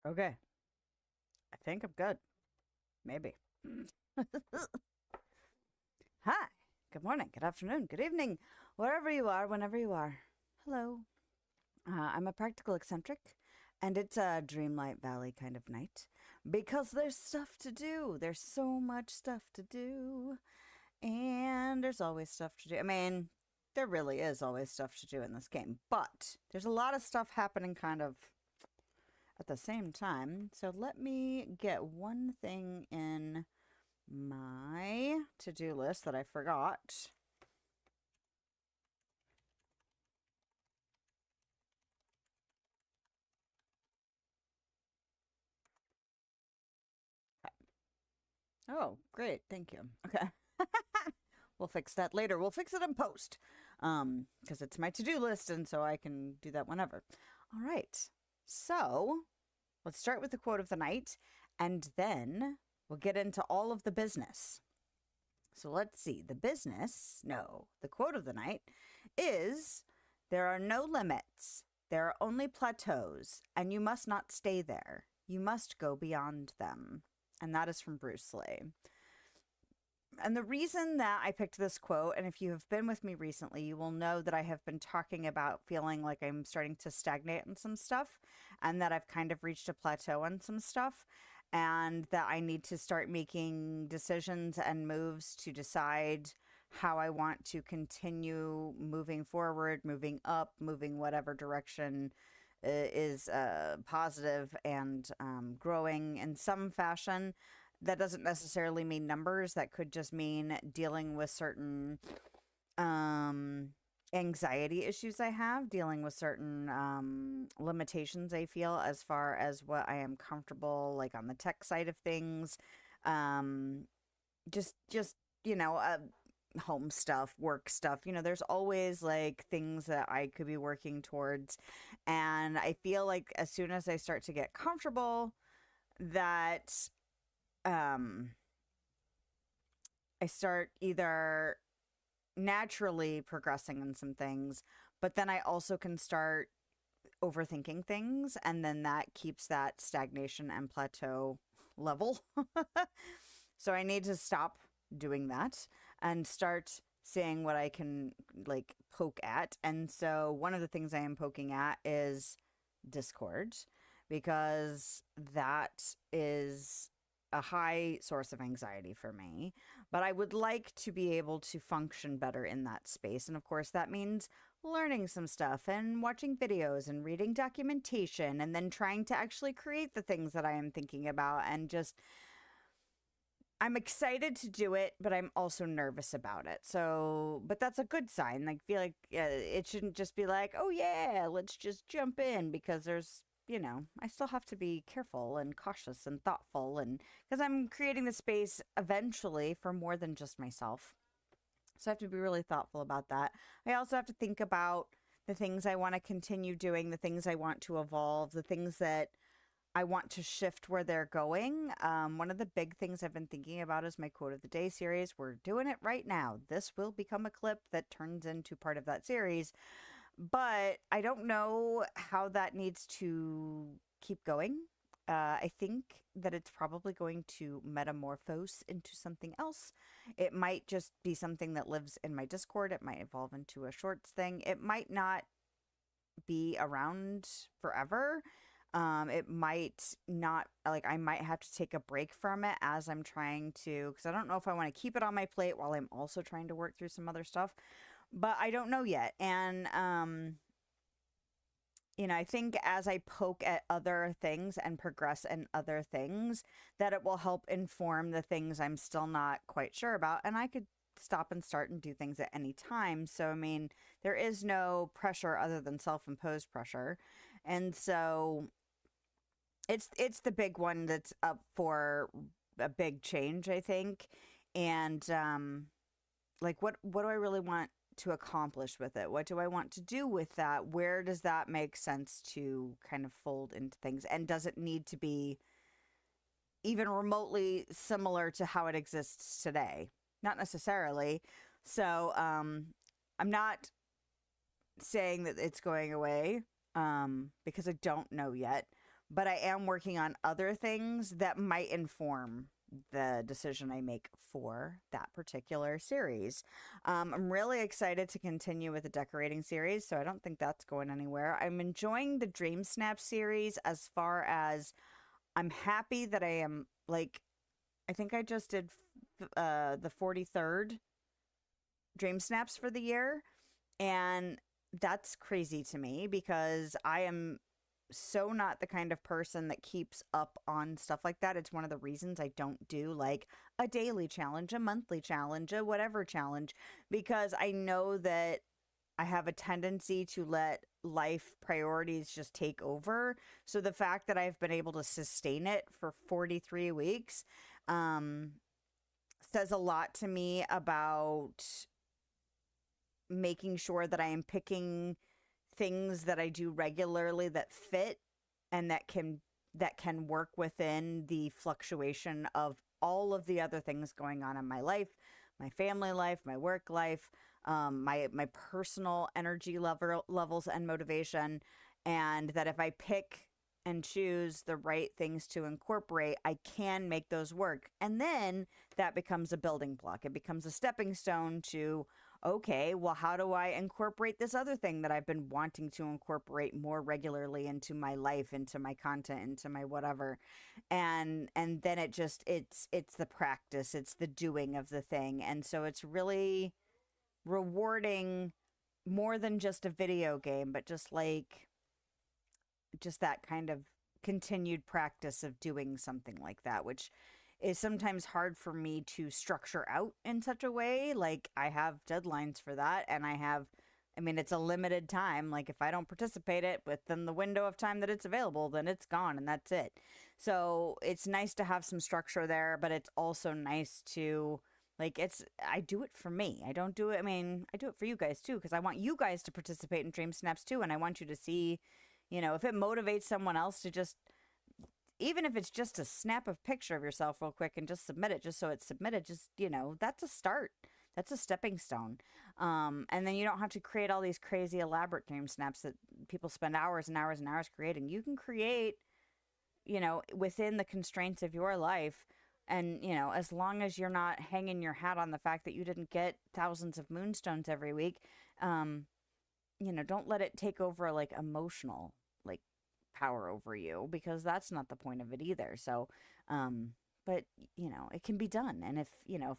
Okay, I think I'm good. Maybe. Hi, good morning, good afternoon, good evening, wherever you are, whenever you are. Hello. I'm a practical eccentric, and it's a Dreamlight Valley kind of night because there's stuff to do. There's so much stuff to do, and there's always stuff to do. I mean, there really is always stuff to do in this game, but there's a lot of stuff happening kind of at the same time. So let me get one thing in my to-do list that I forgot. Oh, great. Thank you. Okay. We'll fix that later. We'll fix it in post. Because it's my to-do list, and so I can do that whenever. All right. So let's start with the quote of the night, and then we'll get into all of the business. So let's see. The quote of the night is: there are no limits. There are only plateaus, and you must not stay there. You must go beyond them. And that is from Bruce Lee. And the reason that I picked this quote, and if you have been with me recently, you will know that I have been talking about feeling like I'm starting to stagnate on some stuff and that I've kind of reached a plateau on some stuff and that I need to start making decisions and moves to decide how I want to continue moving forward, moving up, moving whatever direction is positive and growing in some fashion. That doesn't necessarily mean numbers. That could just mean dealing with certain anxiety issues I have, dealing with certain limitations I feel as far as what I am comfortable, like on the tech side of things. Just home stuff, work stuff. There's always like things that I could be working towards. And I feel like as soon as I start to get comfortable, that I start either naturally progressing in some things, but then I also can start overthinking things, and then that keeps that stagnation and plateau level. So I need to stop doing that and start seeing what I can like poke at. And so one of the things I am poking at is Discord, because that is a high source of anxiety for me, but I would like to be able to function better in that space. And of course, that means learning some stuff and watching videos and reading documentation and then trying to actually create the things that I am thinking about. And just, I'm excited to do it, but I'm also nervous about it. So, but that's a good sign. Like, feel like it shouldn't just be like, oh yeah, let's just jump in, because there's, I still have to be careful and cautious and thoughtful, and because I'm creating the space eventually for more than just myself. So I have to be really thoughtful about that. I also have to think about the things I want to continue doing, the things I want to evolve, the things that I want to shift where they're going. One of the big things I've been thinking about is my quote of the day series. We're doing it right now. This will become a clip that turns into part of that series. But I don't know how that needs to keep going. I think that it's probably going to metamorphose into something else. It might just be something that lives in my Discord. It might evolve into a shorts thing. It might not be around forever. It might not, like, I might have to take a break from it as I'm trying to, because I don't know if I want to keep it on my plate while I'm also trying to work through some other stuff. But I don't know yet. And, I think as I poke at other things and progress in other things, that it will help inform the things I'm still not quite sure about. And I could stop and start and do things at any time. So, I mean, there is no pressure other than self-imposed pressure. And so it's the big one that's up for a big change, I think. And, like, what do I really want to accomplish with it? What do I want to do with that? Where does that make sense to kind of fold into things? And does it need to be even remotely similar to how it exists today? Not necessarily. So I'm not saying that it's going away because I don't know yet, but I am working on other things that might inform the decision I make for that particular series. I'm really excited to continue with the decorating series, so I don't think that's going anywhere. I'm enjoying the Dream Snap series as far as I'm happy that I am, like, I think I just did the 43rd Dream Snaps for the year, and that's crazy to me because I am so not the kind of person that keeps up on stuff like that. It's one of the reasons I don't do like a daily challenge, a monthly challenge, a whatever challenge, because I know that I have a tendency to let life priorities just take over. So the fact that I've been able to sustain it for 43 weeks says a lot to me about making sure that I am picking things that I do regularly that fit and that can work within the fluctuation of all of the other things going on in my life, my family life, my work life, my personal energy levels and motivation, and that if I pick and choose the right things to incorporate, I can make those work. And then that becomes a building block. It becomes a stepping stone to, okay, well, how do I incorporate this other thing that I've been wanting to incorporate more regularly into my life, into my content, into my whatever. And then it's the practice, it's the doing of the thing. And so it's really rewarding, more than just a video game, but just that kind of continued practice of doing something like that, which is sometimes hard for me to structure out in such a way. Like, I have deadlines for that, and I mean, it's a limited time. Like, if I don't participate it within the window of time that it's available, then it's gone and that's it. So it's nice to have some structure there, but it's also nice to, like, I do it for me. I don't do it. I mean, I do it for you guys too, because I want you guys to participate in Dream Snaps too. And I want you to see, if it motivates someone else to just, even if it's just to snap a picture of yourself real quick and just submit it, just so it's submitted, just, that's a start. That's a stepping stone. And then you don't have to create all these crazy elaborate dream snaps that people spend hours and hours and hours creating. You can create, within the constraints of your life. And, as long as you're not hanging your hat on the fact that you didn't get thousands of moonstones every week, don't let it take over like emotional, like, power over you, because that's not the point of it either. So, but it can be done. And if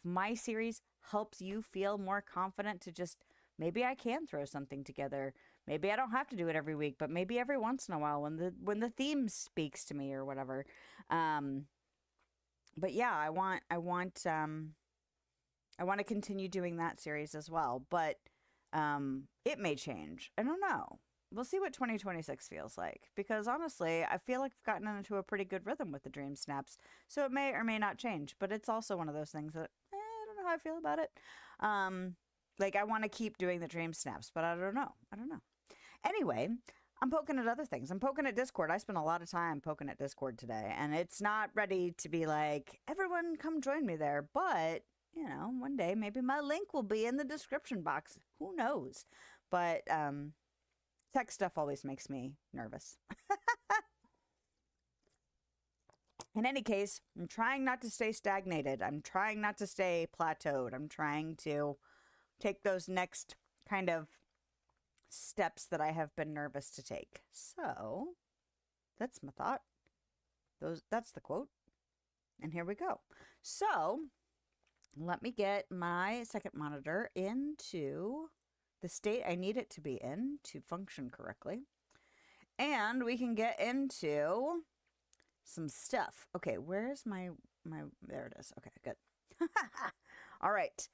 my series helps you feel more confident to just, maybe I can throw something together. Maybe I don't have to do it every week, but maybe every once in a while when the theme speaks to me or whatever. But yeah, I want to continue doing that series as well, but it may change. I don't know. We'll see what 2026 feels like, because honestly, I feel like I've gotten into a pretty good rhythm with the Dream Snaps, so it may or may not change, but it's also one of those things that I don't know how I feel about it. Like, I want to keep doing the Dream Snaps, but I don't know. Anyway, I'm poking at other things. I'm poking at Discord. I spent a lot of time poking at Discord today, and it's not ready to be like, everyone come join me there, but one day maybe my link will be in the description box. Who knows? But tech stuff always makes me nervous. In any case, I'm trying not to stay stagnated. I'm trying not to stay plateaued. I'm trying to take those next kind of steps that I have been nervous to take. So that's my thought. That's the quote. And here we go. So let me get my second monitor into the state I need it to be in to function correctly. And we can get into some stuff. Okay, where's my there it is. Okay, good. All right.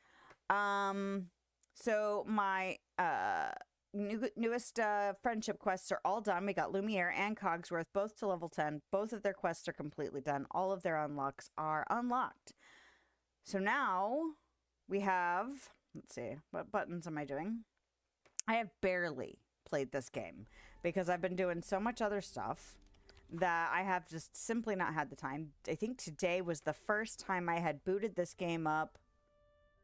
So my newest friendship quests are all done. We got Lumiere and Cogsworth both to level 10. Both of their quests are completely done. All of their unlocks are unlocked. So now we have, let's see, what buttons am I doing? I have barely played this game because I've been doing so much other stuff that I have just simply not had the time. I think today was the first time I had booted this game up.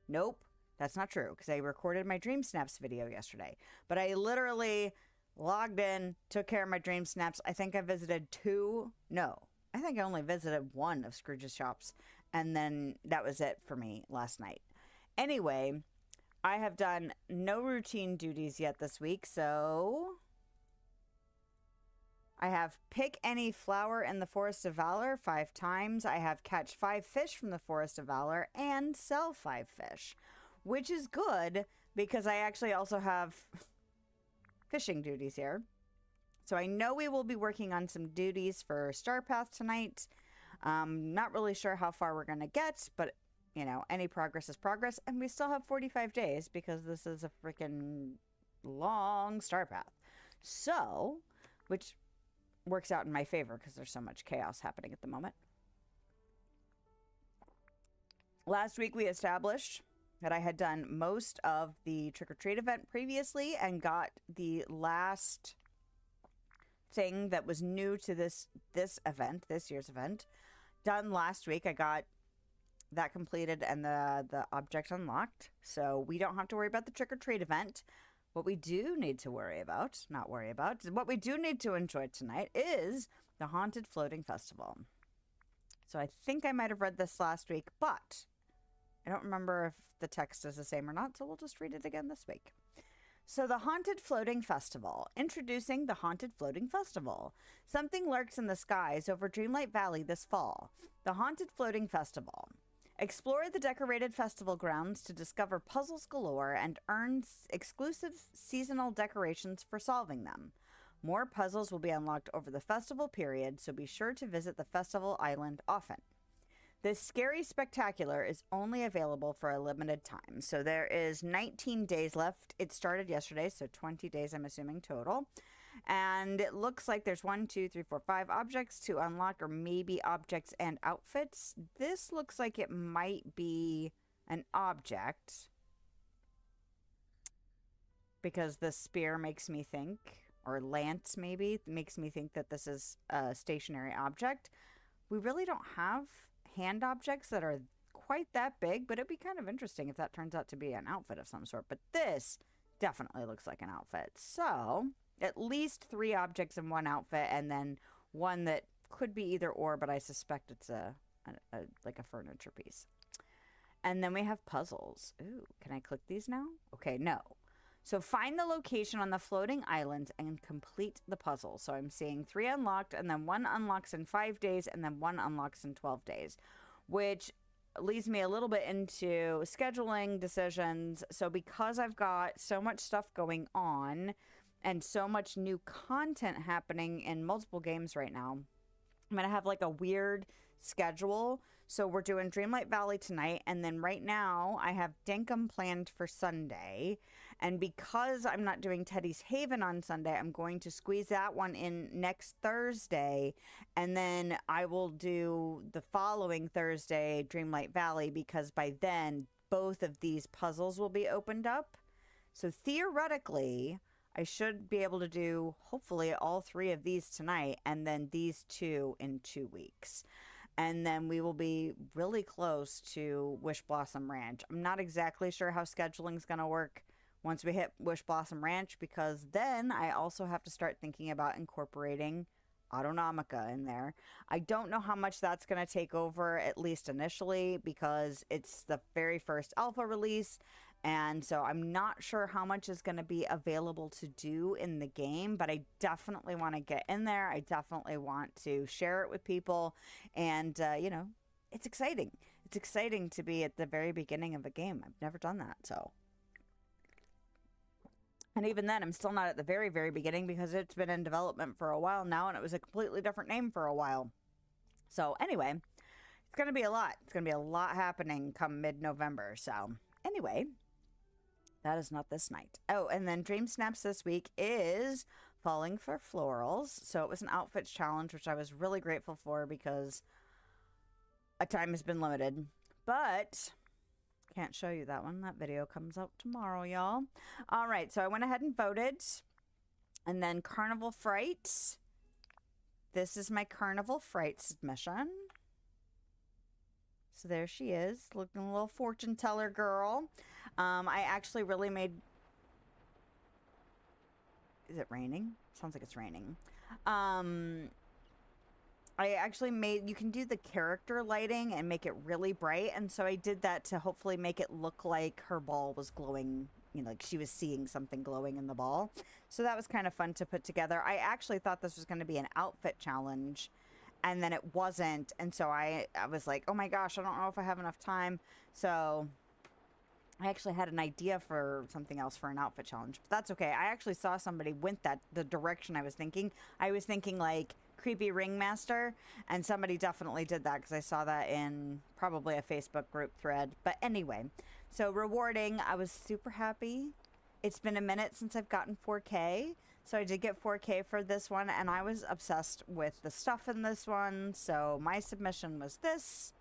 Nope, that's not true, because I recorded my Dream Snaps video yesterday. But I literally logged in, took care of my Dream Snaps. I think I visited I think I only visited one of Scrooge's shops, and then that was it for me last night. Anyway, I have done no routine duties yet this week, so I have pick any flower in the Forest of Valor 5 times. I have catch 5 fish from the Forest of Valor and sell 5 fish, which is good because I actually also have fishing duties here. So I know we will be working on some duties for Starpath tonight. Not really sure how far we're going to get, but any progress is progress. And we still have 45 days because this is a freaking long Starpath. So, which works out in my favor because there's so much chaos happening at the moment. Last week we established that I had done most of the trick-or-treat event previously and got the last thing that was new to this event, this year's event, done last week. I got that completed and the object unlocked. So we don't have to worry about the trick or treat event. What we do need to worry about, what we do need to enjoy tonight is the Haunted Floating Festival. So I think I might have read this last week, but I don't remember if the text is the same or not, so we'll just read it again this week. So the Haunted Floating Festival. Introducing the Haunted Floating Festival. Something lurks in the skies over Dreamlight Valley this fall. The Haunted Floating Festival. Explore the decorated festival grounds to discover puzzles galore and earn exclusive seasonal decorations for solving them. More puzzles will be unlocked over the festival period, so be sure to visit the festival island often. This scary spectacular is only available for a limited time. So there is 19 days left. It started yesterday, so 20 days, I'm assuming, total. And it looks like there's 1, 2, 3, 4, 5 objects to unlock, or maybe objects and outfits. This looks like it might be an object, because the spear makes me think, or lance maybe, makes me think that this is a stationary object. We really don't have hand objects that are quite that big, but it'd be kind of interesting if that turns out to be an outfit of some sort. But this definitely looks like an outfit. So at least 3 objects in one outfit, and then one that could be either or, but I suspect it's like a furniture piece. And then we have puzzles. Ooh, can I click these now? Okay, no. So find the location on the floating islands and complete the puzzle. So I'm seeing 3 unlocked, and then 1 unlocks in 5 days, and then 1 unlocks in 12 days, which leads me a little bit into scheduling decisions. So because I've got so much stuff going on and so much new content happening in multiple games right now, I'm going to have like a weird schedule. So we're doing Dreamlight Valley tonight, and then right now I have Dinkum planned for Sunday. And because I'm not doing Teddy's Haven on Sunday, I'm going to squeeze that one in next Thursday. And then I will do the following Thursday, Dreamlight Valley, because by then both of these puzzles will be opened up. So theoretically, I should be able to do hopefully all 3 of these tonight, and then these 2 in 2 weeks. And then we will be really close to Wish Blossom Ranch. I'm not exactly sure how scheduling is going to work once we hit Wish Blossom Ranch, because then I also have to start thinking about incorporating Autonomica in there. I don't know how much that's going to take over, at least initially, because it's the very first alpha release. And so I'm not sure how much is going to be available to do in the game, but I definitely want to get in there. I definitely want to share it with people. And, you know, it's exciting. It's exciting to be at the very beginning of a game. I've never done that, so. And even then, I'm still not at the very, very beginning, because it's been in development for a while now, and it was a completely different name for a while. So anyway, it's going to be a lot. It's going to be a lot happening come mid-November. So anyway, that is not this night. Oh, and then Dream Snaps this week is Falling for Florals. So it was an outfits challenge, which I was really grateful for, because a time has been limited. But can't show you that one. That video comes out tomorrow, y'all. All right, so I went ahead and voted. And then Carnival Fright. This is my Carnival Fright submission. So there she is, looking a little fortune teller girl. I actually really made... Is it raining? Sounds like it's raining. I actually made, you can do the character lighting and make it really bright. And so I did that to hopefully make it look like her ball was glowing, you know, like she was seeing something glowing in the ball. So that was kind of fun to put together. I actually thought this was going to be an outfit challenge, and then it wasn't. And so I was like, oh my gosh, I don't know if I have enough time. So I actually had an idea for something else for an outfit challenge, but that's okay. I actually saw somebody went the direction I was thinking. I was thinking like creepy ringmaster, and somebody definitely did that, because I saw that in probably a Facebook group thread. But anyway, so rewarding. I was super happy. It's been a minute since I've gotten 4K, so I did get 4K for this one, and I was obsessed with the stuff in this one. So my submission was this,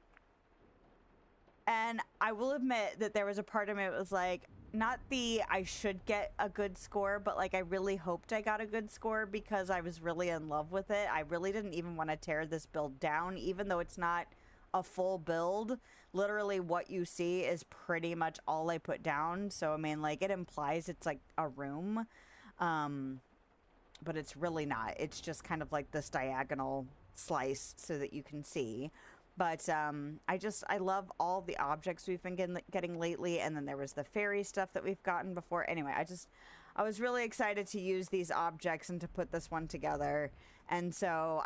and I will admit that there was a part of me that was like, not the I should get a good score, but like I really hoped I got a good score because I was really in love with it. I really didn't even want to tear this build down, even though it's not a full build. Literally what you see is pretty much all I put down. So I mean, like, it implies it's like a room, but it's really not. It's just kind of like this diagonal slice so that you can see. But I love all the objects we've been getting lately. And then there was the fairy stuff that we've gotten before. Anyway, I was really excited to use these objects and to put this one together. And so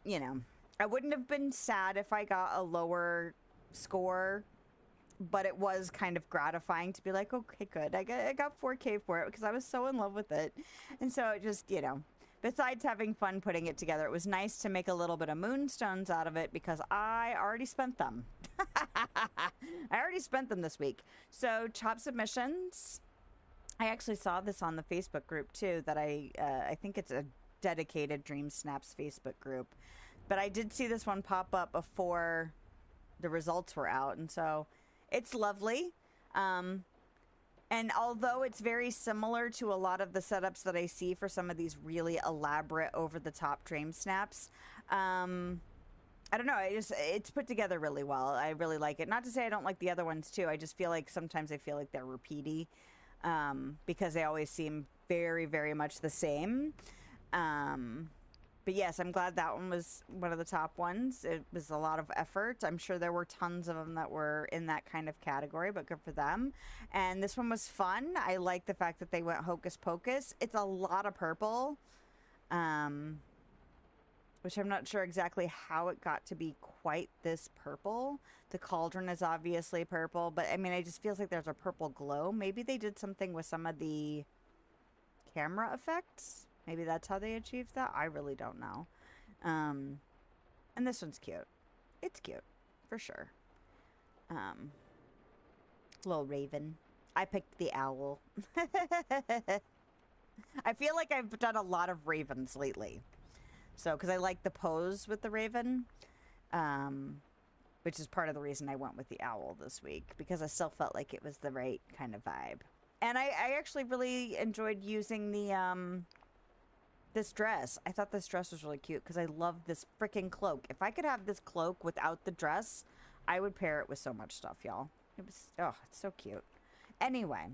you know, I wouldn't have been sad if I got a lower score, but it was kind of gratifying to be like, okay, good. I got 4K for it because I was so in love with it. And so it just, you know, besides having fun putting it together, it was nice to make a little bit of moonstones out of it because I already spent them. I already spent them this week. So top submissions. I actually saw this on the Facebook group too, that I think it's a dedicated Dream Snaps Facebook group. But I did see this one pop up before the results were out, and so it's lovely. And although it's very similar to a lot of the setups that I see for some of these really elaborate, over-the-top Dream Snaps, I don't know, it's put together really well. I really like it. Not to say I don't like the other ones too. I just feel like sometimes I feel like they're repeaty, because they always seem very, very much the same. But yes, I'm glad that one was one of the top ones. It was a lot of effort. I'm sure there were tons of them that were in that kind of category, but good for them. And this one was fun. I like the fact that they went hocus pocus. It's a lot of purple, which I'm not sure exactly how it got to be quite this purple. The cauldron is obviously purple, but I mean, it just feels like there's a purple glow. Maybe they did something with some of the camera effects. Maybe that's how they achieved that. I really don't know. And this one's cute. It's cute, for sure. Little raven. I picked the owl. I feel like I've done a lot of ravens lately. So, because I like the pose with the raven, which is part of the reason I went with the owl this week, because I still felt like it was the right kind of vibe. And I actually really enjoyed using the, this dress. I thought this dress was really cute because I love this freaking cloak. If I could have this cloak without the dress, I would pair it with so much stuff, y'all. It was, oh, it's so cute. Anyway,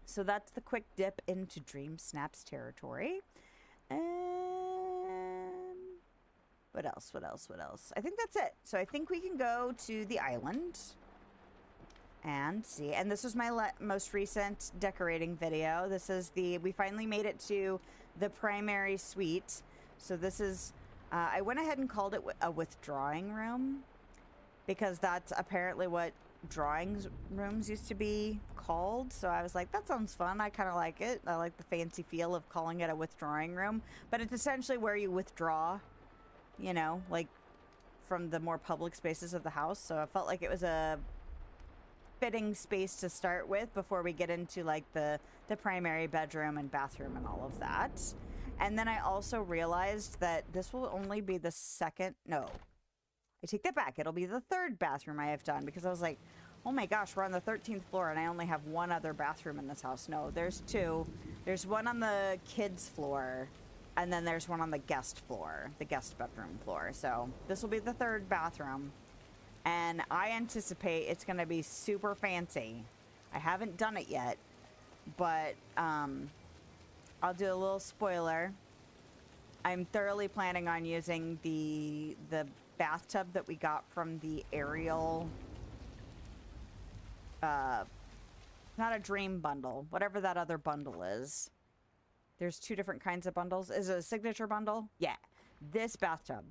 so that's the quick dip into Dream Snaps territory. And what else? I think that's it. So I think we can go to the island and see. And this was my most recent decorating video. This is we finally made it to the primary suite. So this is, I went ahead and called it a withdrawing room because that's apparently what drawing rooms used to be called. So I was like, that sounds fun. I kind of like it. I like the fancy feel of calling it a withdrawing room, but it's essentially where you withdraw, you know, like from the more public spaces of the house. So I felt like it was a fitting space to start with before we get into like the primary bedroom and bathroom and all of that. And then I also realized that this will only be the second, no, I take that back. It'll be the third bathroom I have done because I was like, oh my gosh, we're on the 13th floor and I only have one other bathroom in this house. No, there's two. There's one on the kids floor and then there's one on the guest floor, the guest bedroom floor. So this will be the third bathroom. And I anticipate it's going to be super fancy. I haven't done it yet, but I'll do a little spoiler. I'm thoroughly planning on using the bathtub that we got from the Ariel, not a dream bundle, whatever that other bundle is. There's two different kinds of bundles. Is it a signature bundle? Yeah. This bathtub.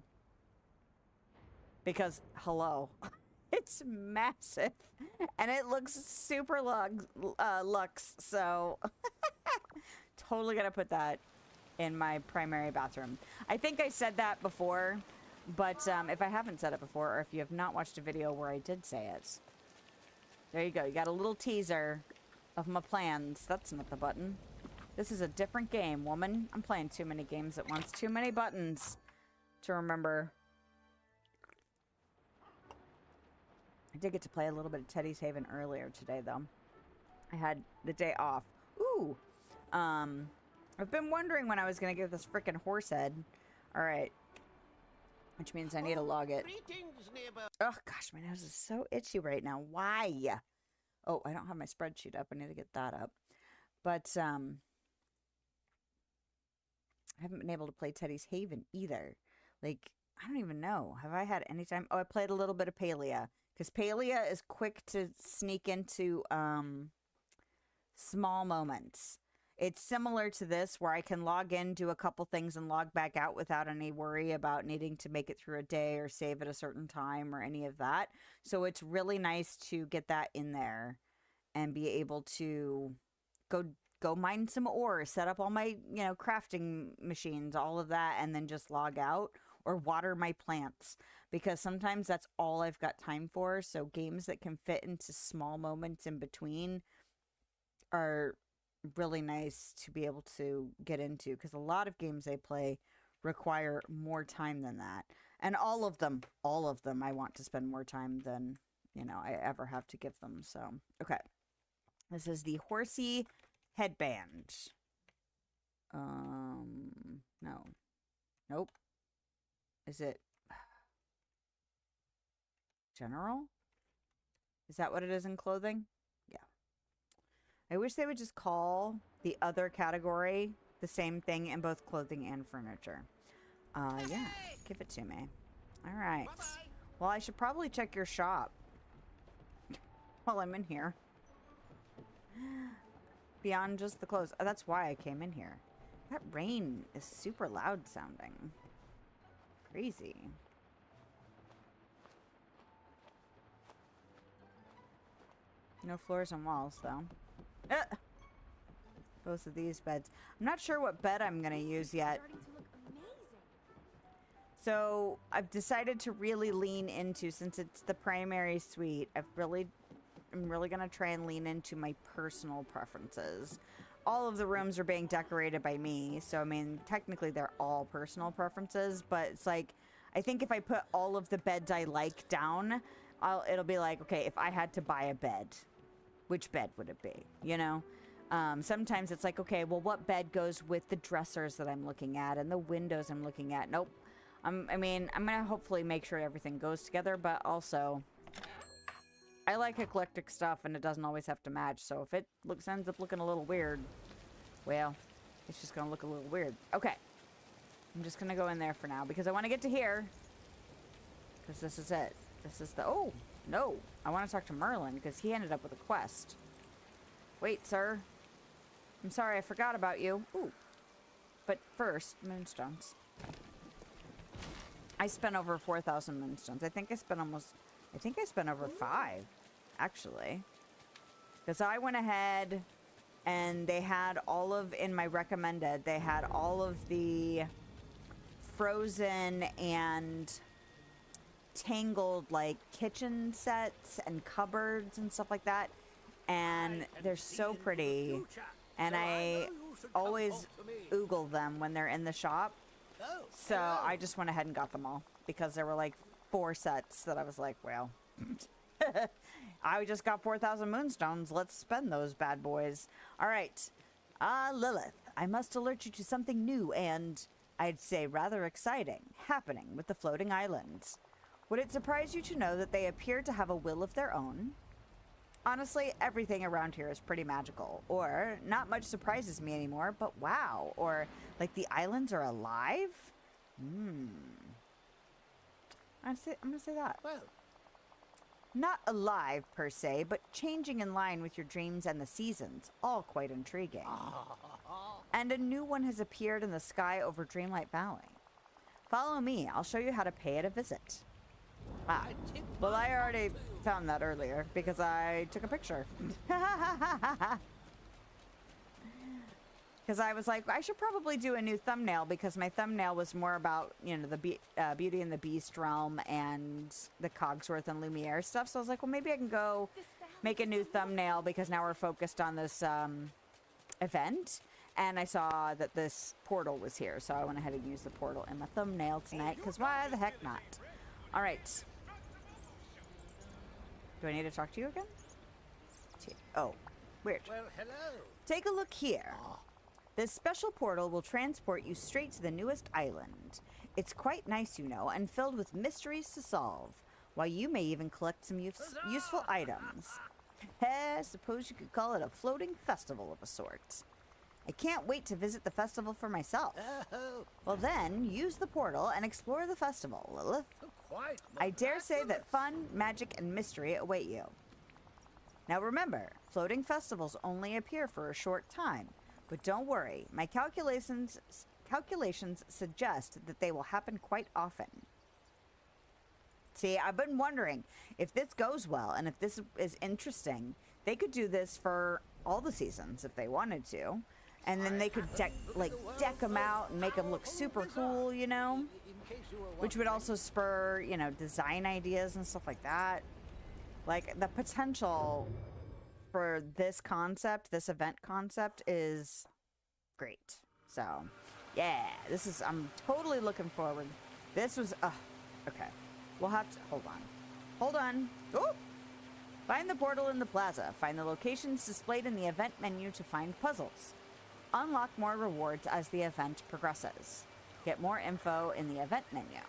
Because, hello, it's massive and it looks super luxe. So totally gonna put that in my primary bathroom. I think I said that before, but if I haven't said it before, or if you have not watched a video where I did say it, there you go. You got a little teaser of my plans. That's not the button. This is a different game, woman. I'm playing too many games at once. Too many buttons to remember. I did get to play a little bit of Teddy's Haven earlier today, though. I had the day off. Ooh. I've been wondering when I was going to get this frickin' horse head. All right. Which means I need to log it. Oh, gosh, my nose is so itchy right now. Why? Oh, I don't have my spreadsheet up. I need to get that up. But, I haven't been able to play Teddy's Haven either. Like, I don't even know. Have I had any time? Oh, I played a little bit of Palia. Because Palia is quick to sneak into, small moments. It's similar to this where I can log in, do a couple things, and log back out without any worry about needing to make it through a day or save at a certain time or any of that. So it's really nice to get that in there and be able to go mine some ore, set up all my, crafting machines, all of that, and then just log out or water my plants, because sometimes that's all I've got time for. So games that can fit into small moments in between are really nice to be able to get into, because a lot of games I play require more time than that. And all of them I want to spend more time than, I ever have to give them. So, okay. This is the horsey headband. No. Nope. Is it general? Is that what it is in clothing? Yeah. I wish they would just call the other category the same thing in both clothing and furniture. Yeah. Give it to me. All right. Well, I should probably check your shop while I'm in here. Beyond just the clothes. Oh, that's why I came in here. That rain is super loud sounding. Crazy. No floors and walls, though. Both of these beds. I'm not sure what bed I'm going to use yet. So I've decided to really lean into, since it's the primary suite, I'm really going to try and lean into my personal preferences. All of the rooms are being decorated by me, so I mean, technically they're all personal preferences, but it's like, I think if I put all of the beds I like down, it'll be like, okay, if I had to buy a bed, which bed would it be, Sometimes it's like, okay, well, what bed goes with the dressers that I'm looking at and the windows I'm looking at? Nope. I'm going to hopefully make sure everything goes together, but also I like eclectic stuff, and it doesn't always have to match. So if it ends up looking a little weird, well, it's just going to look a little weird. Okay. I'm just going to go in there for now because I want to get to here. Because this is it. This is the... Oh, no. I want to talk to Merlin because he ended up with a quest. Wait, sir. I'm sorry, I forgot about you. Ooh. But first, moonstones. I spent over 4,000 moonstones. I think I spent over 5, actually. Because I went ahead and they had all of, in my recommended, they had all of the frozen and tangled, like, kitchen sets and cupboards and stuff like that. And they're so pretty. And I always oogle them when they're in the shop. So I just went ahead and got them all because there were like 4 sets that I was like, well, I just got 4,000 moonstones. Let's spend those bad boys. All right. Lilith, I must alert you to something new and, I'd say, rather exciting happening with the floating islands. Would it surprise you to know that they appear to have a will of their own? Honestly, everything around here is pretty magical. Or, not much surprises me anymore, but wow. Or, like, the islands are alive? I'm gonna say that. Well, Not alive, per se, but changing in line with your dreams and the seasons. All quite intriguing. And a new one has appeared in the sky over Dreamlight Valley. Follow me. I'll show you how to pay it a visit. Ah, well, I already found that earlier because I took a picture. Because I was like, I should probably do a new thumbnail because my thumbnail was more about, the Beauty and the Beast realm and the Cogsworth and Lumiere stuff. So I was like, well, maybe I can go make a new thumbnail because now we're focused on this event. And I saw that this portal was here. So I went ahead and used the portal in my thumbnail tonight because why the heck not? All right. Do I need to talk to you again? Oh, Weird. Well, hello. Take a look here. This special portal will transport you straight to the newest island. It's quite nice, you know, and filled with mysteries to solve, while you may even collect some useful items. Suppose you could call it a floating festival of a sort. I can't wait to visit the festival for myself. Oh, Well then, use the portal and explore the festival, Lilith. quite I dare say that miraculous. fun, magic, and mystery await you. Now remember, floating festivals only appear for a short time, but don't worry, my calculations suggest that they will happen quite often. See, I've been wondering if this goes well and if this is interesting, they could do this for all the seasons if they wanted to. And then they could deck them out and make them look super cool, you know? In case you were Which would wondering. also spur, you know, design ideas and stuff like that. Like, the potential for this concept, this event concept, is great. So, yeah, I'm totally looking forward. This was, okay. We'll have to, hold on. Oh! Find the portal in the plaza. Find the locations displayed in the event menu to find puzzles. Unlock more rewards as the event progresses. Get more info in the event menu.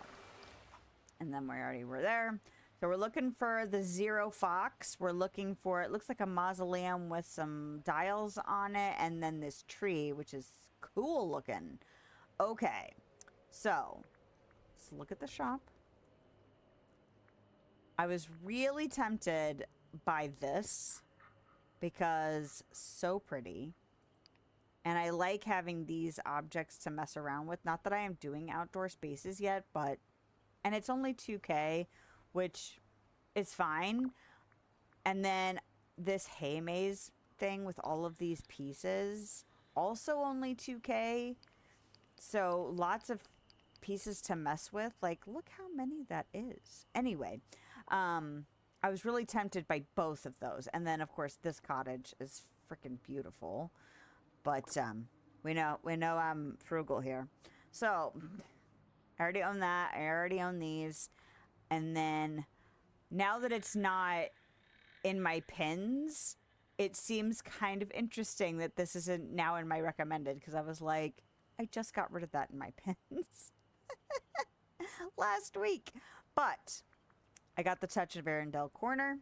And then we already were there. So we're looking for the Zero Fox. We're looking for, it looks like a mausoleum with some dials on it. And then this tree, which is cool looking. Okay. So, let's look at the shop. I was really tempted by this because so pretty. And I like having these objects to mess around with. Not that I am doing outdoor spaces yet, but... And it's only 2K, which is fine. And then this hay maze thing with all of these pieces, also only 2K. So lots of pieces to mess with. Like, look how many that is. Anyway, I was really tempted by both of those. And then, of course, this cottage is freaking beautiful. But we know I'm frugal here. So I already own that. I already own these. And then now that it's not in my pins, it seems kind of interesting that this isn't now in my recommended, because I was like, I just got rid of that in my pins last week. But I got the touch of Arendelle Corner.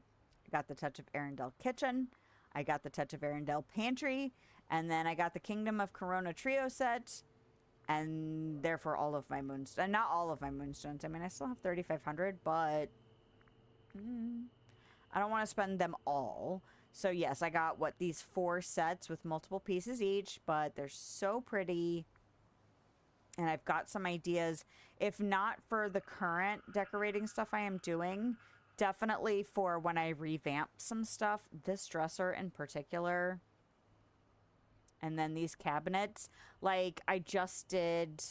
I got the touch of Arendelle Kitchen. I got the touch of Arendelle Pantry. And then I got the Kingdom of Corona Trio set. And therefore all of my moonstones. Not all of my moonstones. I mean, I still have 3,500, but I don't want to spend them all. So yes, I got, these 4 sets with multiple pieces each. But they're so pretty. And I've got some ideas. If not for the current decorating stuff I am doing, definitely for when I revamp some stuff. This dresser in particular. And then these cabinets. Like, I just did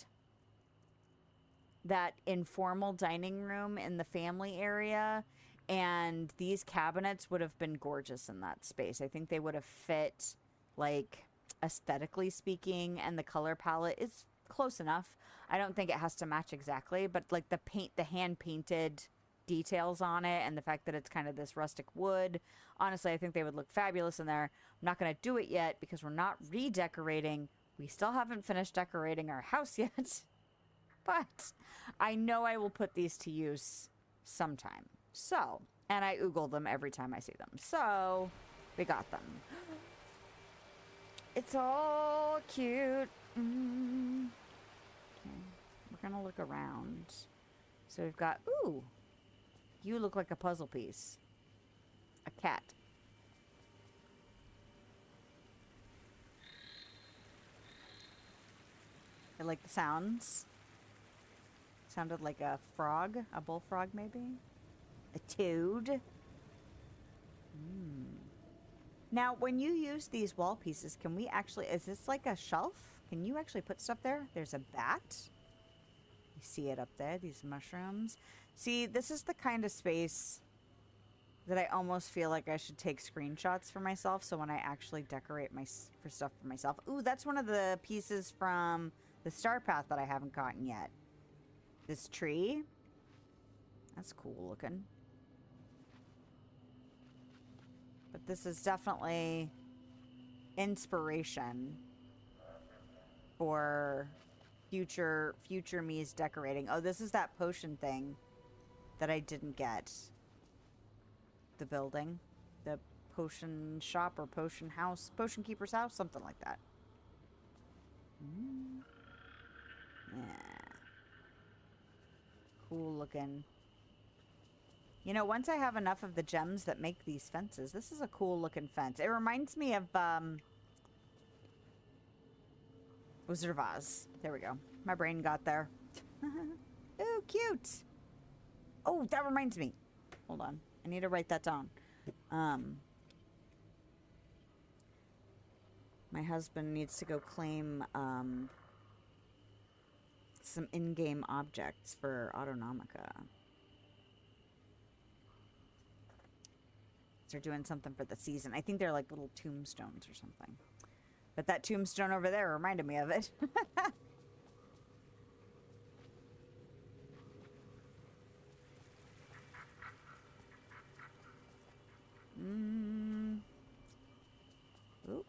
that informal dining room in the family area. And these cabinets would have been gorgeous in that space. I think they would have fit, like, aesthetically speaking. And the color palette is close enough. I don't think it has to match exactly. But, like, the hand-painted details on it and the fact that it's kind of this rustic wood, honestly, I think they would look fabulous in there. I'm not going to do it yet because we're not redecorating. We still haven't finished decorating our house yet, but I know I will put these to use sometime. So, and I oogle them every time I see them. So, we got them. It's all cute. Okay, we're gonna look around. So we've got, ooh, you look like a puzzle piece. A cat. I like the sounds. Sounded like a frog, a bullfrog maybe? A toad. Now, when you use these wall pieces, can we actually, is this like a shelf? Can you actually put stuff there? There's a bat. You see it up there, these mushrooms. See, this is the kind of space that I almost feel like I should take screenshots for myself, so when I actually decorate for stuff for myself. Ooh, that's one of the pieces from the Starpath that I haven't gotten yet. This tree. That's cool looking. But this is definitely inspiration for future me's decorating. Oh, this is that potion thing that I didn't get. The building. The potion shop or potion house. Potion keeper's house. Something like that. Yeah. Cool looking. You know, once I have enough of the gems that make these fences, this is a cool looking fence. It reminds me of, Wizard of Oz. There we go. My brain got there. Ooh, cute. Oh, that reminds me. Hold on. I need to write that down. My husband needs to go claim, some in-game objects for Autonomica. They're doing something for the season. I think they're like little tombstones or something. But that tombstone over there reminded me of it. Oop.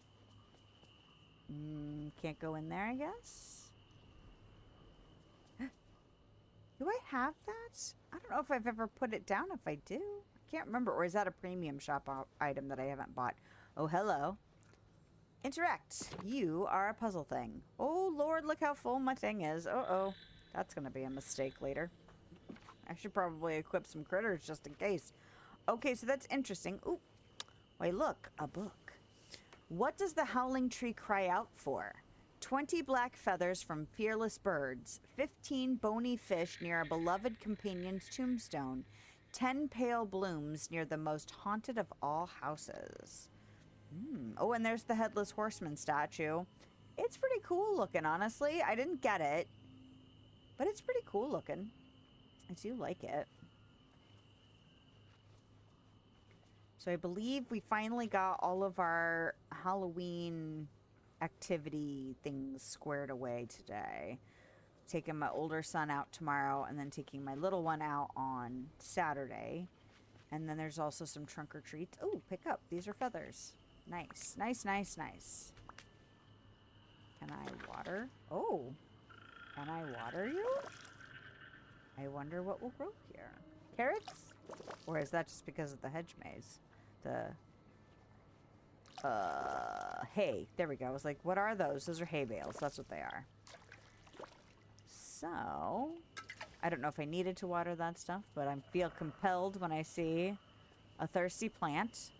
Can't go in there, I guess. Do I have that? I don't know if I've ever put it down. If I do, I can't remember. Or is that a premium shop item that I haven't bought? Oh, hello. Interact. You are a puzzle thing. Oh, Lord, look how full my thing is. Uh-oh. That's going to be a mistake later. I should probably equip some critters just in case. Okay, so that's interesting. Ooh. Wait, look. A book. What does the howling tree cry out for? 20 black feathers from fearless birds. 15 bony fish near a beloved companion's tombstone. 10 pale blooms near the most haunted of all houses. Oh, and there's the Headless Horseman statue. It's pretty cool looking, honestly. I didn't get it, but it's pretty cool looking. I do like it. So I believe we finally got all of our Halloween activity things squared away today. Taking my older son out tomorrow and then taking my little one out on Saturday. And then there's also some trunk or treats. Oh, pick up. These are feathers. Nice. Nice, nice, nice. Can I water? Oh. Can I water you? I wonder what will grow here. Carrots? Or is that just because of the hedge maze? Hay. There we go. I was like, what are those? Those are hay bales. That's what they are. So, I don't know if I needed to water that stuff, but I feel compelled when I see a thirsty plant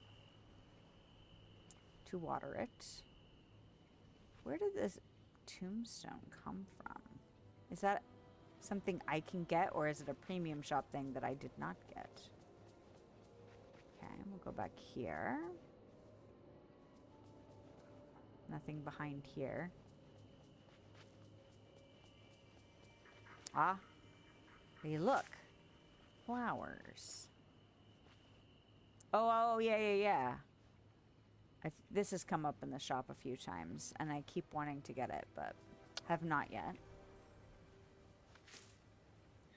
to water it. Where did this tombstone come from? Is that something I can get, or is it a premium shop thing that I did not get? Okay, we'll go back here. Nothing behind here. Ah. Hey, look. Flowers. Oh, yeah. This has come up in the shop a few times, and I keep wanting to get it, but have not yet.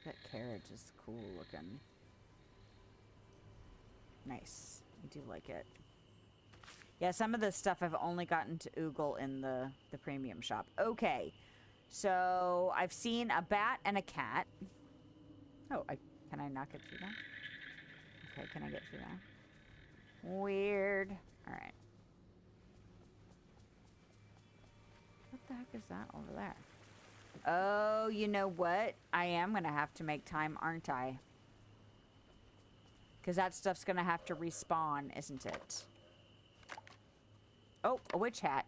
That carriage is cool looking. Nice. I do like it. Yeah, some of this stuff I've only gotten to oogle in the premium shop. Okay. So, I've seen a bat and a cat. Oh, can I not get through that? Okay, can I get through that? Weird. Alright. What the heck is that over there? Oh, you know what? I am going to have to make time, aren't I? Because that stuff's going to have to respawn, isn't it? Oh, a witch hat.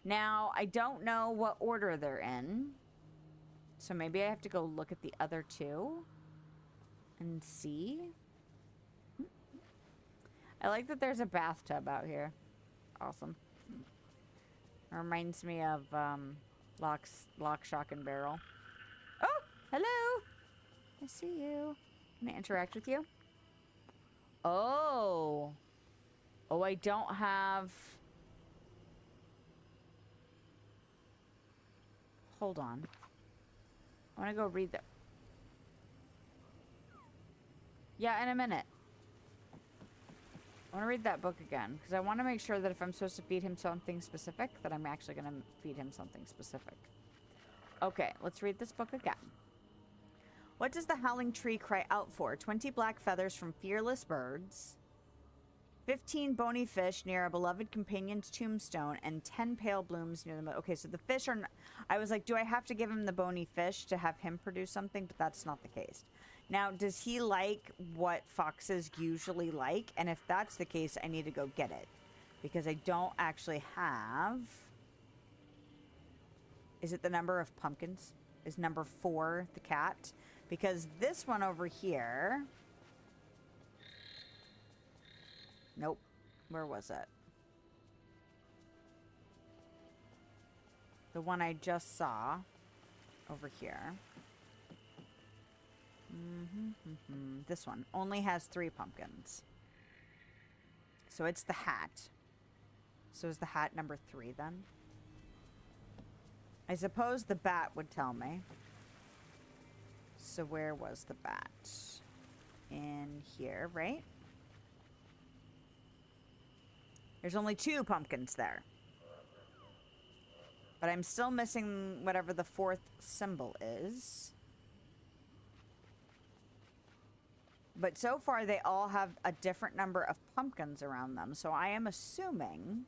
Now, I don't know what order they're in. So maybe I have to go look at the other two and see. I like that there's a bathtub out here. Awesome. Reminds me of Lock, Shock, and Barrel. Oh, hello. I see you. Can I interact with you? Oh. Oh, I don't have... Hold on. I want to go read the... Yeah, in a minute. I want to read that book again, because I want to make sure that if I'm supposed to feed him something specific, that I'm actually going to feed him something specific. Okay, let's read this book again. What does the howling tree cry out for? 20 black feathers from fearless birds, 15 bony fish near a beloved companion's tombstone, and 10 pale blooms near the... Okay, so the fish are... I was like, do I have to give him the bony fish to have him produce something? But that's not the case. Now, does he like what foxes usually like? And if that's the case, I need to go get it. Because I don't actually have... Is it the number of pumpkins? Is number 4 the cat? Because this one over here... Nope. Where was it? The one I just saw over here. This one only has 3 pumpkins. So it's the hat. So is the hat number 3 then? I suppose the bat would tell me. So where was the bat? In here, right? There's only 2 pumpkins there. But I'm still missing whatever the 4th symbol is. But so far, they all have a different number of pumpkins around them. So I am assuming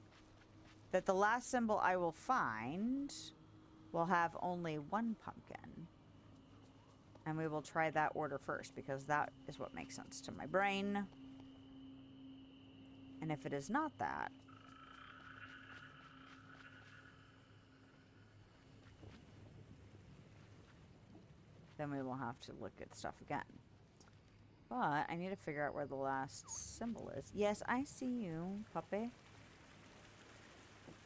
that the last symbol I will find will have only 1 pumpkin. And we will try that order first, because that is what makes sense to my brain. And if it is not that, then we will have to look at stuff again. But I need to figure out where the last symbol is. Yes, I see you, puppy.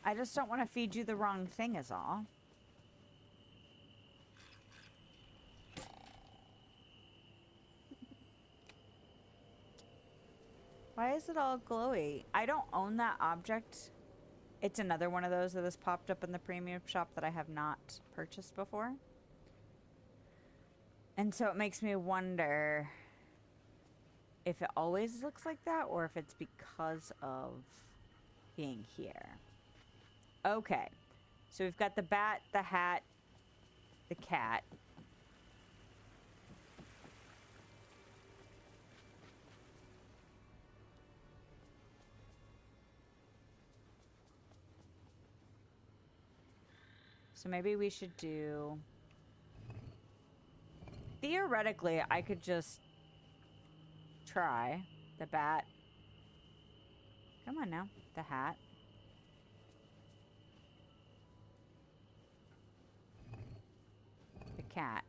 I just don't want to feed you the wrong thing is all. Why is it all glowy? I don't own that object. It's another one of those that has popped up in the premium shop that I have not purchased before. And so it makes me wonder if it always looks like that or if it's because of being here. Okay. So we've got the bat, the hat, the cat. So maybe we should do... Theoretically, I could just try the bat. Come on now. The hat. The cat.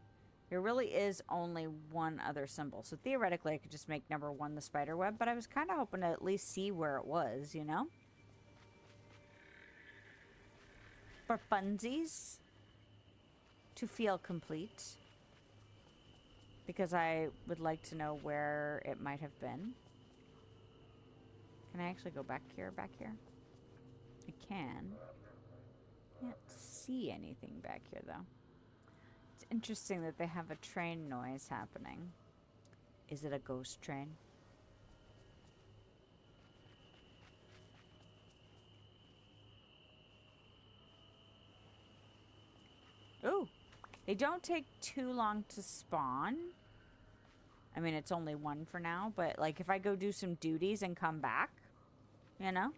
There really is only one other symbol. So theoretically, I could just make number 1 the spider web. But I was kind of hoping to at least see where it was, you know? For funsies. To feel complete. Because I would like to know where it might have been. Can I actually go back here? I can. Can't see anything back here, though. It's interesting that they have a train noise happening. Is it a ghost train? Ooh! They don't take too long to spawn. I mean, it's only 1 for now, but like if I go do some duties and come back, you know?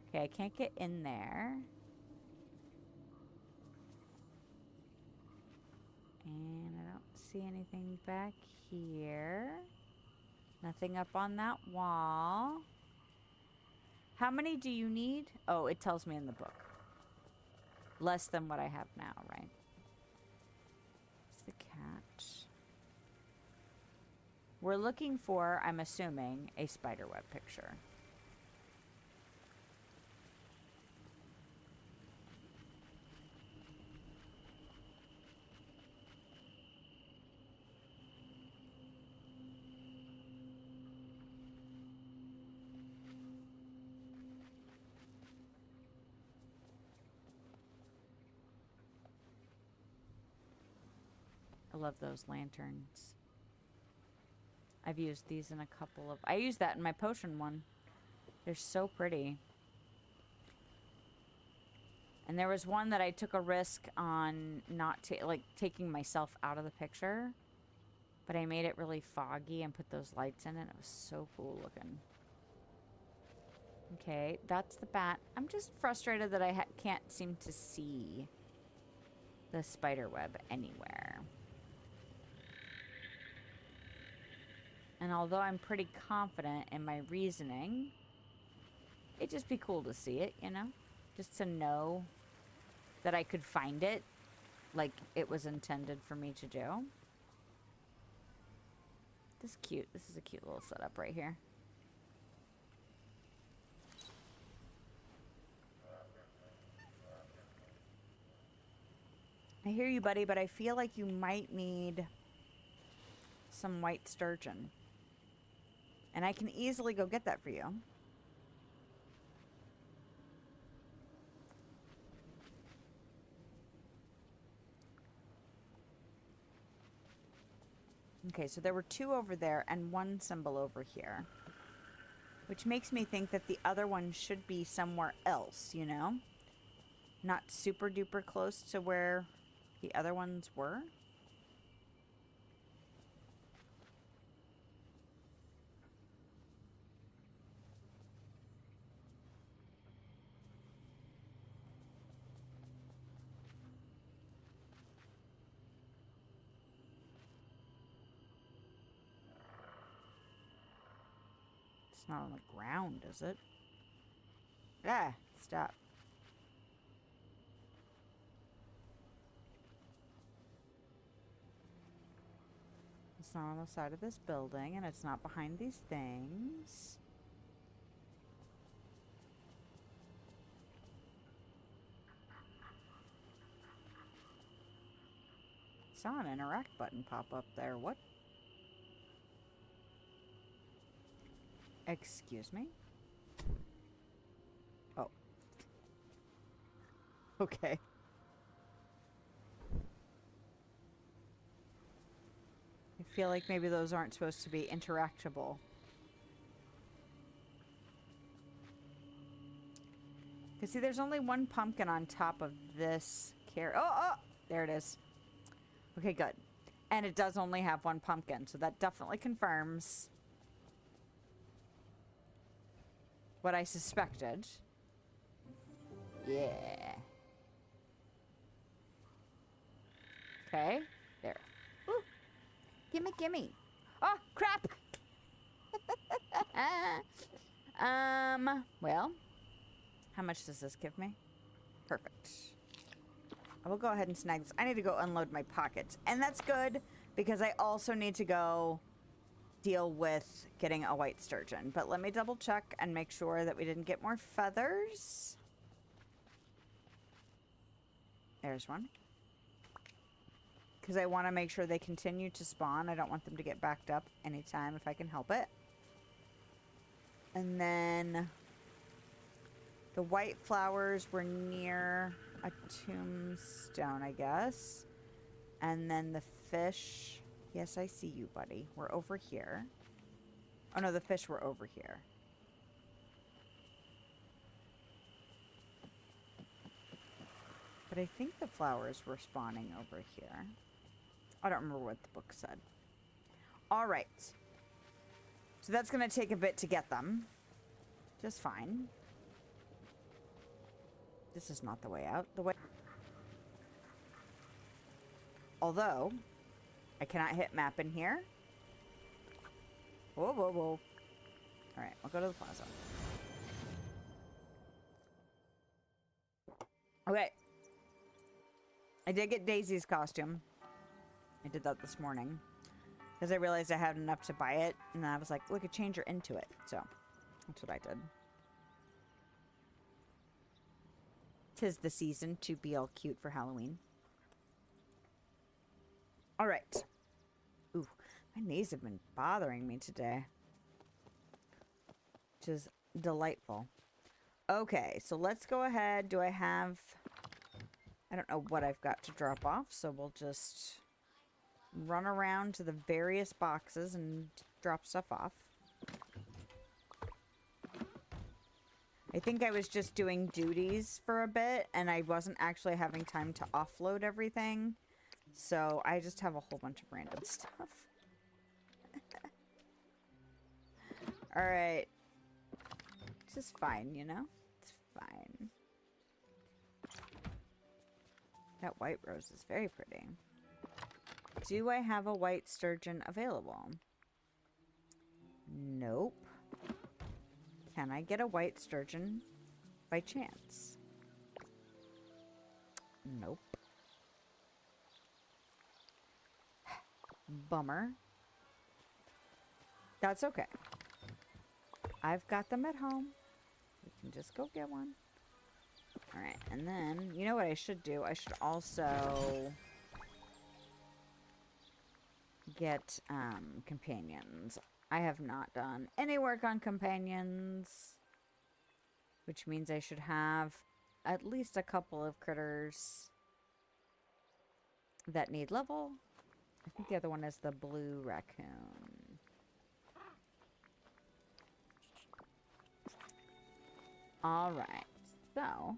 Okay, I can't get in there. And I don't see anything back here. Nothing up on that wall. How many do you need? Oh, it tells me in the book. Less than what I have now, right? It's the cat. We're looking for, I'm assuming, a spiderweb picture. I love those lanterns. I've used these in a couple of... I used that in my potion one. They're so pretty. And there was one that I took a risk on not taking myself out of the picture. But I made it really foggy and put those lights in it. It was so cool looking. Okay, that's the bat. I'm just frustrated that I can't seem to see the spider web anywhere. And although I'm pretty confident in my reasoning, it'd just be cool to see it, you know? Just to know that I could find it like it was intended for me to do. This is cute. This is a cute little setup right here. I hear you, buddy, but I feel like you might need some white sturgeon. And I can easily go get that for you. Okay, so there were 2 over there and 1 symbol over here. Which makes me think that the other one should be somewhere else, you know? Not super duper close to where the other ones were. It's not on the ground, is it? Ah, stop. It's not on the side of this building, and it's not behind these things. Saw an interact button pop up there. What? Excuse me? Oh. Okay. I feel like maybe those aren't supposed to be interactable. Because see, there's only 1 pumpkin on top of this carrot. Oh, there it is. Okay, good. And it does only have 1 pumpkin, so that definitely confirms what I suspected. Yeah. Okay, there. Ooh. Gimme, gimme. Oh, crap! Well, how much does this give me? Perfect. I will go ahead and snag this. I need to go unload my pockets. And that's good, because I also need to go deal with getting a white sturgeon. But let me double check and make sure that we didn't get more feathers. There's one. Because I want to make sure they continue to spawn. I don't want them to get backed up anytime if I can help it. And then the white flowers were near a tombstone, I guess. And then the fish. Yes, I see you, buddy. We're over here. Oh, no, the fish were over here. But I think the flowers were spawning over here. I don't remember what the book said. All right. So that's going to take a bit to get them. Just fine. This is not the way out. The way... Although, I cannot hit map in here. Whoa, whoa, whoa. All right, I'll go to the plaza. Okay. I did get Daisy's costume. I did that this morning. Because I realized I had enough to buy it. And then I was like, we could change her into it. So, that's what I did. 'Tis the season to be all cute for Halloween. Alright. Ooh, my knees have been bothering me today. Which is delightful. Okay, so let's go ahead. Do I have... I don't know what I've got to drop off, so we'll just run around to the various boxes and drop stuff off. I think I was just doing duties for a bit, and I wasn't actually having time to offload everything. So I just have a whole bunch of random stuff. Alright. It's just fine, you know? It's fine. That white rose is very pretty. Do I have a white sturgeon available? Nope. Can I get a white sturgeon by chance? Nope. Bummer. That's okay. I've got them at home. We can just go get one. Alright, and then, you know what I should do? I should also get companions. I have not done any work on companions, which means I should have at least a couple of critters that need level. I think the other one is the blue raccoon. Alright, so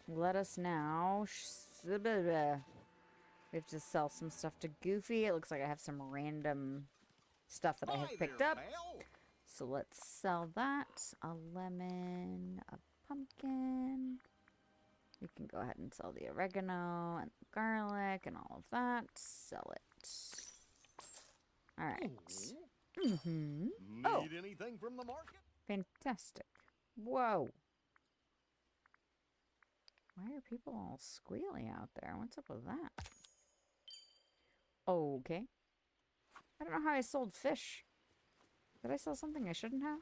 let us now... We have to sell some stuff to Goofy. It looks like I have some random stuff that I have picked up. So let's sell that. A lemon, a pumpkin. We can go ahead and sell the oregano and the garlic and all of that. Sell it. All right. Need anything from the market? Fantastic. Whoa. Why are people all squealy out there? What's up with that? Okay. I don't know how I sold fish. Did I sell something I shouldn't have?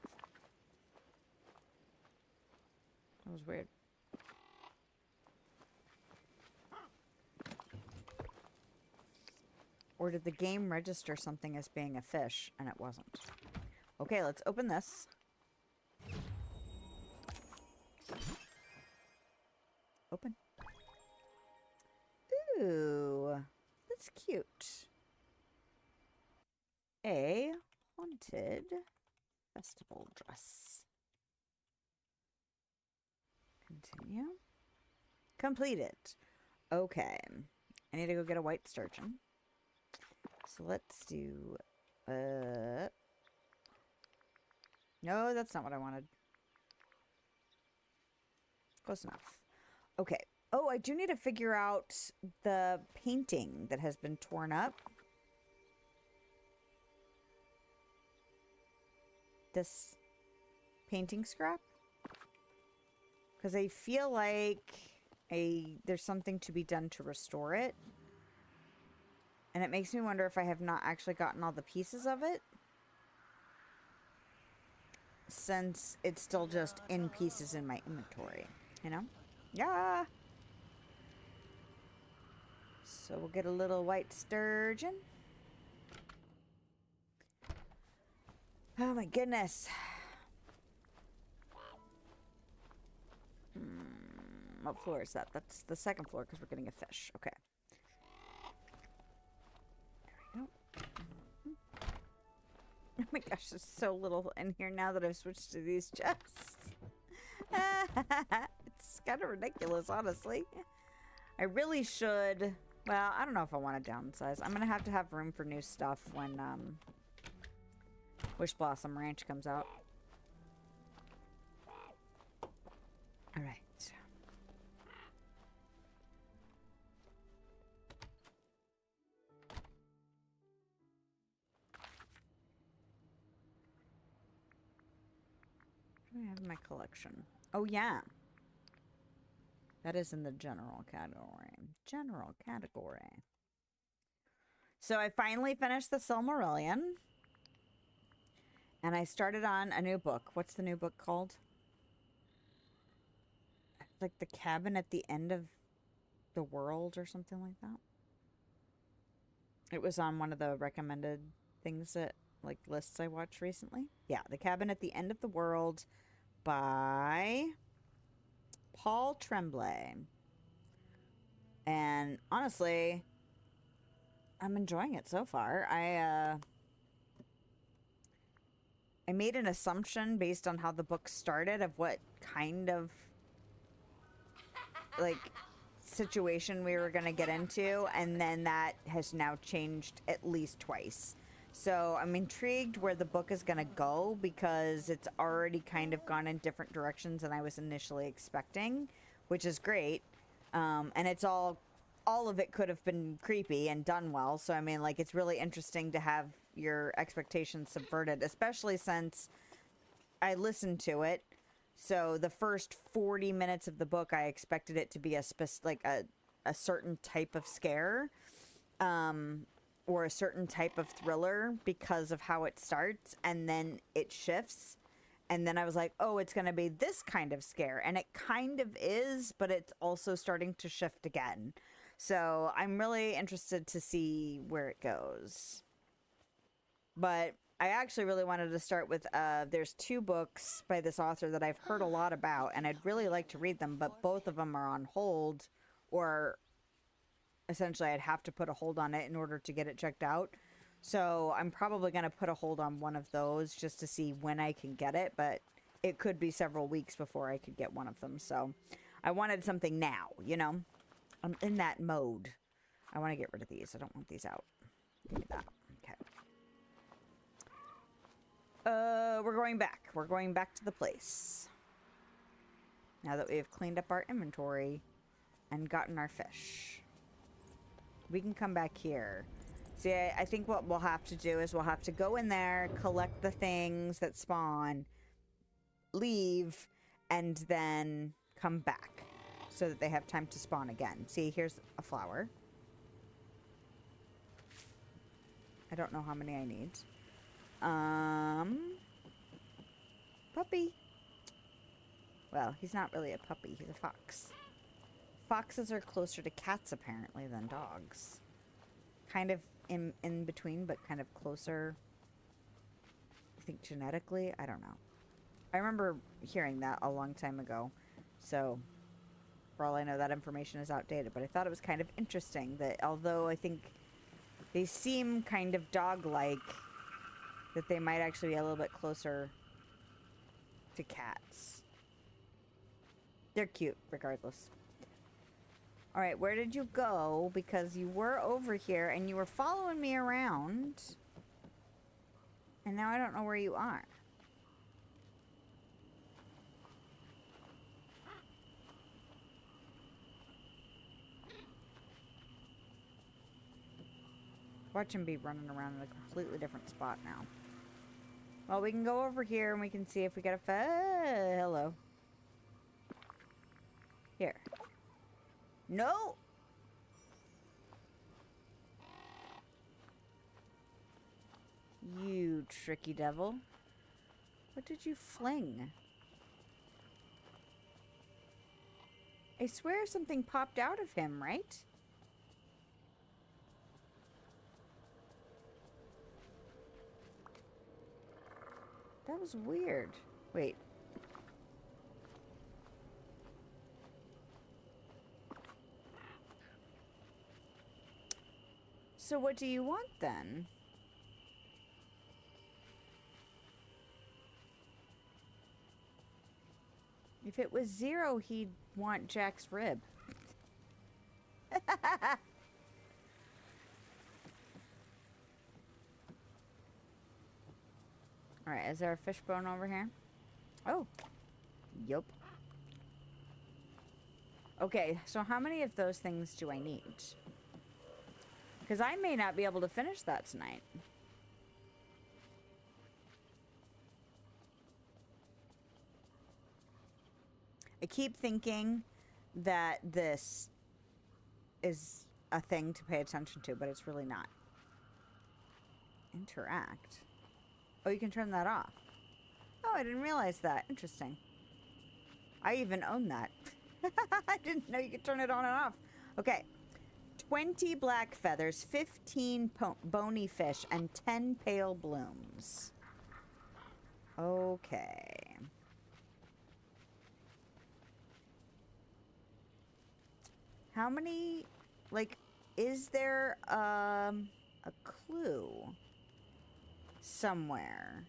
That was weird. Or did the game register something as being a fish and it wasn't? Okay, let's open this. Open. Ooh, that's cute. A haunted festival dress. Continue. Completed. Okay. I need to go get a white sturgeon. So let's do... No, that's not what I wanted. Close enough. Okay. Oh, I do need to figure out the painting that has been torn up. This painting scrap. Because I feel like there's something to be done to restore it. And it makes me wonder if I have not actually gotten all the pieces of it. Since it's still just in pieces in my inventory. You know? Yeah! So we'll get a little white sturgeon. Oh my goodness. What floor is that? That's the second floor because we're getting a fish. Okay. There we go. Oh my gosh, there's so little in here now that I've switched to these chests. It's kind of ridiculous, honestly. I really should... Well, I don't know if I want to downsize. I'm going to have room for new stuff when Wish Blossom Ranch comes out. Alright. What do I have in my collection? Oh, yeah. That is in the general category. General category. So I finally finished the Silmarillion. And I started on a new book. What's the new book called? Like The Cabin at the End of the World or something like that. It was on one of the recommended things that, like, lists I watched recently. Yeah, The Cabin at the End of the World by Paul Tremblay. And honestly, I'm enjoying it so far. I made an assumption based on how the book started of what kind of like situation we were going to get into, and then that has now changed at least twice. So I'm intrigued where the book is going to go, because it's already kind of gone in different directions than I was initially expecting, which is great. And it's all of it could have been creepy and done well. So I mean, like, it's really interesting to have your expectations subverted, especially since I listened to it. So the first 40 minutes of the book, I expected it to be a certain type of scare, or a certain type of thriller because of how it starts, and then it shifts. And then I was like, oh, it's going to be this kind of scare. And it kind of is, but it's also starting to shift again. So I'm really interested to see where it goes. But I actually really wanted to start with, there's 2 books by this author that I've heard a lot about, and I'd really like to read them, but both of them are on hold, or essentially I'd have to put a hold on it in order to get it checked out. So I'm probably going to put a hold on one of those just to see when I can get it, but it could be several weeks before I could get one of them. So I wanted something now, you know? I'm in that mode. I want to get rid of these. I don't want these out. Give me that. Okay. We're going back. We're going back to the place. Now that we have cleaned up our inventory and gotten our fish, we can come back here. See, I think what we'll have to do is we'll have to go in there, collect the things that spawn, leave, and then come back so that they have time to spawn again. See, here's a flower. I don't know how many I need. Puppy. Well, he's not really a puppy. He's a fox. Foxes are closer to cats, apparently, than dogs. Kind of in between, but kind of closer. I think genetically. I don't know. I remember hearing that a long time ago. So, for all I know, that information is outdated. But I thought it was kind of interesting that although I think they seem kind of dog-like, that they might actually be a little bit closer to cats. They're cute, regardless. Alright, where did you go? Because you were over here, and you were following me around. And now I don't know where you are. Watch him be running around in a completely different spot now. Well, we can go over here and we can see if we get a hello. Here. No! You tricky devil. What did you fling? I swear something popped out of him, right? That was weird. Wait. So what do you want then? If it was 0, he'd want Jack's rib. Alright, is there a fish bone over here? Oh. Yup. Okay, so how many of those things do I need? Because I may not be able to finish that tonight. I keep thinking that this is a thing to pay attention to, but it's really not. Interact. Oh, you can turn that off. Oh, I didn't realize that. Interesting. I even own that. I didn't know you could turn it on and off. Okay. 20 black feathers, 15 bony fish, and 10 pale blooms. Okay. How many, like, is there a clue somewhere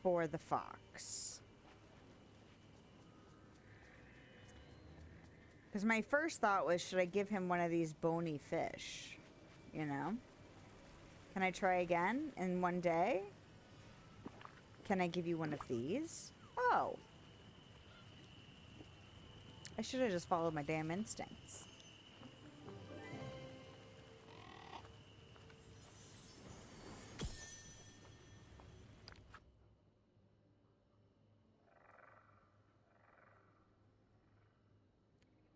for the fox? Because my first thought was, should I give him one of these bony fish? You know? Can I try again in one day? Can I give you one of these? Oh. I should have just followed my damn instincts.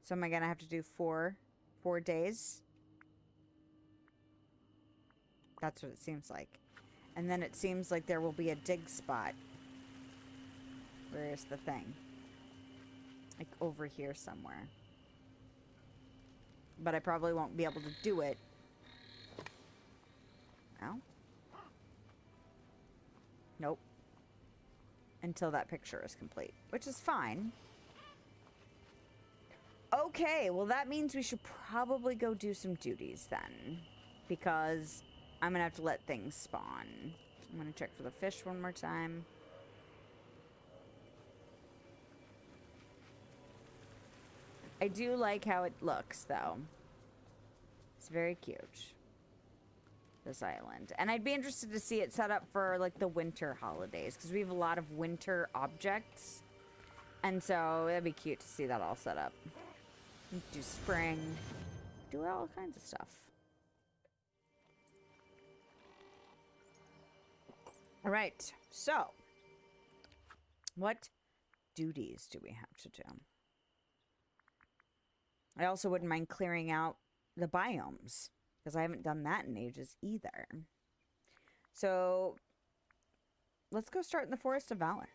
So am I gonna have to do four days? That's what it seems like. And then it seems like there will be a dig spot. Where is the thing? Like over here somewhere. But I probably won't be able to do it. No? Nope. Until that picture is complete. Which is fine. Okay, well that means we should probably go do some duties then. Because I'm gonna have to let things spawn. I'm gonna check for the fish one more time. I do like how it looks, though. It's very cute. This island. And I'd be interested to see it set up for, like, the winter holidays. Because we have a lot of winter objects. And so, it'd be cute to see that all set up. Do spring. Do all kinds of stuff. Alright, so. What duties do we have to do? I also wouldn't mind clearing out the biomes, because I haven't done that in ages either. So, let's go start in the Forest of Valor.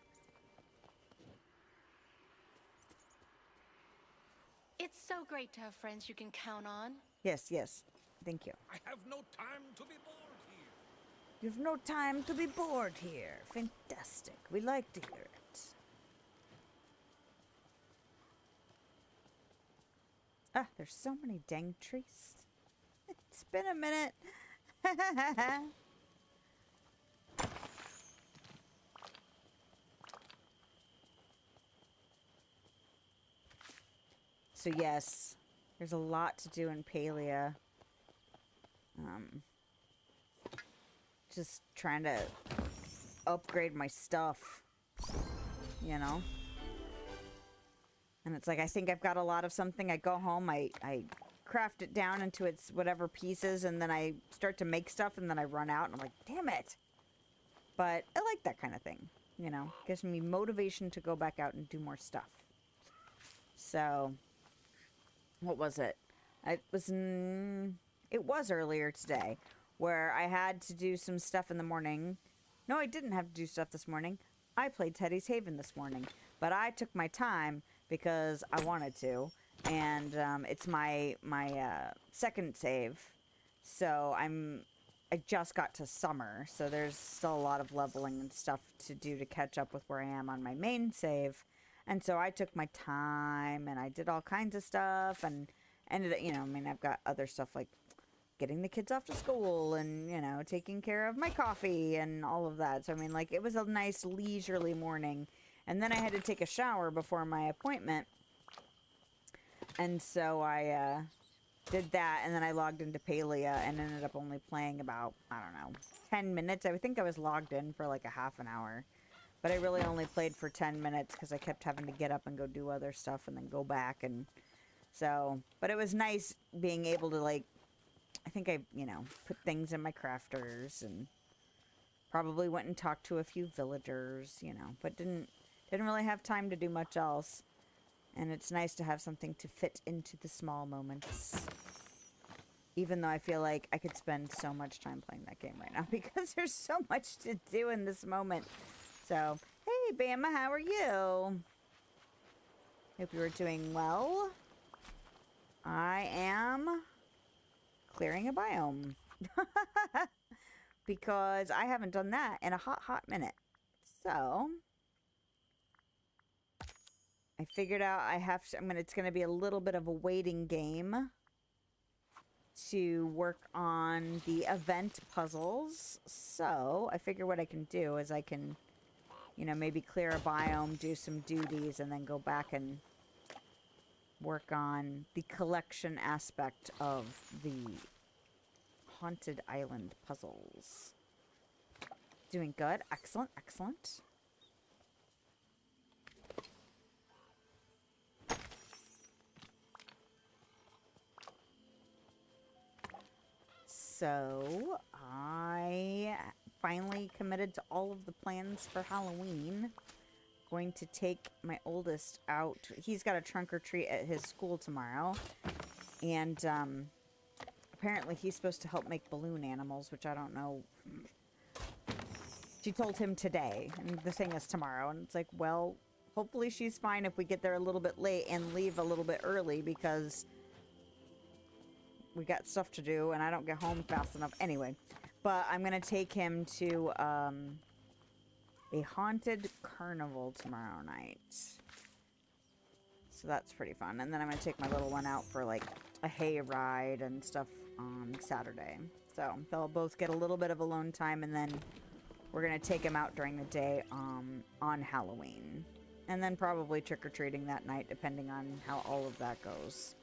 It's so great to have friends you can count on. Yes, yes. Thank you. I have no time to be bored here. You've no time to be bored here. Fantastic. We like to hear it. Ah, there's so many dang trees. It's been a minute. So yes, there's a lot to do in Palia. Just trying to upgrade my stuff, you know? And it's like, I think I've got a lot of something. I go home, I craft it down into its whatever pieces, and then I start to make stuff, and then I run out, and I'm like, damn it. But I like that kind of thing, you know? Gives me motivation to go back out and do more stuff. So, what was it? It was earlier today, where I had to do some stuff in the morning. No, I didn't have to do stuff this morning. I played Teddy's Haven this morning, but I took my time because I wanted to, and it's my second save, so I just got to summer, so there's still a lot of leveling and stuff to do to catch up with where I am on my main save, and so I took my time, and I did all kinds of stuff, and ended up, you know, I mean, I've got other stuff like getting the kids off to school, and, you know, taking care of my coffee, and all of that, so I mean, like, it was a nice leisurely morning. And then I had to take a shower before my appointment. And so I did that, and then I logged into Palia and ended up only playing about, I don't know, 10 minutes. I think I was logged in for like a half an hour. But I really only played for 10 minutes because I kept having to get up and go do other stuff and then go back. And so, but it was nice being able to, like, I think I, you know, put things in my crafters and probably went and talked to a few villagers, you know, but didn't really have time to do much else. And it's nice to have something to fit into the small moments. Even though I feel like I could spend so much time playing that game right now because there's so much to do in this moment. So, hey Bama, how are you? Hope you are doing well. I am clearing a biome. Because I haven't done that in a hot minute. So, I figured out I have to, it's going to be a little bit of a waiting game to work on the event puzzles. So I figure what I can do is I can, you know, maybe clear a biome, do some duties, and then go back and work on the collection aspect of the Haunted Island puzzles. Doing good. Excellent, excellent. So, I finally committed to all of the plans for Halloween. Going to take my oldest out. He's got a trunk or treat at his school tomorrow. And, apparently he's supposed to help make balloon animals, which I don't know. She told him today, and the thing is tomorrow. And it's like, well, hopefully she's fine if we get there a little bit late and leave a little bit early, because we got stuff to do and I don't get home fast enough anyway. But I'm gonna take him to a haunted carnival tomorrow night, so that's pretty fun. And then I'm gonna take my little one out for like a hay ride and stuff on Saturday, so they'll both get a little bit of alone time, and then we're gonna take him out during the day on Halloween, and then probably trick-or-treating that night, depending on how all of that goes.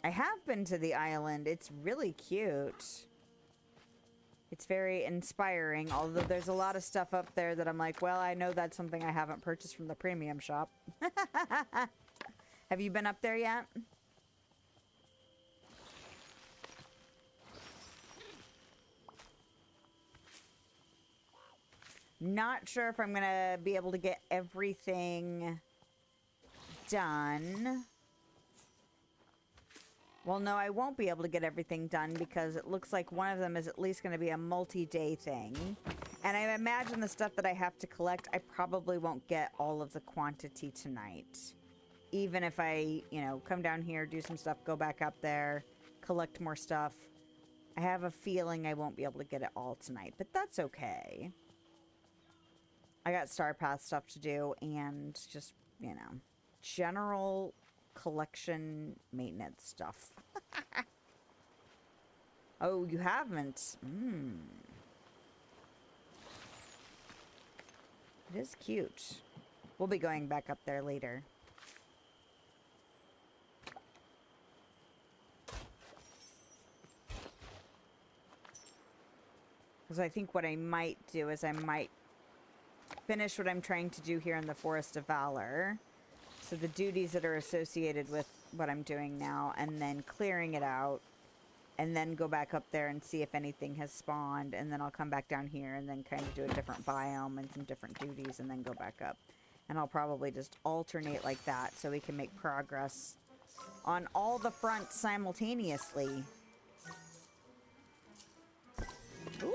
I have been to the island. It's really cute. It's very inspiring, although there's a lot of stuff up there that I'm like, well, I know that's something I haven't purchased from the premium shop. Have you been up there yet? Not sure if I'm gonna be able to get everything done. Well, no, I won't be able to get everything done because it looks like one of them is at least going to be a multi-day thing. And I imagine the stuff that I have to collect, I probably won't get all of the quantity tonight. Even if I, you know, come down here, do some stuff, go back up there, collect more stuff. I have a feeling I won't be able to get it all tonight, but that's okay. I got Starpath stuff to do and just, you know, general collection maintenance stuff. Oh, you haven't? It is cute. We'll be going back up there later. Because I think what I might do is I might finish what I'm trying to do here in the Forest of Valor. So the duties that are associated with what I'm doing now, and then clearing it out, and then go back up there and see if anything has spawned, and then I'll come back down here and then kind of do a different biome and some different duties and then go back up. And I'll probably just alternate like that so we can make progress on all the fronts simultaneously. Ooh.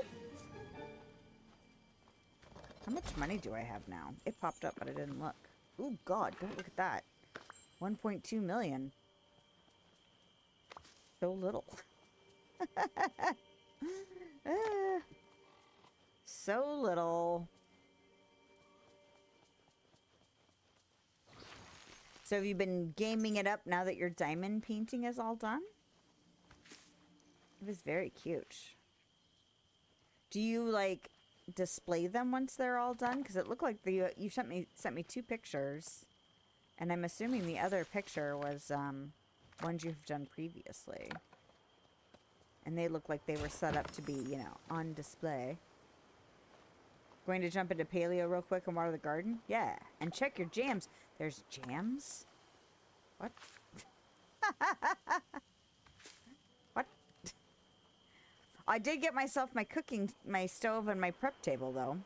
How much money do I have now? It popped up, but I didn't look. Oh God, don't look at that. 1.2 million. So little. So little. So have you been gaming it up now that your diamond painting is all done? It was very cute. Do you like display them once they're all done? Because it looked like you sent me 2 pictures, and I'm assuming the other picture was ones you've done previously, and they look like they were set up to be, you know, on display. Going to jump into paleo real quick and water the garden? Yeah, and check your jams. There's jams? What? What? I did get myself my stove and my prep table, though.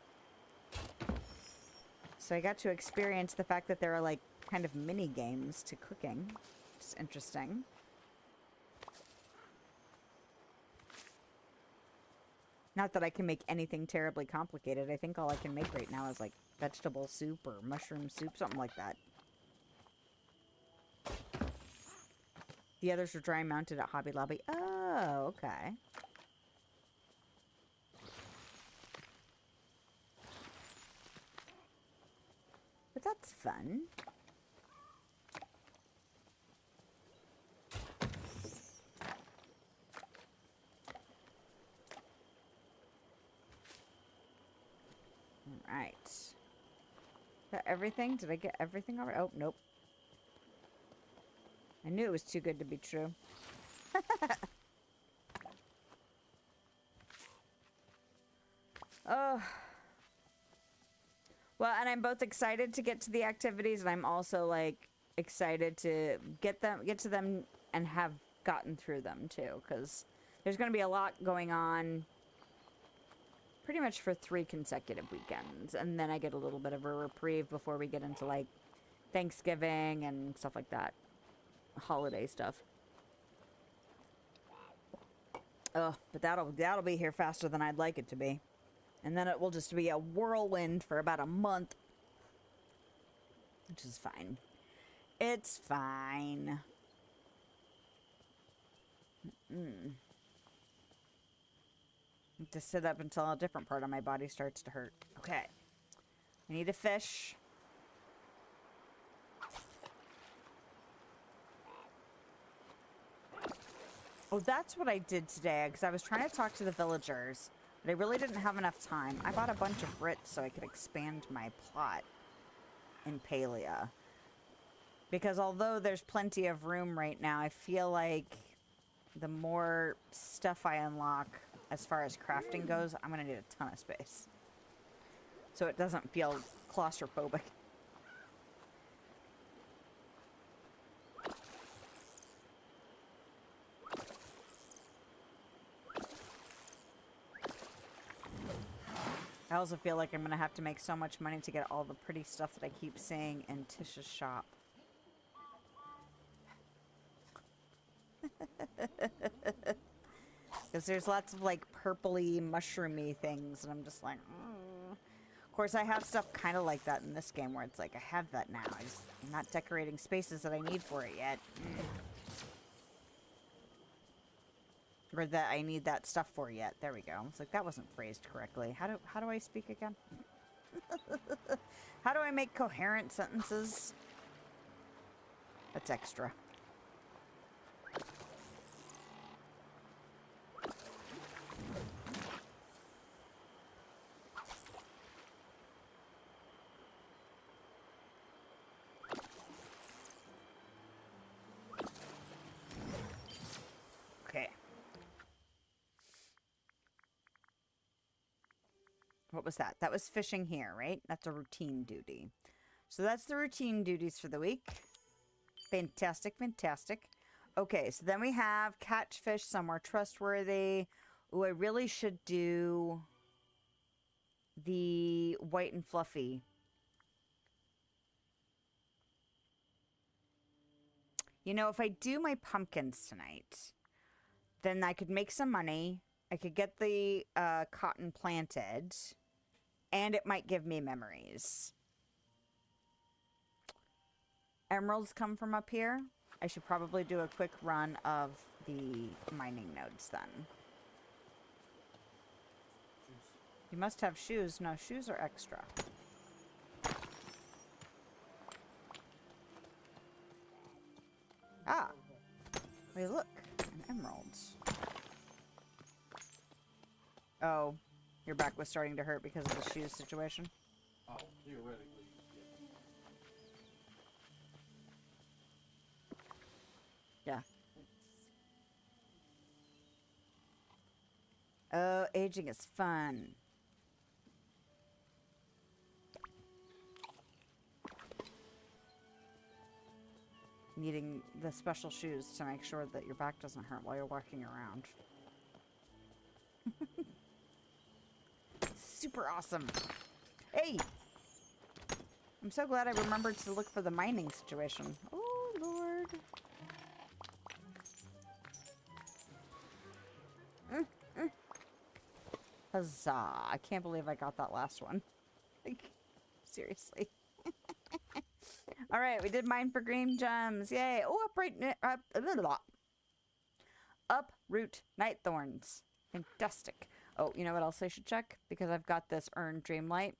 So I got to experience the fact that there are, like, kind of mini games to cooking. It's interesting. Not that I can make anything terribly complicated. I think all I can make right now is, like, vegetable soup or mushroom soup, something like that. The others are dry mounted at Hobby Lobby. Oh, okay. that's fun. All right. Is that everything? Did I get everything already? Oh, nope. I knew it was too good to be true. Oh. Well, and I'm both excited to get to the activities, and I'm also like excited to get to them and have gotten through them too, because there's going to be a lot going on pretty much for 3 consecutive weekends, and then I get a little bit of a reprieve before we get into like Thanksgiving and stuff like that, holiday stuff. Oh, but that'll be here faster than I'd like it to be. And then it will just be a whirlwind for about a month. Which is fine. It's fine. To sit up until a different part of my body starts to hurt. Okay. I need a fish. Oh, that's what I did today, because I was trying to talk to the villagers. But I really didn't have enough time. I bought a bunch of Brits so I could expand my plot in Palia. Because although there's plenty of room right now, I feel like the more stuff I unlock as far as crafting goes, I'm going to need a ton of space. So it doesn't feel claustrophobic. I also feel like I'm going to have to make so much money to get all the pretty stuff that I keep seeing in Tish's shop. Because there's lots of like purpley, mushroomy things, and I'm just like, Of course, I have stuff kind of like that in this game where it's like, I have that now. I'm not decorating spaces that I need for it yet. Or that I need that stuff for yet. There we go. It's like, that wasn't phrased correctly. How do I speak again? How do I make coherent sentences? That's extra. Okay. What was that? That was fishing here, right? That's a routine duty. So that's the routine duties for the week. Fantastic, fantastic. Okay, so then we have catch fish somewhere trustworthy. Ooh, I really should do the white and fluffy. You know, if I do my pumpkins tonight, then I could make some money. I could get the cotton planted, and it might give me memories. Emeralds come from up here. I should probably do a quick run of the mining nodes then. You must have shoes. No, shoes are extra. Ah. Wait, look. An emeralds. Oh. Your back was starting to hurt because of the shoes situation? Oh, theoretically, Yeah. Oh, aging is fun. Needing the special shoes to make sure that your back doesn't hurt while you're walking around. Super awesome. Hey! I'm so glad I remembered to look for the mining situation. Oh, Lord. Huzzah. I can't believe I got that last one. Like, seriously. Alright, we did mine for green gems. Yay. Oh, uproot night thorns. Fantastic. Oh, you know what else I should check? Because I've got this earned Dreamlight.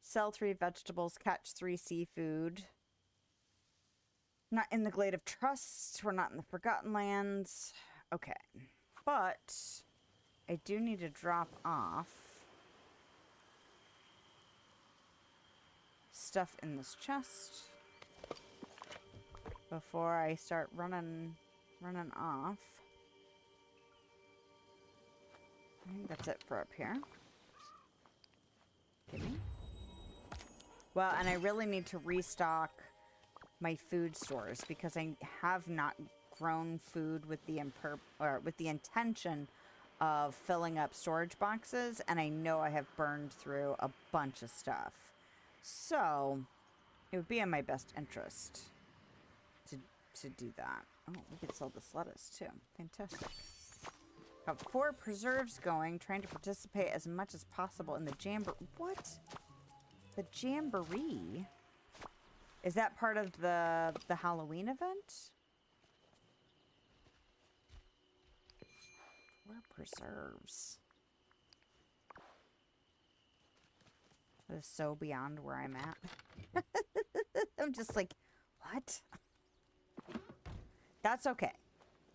Sell 3 vegetables, catch 3 seafood. Not in the Glade of Trust. We're not in the Forgotten Lands. Okay. But I do need to drop off stuff in this chest before I start running off. I think that's it for up here. Gimme. Well, and I really need to restock my food stores because I have not grown food with the intention of filling up storage boxes, and I know I have burned through a bunch of stuff. So it would be in my best interest to do that. Oh, we could sell this lettuce too. Fantastic. Got 4 preserves going, trying to participate as much as possible in the jamboree. What? The jamboree? Is that part of the Halloween event? 4 preserves. That is so beyond where I'm at. I'm just like, what? That's okay.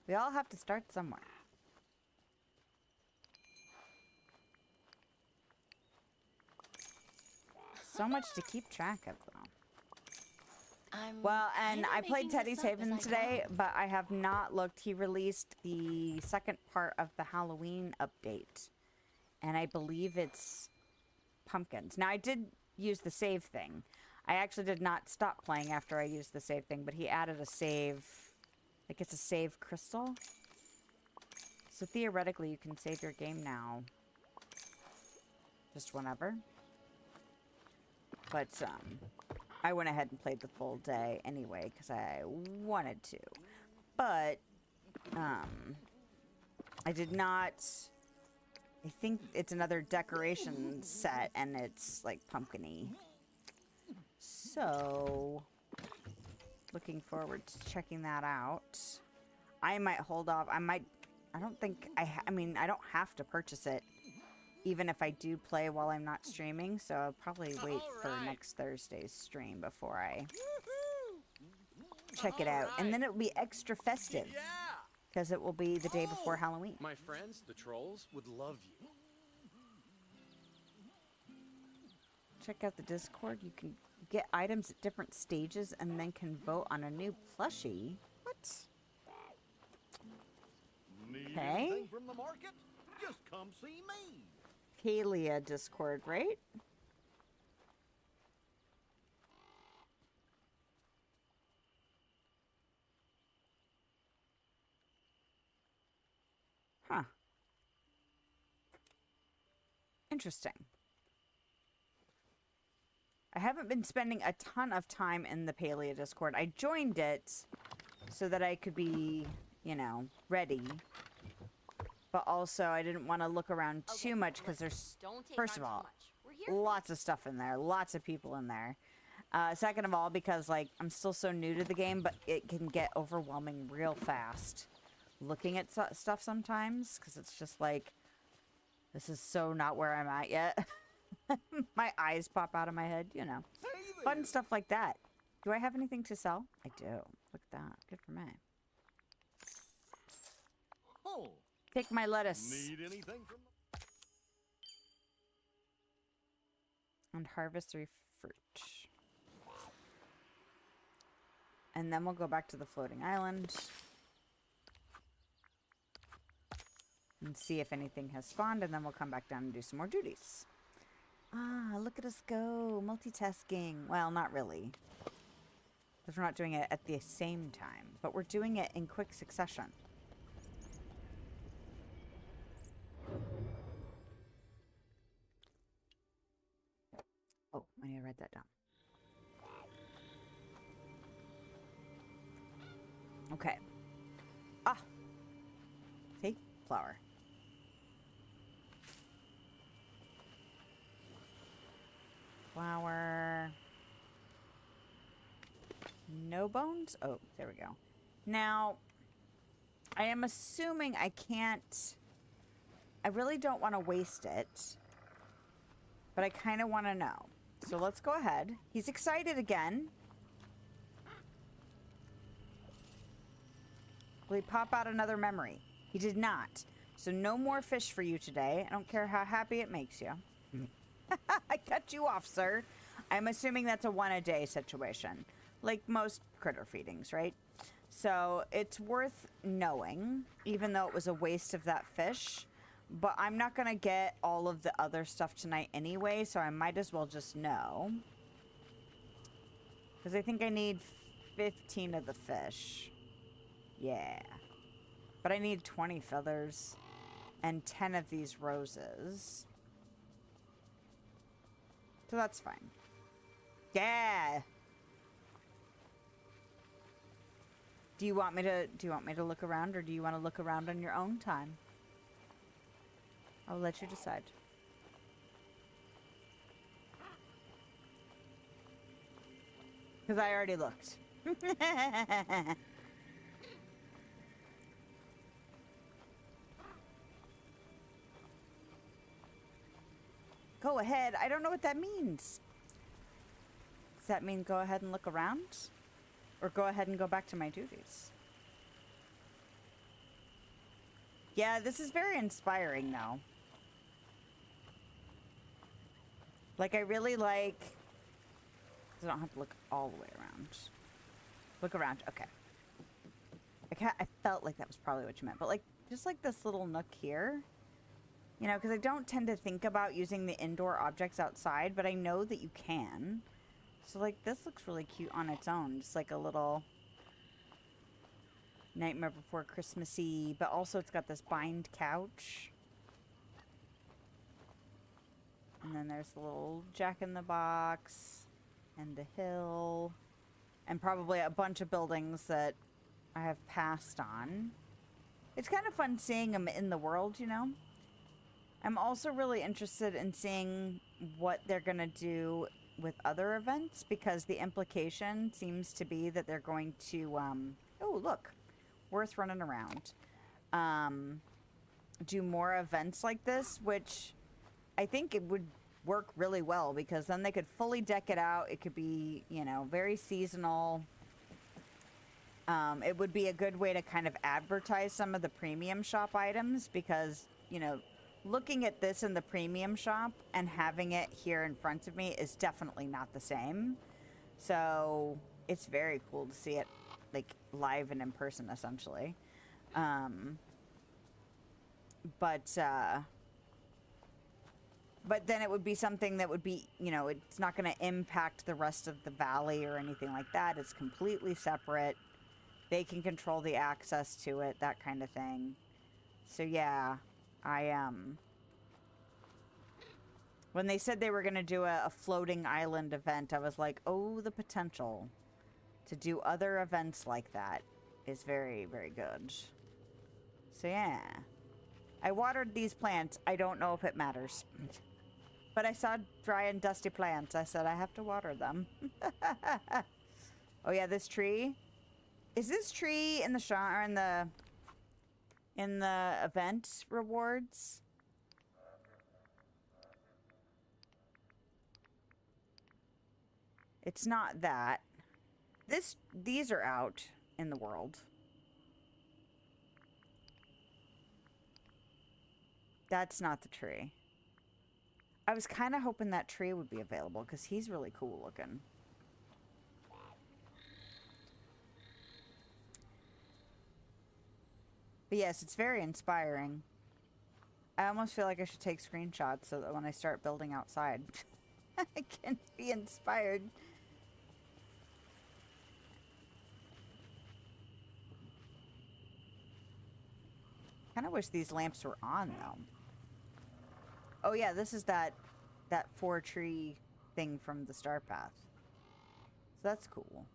We all have to start somewhere. So much to keep track of, though. Well, and kinda I played making Teddy's this up Haven as I today, go. but I have not looked. He released the second part of the Halloween update, and I believe it's pumpkins. Now, I did use the save thing. I actually did not stop playing after I used the save thing, but he added a save. Like, it's a save crystal. So theoretically, you can save your game now. Just whenever. But, I went ahead and played the full day anyway, because I wanted to. But, I did not... I think it's another decoration set, and it's, like, pumpkin-y. So, looking forward to checking that out. I might hold off. I don't think... I mean, I don't have to purchase it, even if I do play while I'm not streaming, so I'll probably wait for next Thursday's stream before I check it out. And then it will be extra festive, because it will be the day before Halloween. My friends, the trolls, would love you. Check out the Discord. You can get items at different stages and then can vote on a new plushie. What? Need Okay. anything from the market? Just come see me. Palia Discord, right? Huh. Interesting. I haven't been spending a ton of time in the Palia Discord. I joined it so that I could be, you know, ready. But also, I didn't want to look around too much because there's, first of all, lots of stuff in there. Lots of people in there. Second of all, because, like, I'm still so new to the game, but it can get overwhelming real fast looking at stuff sometimes. Because it's just like, this is so not where I'm at yet. My eyes pop out of my head, you know. Fun stuff like that. Do I have anything to sell? I do. Look at that. Good for me. Oh, Take my lettuce. need anything from the... And harvest 3 fruit. And then we'll go back to the floating island. And see if anything has spawned, and then we'll come back down and do some more duties. Ah, look at us go. Multitasking. Well, not really. Because we're not doing it at the same time. But we're doing it in quick succession. Oh, I need to write that down. Okay. Ah! See? Flower. Flower. No bones? Oh, there we go. Now, I am assuming I can't... I really don't want to waste it. But I kind of want to know. So let's go ahead. He's excited again. Will he pop out another memory? He did not. So no more fish for you today. I don't care how happy it makes you. I cut you off, sir. I'm assuming that's a one-a-day situation. Like most critter feedings, right? So it's worth knowing, even though it was a waste of that fish. But I'm not going to get all of the other stuff tonight anyway, so I might as well just know. Because I think I need 15 of the fish. Yeah. But I need 20 feathers and 10 of these roses. So that's fine. Yeah. Do you want me to look around, or do you want to look around on your own time? I'll let you decide. Because I already looked. Go ahead. I don't know what that means. Does that mean go ahead and look around? Or go ahead and go back to my duties? Yeah, this is very inspiring, though. Like, I really like... I don't have to look all the way around. Look around. Okay. I felt like that was probably what you meant. But, like, just like this little nook here. You know, because I don't tend to think about using the indoor objects outside, but I know that you can. So, like, this looks really cute on its own. It's like a little Nightmare Before Christmassy, but also it's got this bind couch. And then there's the little Jack-in-the-Box and the hill. And probably a bunch of buildings that I have passed on. It's kind of fun seeing them in the world, you know? I'm also really interested in seeing what they're going to do with other events, because the implication seems to be that they're going to, oh, look, worth running around, do more events like this, which I think it would work really well, because then they could fully deck it out. It could be, you know, very seasonal. It would be a good way to kind of advertise some of the premium shop items, because, you know, looking at this in the premium shop and having it here in front of me is definitely not the same. So it's very cool to see it like live and in person, essentially. But then it would be something that would be, you know, it's not going to impact the rest of the valley or anything like that. It's completely separate. They can control the access to it, that kind of thing. So yeah, when they said they were going to do a floating island event, I was like, oh, the potential to do other events like that is very, very good. So yeah, I watered these plants. I don't know if it matters. But I saw dry and dusty plants. I said I have to water them. Oh yeah, this tree. Is this tree in the shop or in the event rewards? It's not that. These are out in the world. That's not the tree. I was kind of hoping that tree would be available, because he's really cool looking. But yes, it's very inspiring. I almost feel like I should take screenshots so that when I start building outside, I can be inspired. Kind of wish these lamps were on, though. Oh yeah, this is that 4-tree thing from the Starpath. So that's cool.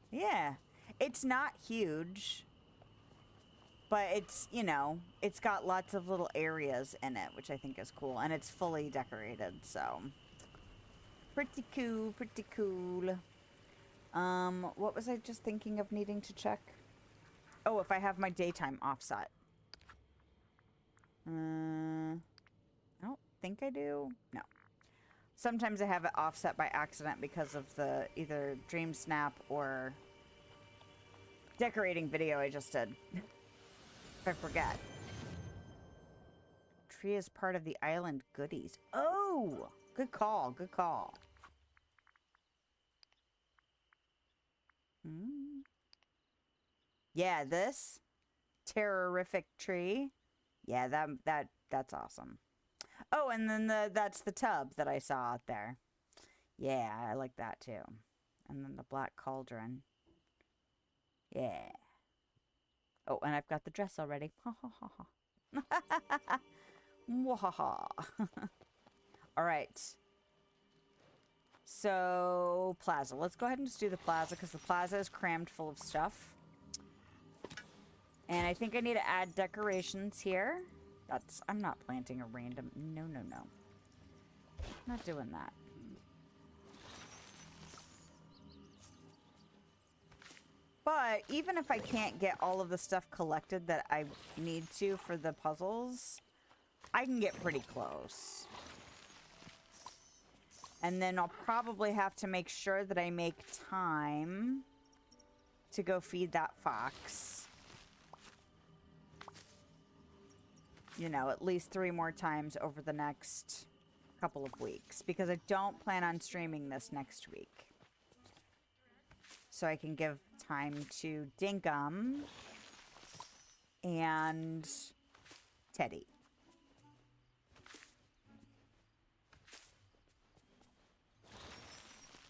Yeah. It's not huge, but it's, you know, it's got lots of little areas in it, which I think is cool. And it's fully decorated, so pretty cool, pretty cool. What was I just thinking of needing to check? Oh, if I have my daytime offset. I don't think I do. No. Sometimes I have it offset by accident because of the either dream snap or decorating video I just did. If I forget. Tree is part of the island goodies. Oh! Good call, good call. Yeah, this terrorific tree. Yeah, that's awesome. Oh, and then that's the tub that I saw out there. Yeah, I like that too. And then the black cauldron. Yeah. Oh, and I've got the dress already. Ha ha ha ha. Mwahaha. All right. So, plaza. Let's go ahead and just do the plaza because the plaza is crammed full of stuff. And I think I need to add decorations here. I'm not planting a random... No, no, no. Not doing that. But even if I can't get all of the stuff collected that I need to for the puzzles, I can get pretty close. And then I'll probably have to make sure that I make time to go feed that fox. You know, at least 3 more times over the next couple of weeks. Because I don't plan on streaming this next week. So I can give time to Dinkum and Teddy.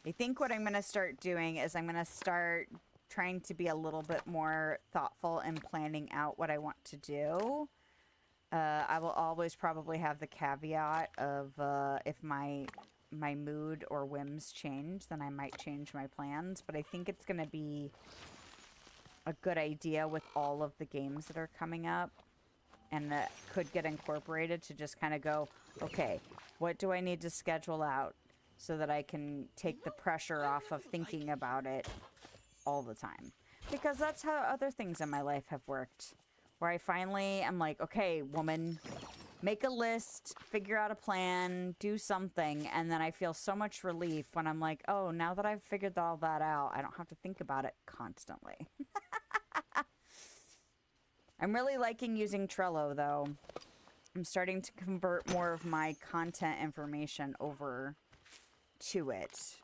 I think what I'm going to start doing is I'm going to start trying to be a little bit more thoughtful in planning out what I want to do. I will always probably have the caveat of if my mood or whims change, then I might change my plans. But I think it's going to be a good idea with all of the games that are coming up and that could get incorporated to just kind of go, okay, what do I need to schedule out so that I can take the pressure off of thinking about it all the time? Because that's how other things in my life have worked. Where I finally am like, okay, woman, make a list, figure out a plan, do something, and then I feel so much relief when I'm like, oh, now that I've figured all that out, I don't have to think about it constantly. I'm really liking using Trello, though. I'm starting to convert more of my content information over to it.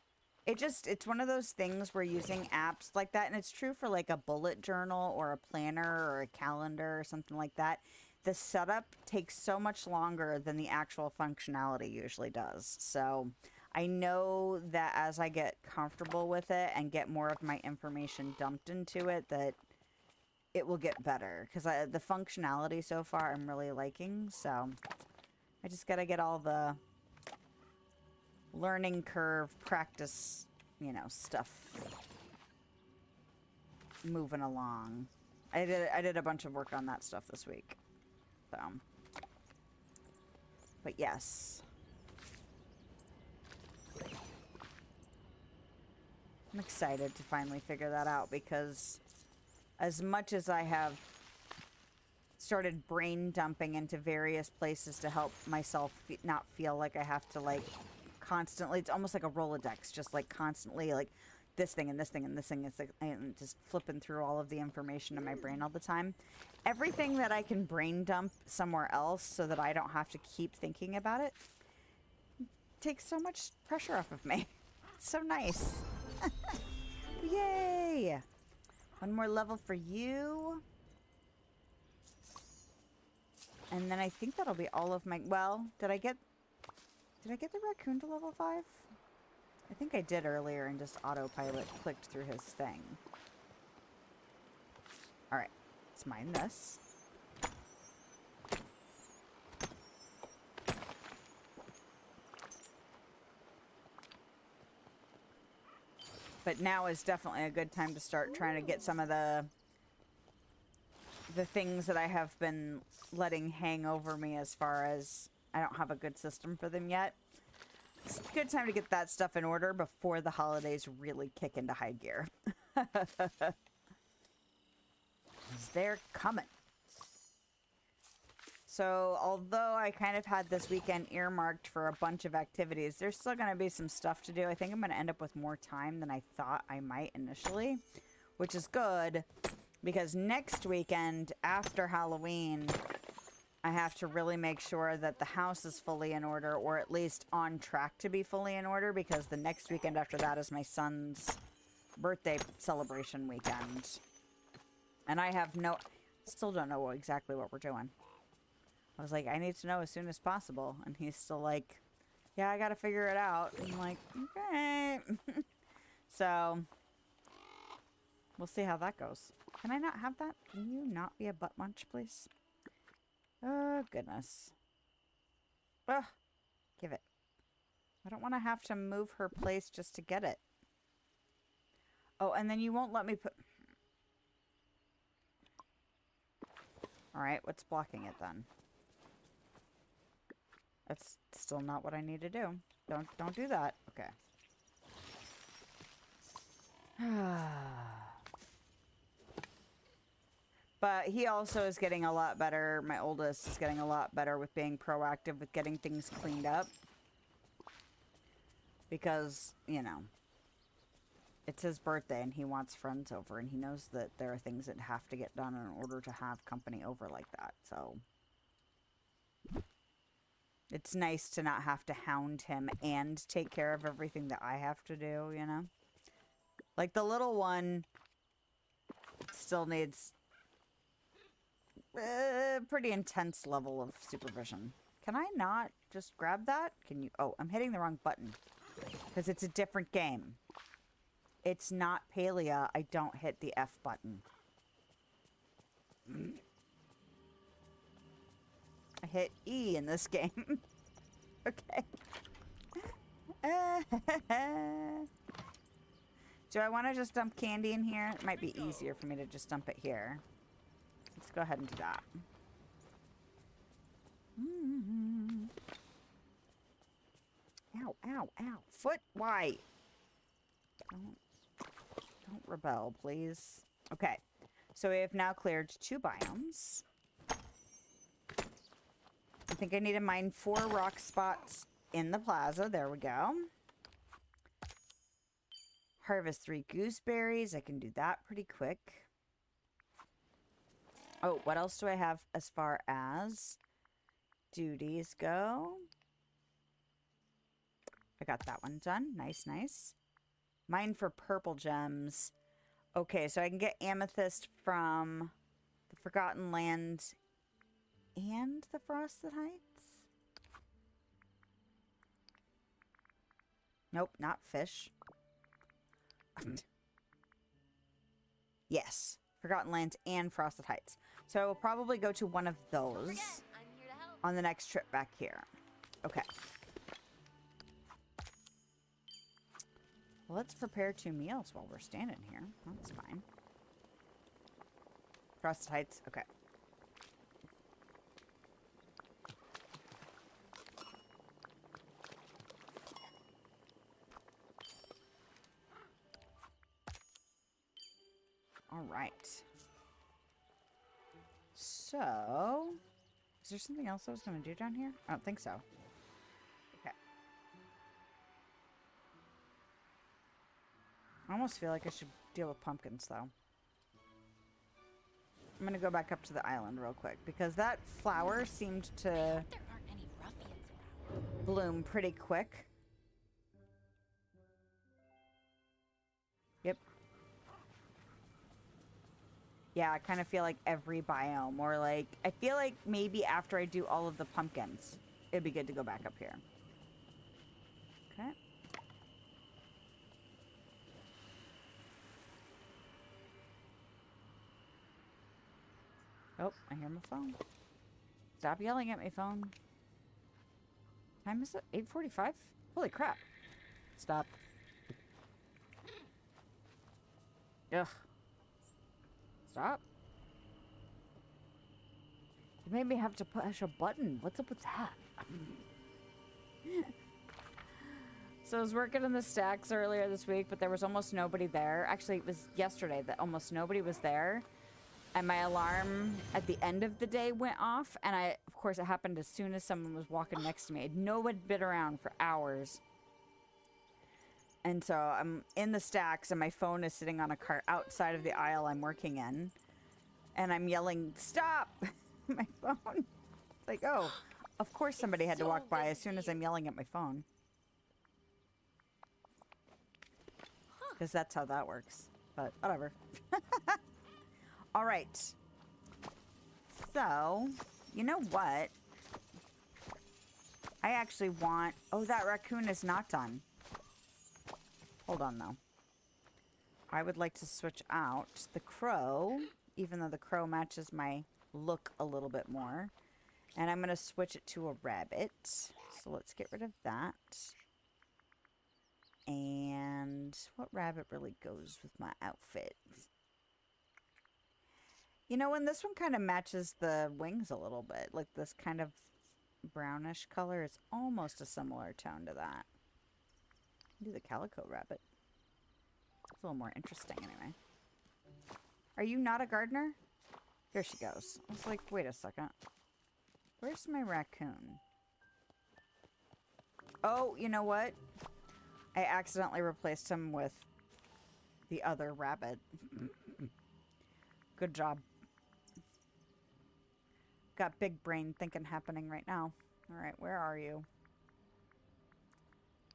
It's one of those things where using apps like that, and it's true for like a bullet journal or a planner or a calendar or something like that, the setup takes so much longer than the actual functionality usually does. So I know that as I get comfortable with it and get more of my information dumped into it, that it will get better. Because the functionality so far I'm really liking. So I just got to get all the learning curve practice, you know, stuff moving along. I did a bunch of work on that stuff this week. So, but yes. I'm excited to finally figure that out because as much as I have started brain dumping into various places to help myself not feel like I have to like constantly, it's almost like a Rolodex, just like constantly like this thing and this thing and this thing, it's like, and just flipping through all of the information in my brain all the time. Everything that I can brain dump somewhere else so that I don't have to keep thinking about it takes so much pressure off of me. It's so nice. Yay! One more level for you. And then I think that'll be all of my, well, did I get the raccoon to level 5? I think I did earlier and just autopilot clicked through his thing. Alright, let's mine this. But now is definitely a good time to start trying to get some of the things that I have been letting hang over me as far as I don't have a good system for them yet. It's a good time to get that stuff in order before the holidays really kick into high gear. 'Cause they're coming. So, although I kind of had this weekend earmarked for a bunch of activities, there's still going to be some stuff to do. I think I'm going to end up with more time than I thought I might initially, which is good because next weekend after Halloween, I have to really make sure that the house is fully in order, or at least on track to be fully in order, because the next weekend after that is my son's birthday celebration weekend. And I have still don't know exactly what we're doing. I was like, I need to know as soon as possible. And he's still like, yeah, I gotta figure it out. And I'm like, okay. So, we'll see how that goes. Can I not have that? Can you not be a butt munch, please? Oh, goodness. Ugh. Give it. I don't want to have to move her place just to get it. Oh, and then you won't let me put... Alright, what's blocking it then? That's still not what I need to do. Don't do that. Okay. But he also is getting a lot better. My oldest is getting a lot better with being proactive with getting things cleaned up. Because, you know, it's his birthday and he wants friends over, and he knows that there are things that have to get done in order to have company over like that. So it's nice to not have to hound him and take care of everything that I have to do, you know? Like, the little one still needs a pretty intense level of supervision. Can I not just grab that? Can you? Oh, I'm hitting the wrong button. Because it's a different game. It's not Palia. I don't hit the F button. I hit E in this game. Okay. Do I want to just dump candy in here? It might be easier for me to just dump it here. Let's go ahead and do that. Ow, ow, ow. Foot, why? Don't rebel, please. Okay. So we have now cleared 2 biomes. I think I need to mine 4 rock spots in the plaza. There we go. Harvest 3 gooseberries. I can do that pretty quick. Oh, what else do I have as far as duties go? I got that one done. Nice, nice. Mine for purple gems. Okay, so I can get amethyst from the Forgotten Land and the Frosted Heights? Nope, not fish. Yes, Forgotten Lands and Frosted Heights. So I will probably go to one of those on the next trip back here. Okay. Well, let's prepare 2 meals while we're standing here. That's fine. Frosted Heights, okay. All right. So, is there something else I was going to do down here? I don't think so. Okay. I almost feel like I should deal with pumpkins, though. I'm going to go back up to the island real quick, because that flower seemed to There aren't any ruffians around. bloom pretty quick. Yep. Yeah, I kind of feel like every biome, or like, I feel like maybe after I do all of the pumpkins, it'd be good to go back up here. Okay. Oh, I hear my phone. Stop yelling at me, phone. Time is it? 8:45? Holy crap. Stop. Ugh. Stop. You made me have to push a button. What's up with that? So I was working in the stacks earlier this week, but there was almost nobody there. Actually, it was yesterday that almost nobody was there. And my alarm at the end of the day went off, and of course, it happened as soon as someone was walking next to me. No one had been around for hours. And so I'm in the stacks, and my phone is sitting on a cart outside of the aisle I'm working in. And I'm yelling, "Stop!" My phone. Like, oh, of course somebody had to walk by as soon as I'm yelling at my phone. Because that's how that works. But whatever. All right. So, you know what? I actually want... Oh, that raccoon is not done. Hold on, though. I would like to switch out the crow, even though the crow matches my look a little bit more. And I'm going to switch it to a rabbit. So let's get rid of that. And what rabbit really goes with my outfit? You know, and this one kind of matches the wings a little bit. Like this kind of brownish color is almost a similar tone to that. Do the calico rabbit. It's a little more interesting anyway. Are you not a gardener? Here she goes. I was like, wait a second. Where's my raccoon? Oh, you know what? I accidentally replaced him with the other rabbit. Good job. Got big brain thinking happening right now. Alright, where are you?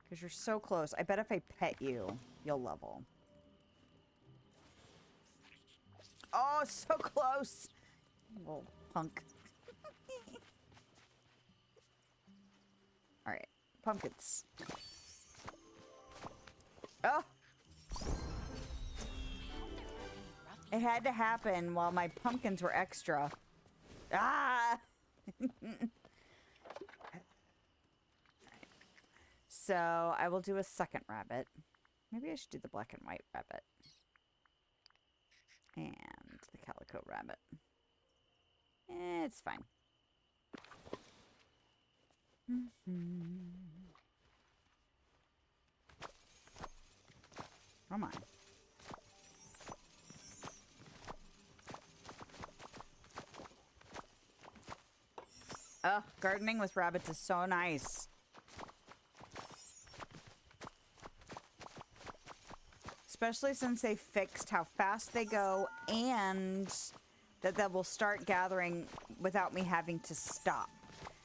Because you're so close. I bet if I pet you, you'll level. Oh, so close! Little punk. Alright, pumpkins. Oh! It had to happen while my pumpkins were extra. Ah! So, I will do a second rabbit. Maybe I should do the black and white rabbit. And the calico rabbit. It's fine. Come on. Oh, gardening with rabbits is so nice. Especially since they fixed how fast they go and that they will start gathering without me having to stop.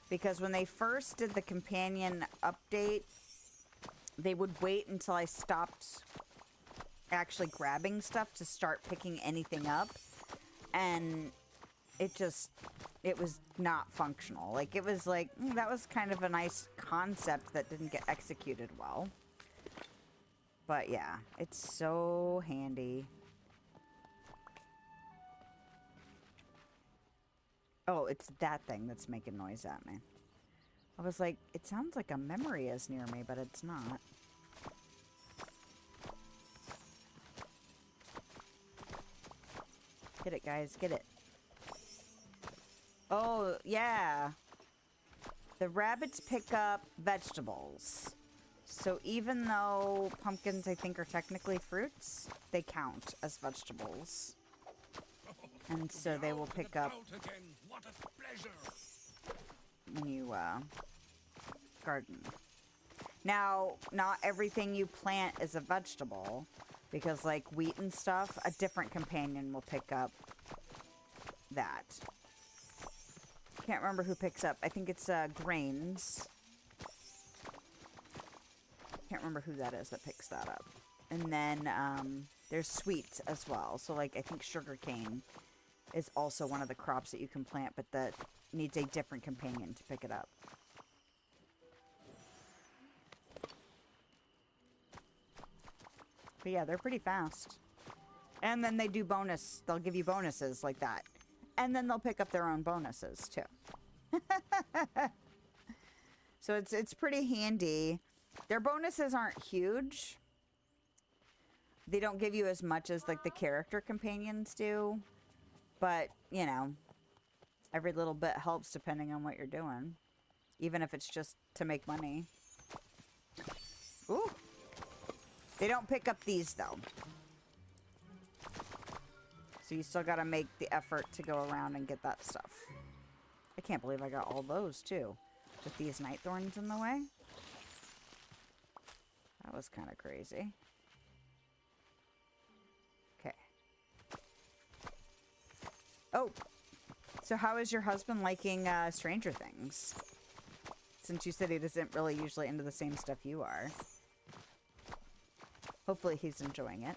Because when they first did the companion update, they would wait until I stopped actually grabbing stuff to start picking anything up. And it was not functional. Like, it was like, that was kind of a nice concept that didn't get executed well. But yeah, it's so handy. Oh, it's that thing that's making noise at me. I was like, it sounds like a memory is near me, but it's not. Get it, guys, get it. Oh, yeah. The rabbits pick up vegetables. So even though pumpkins, I think, are technically fruits, they count as vegetables. And so they will pick up when you garden. Now, not everything you plant is a vegetable, because like wheat and stuff, a different companion will pick up that. Can't remember who picks up. I think it's grains. Can't remember who that is that picks that up. And then there's sweets as well. So like I think sugarcane is also one of the crops that you can plant, but that needs a different companion to pick it up. But yeah, they're pretty fast. And then they do bonus. They'll give you bonuses like that. And then they'll pick up their own bonuses too. So it's pretty handy. Their bonuses aren't huge. They don't give you as much as like the character companions do. But, you know, every little bit helps depending on what you're doing. Even if it's just to make money. Ooh. They don't pick up these though. So So you still gotta make the effort to go around and get that stuff. I can't believe I got all those, too. With these night thorns in the way. That was kind of crazy. Okay. Oh! So how is your husband liking Stranger Things? Since you said he isn't really usually into the same stuff you are. Hopefully he's enjoying it.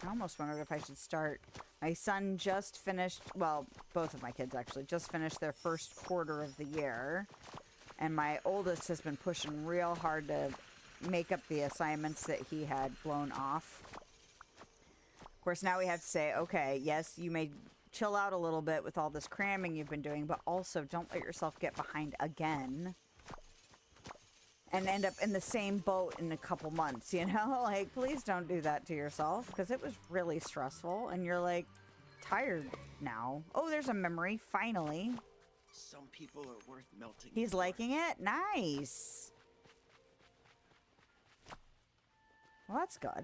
I almost wondered if I should start. My son just finished, well, both of my kids actually, just finished their first quarter of the year. And my oldest has been pushing real hard to make up the assignments that he had blown off. Of course, now we have to say, okay, yes, you may chill out a little bit with all this cramming you've been doing, but also don't let yourself get behind again. And end up in the same boat in a couple months, you know? Like, please don't do that to yourself, because it was really stressful, and you're, like, tired now. Oh, there's a memory, finally. Some people are worth melting. He's for. liking it? Nice! Well, that's good.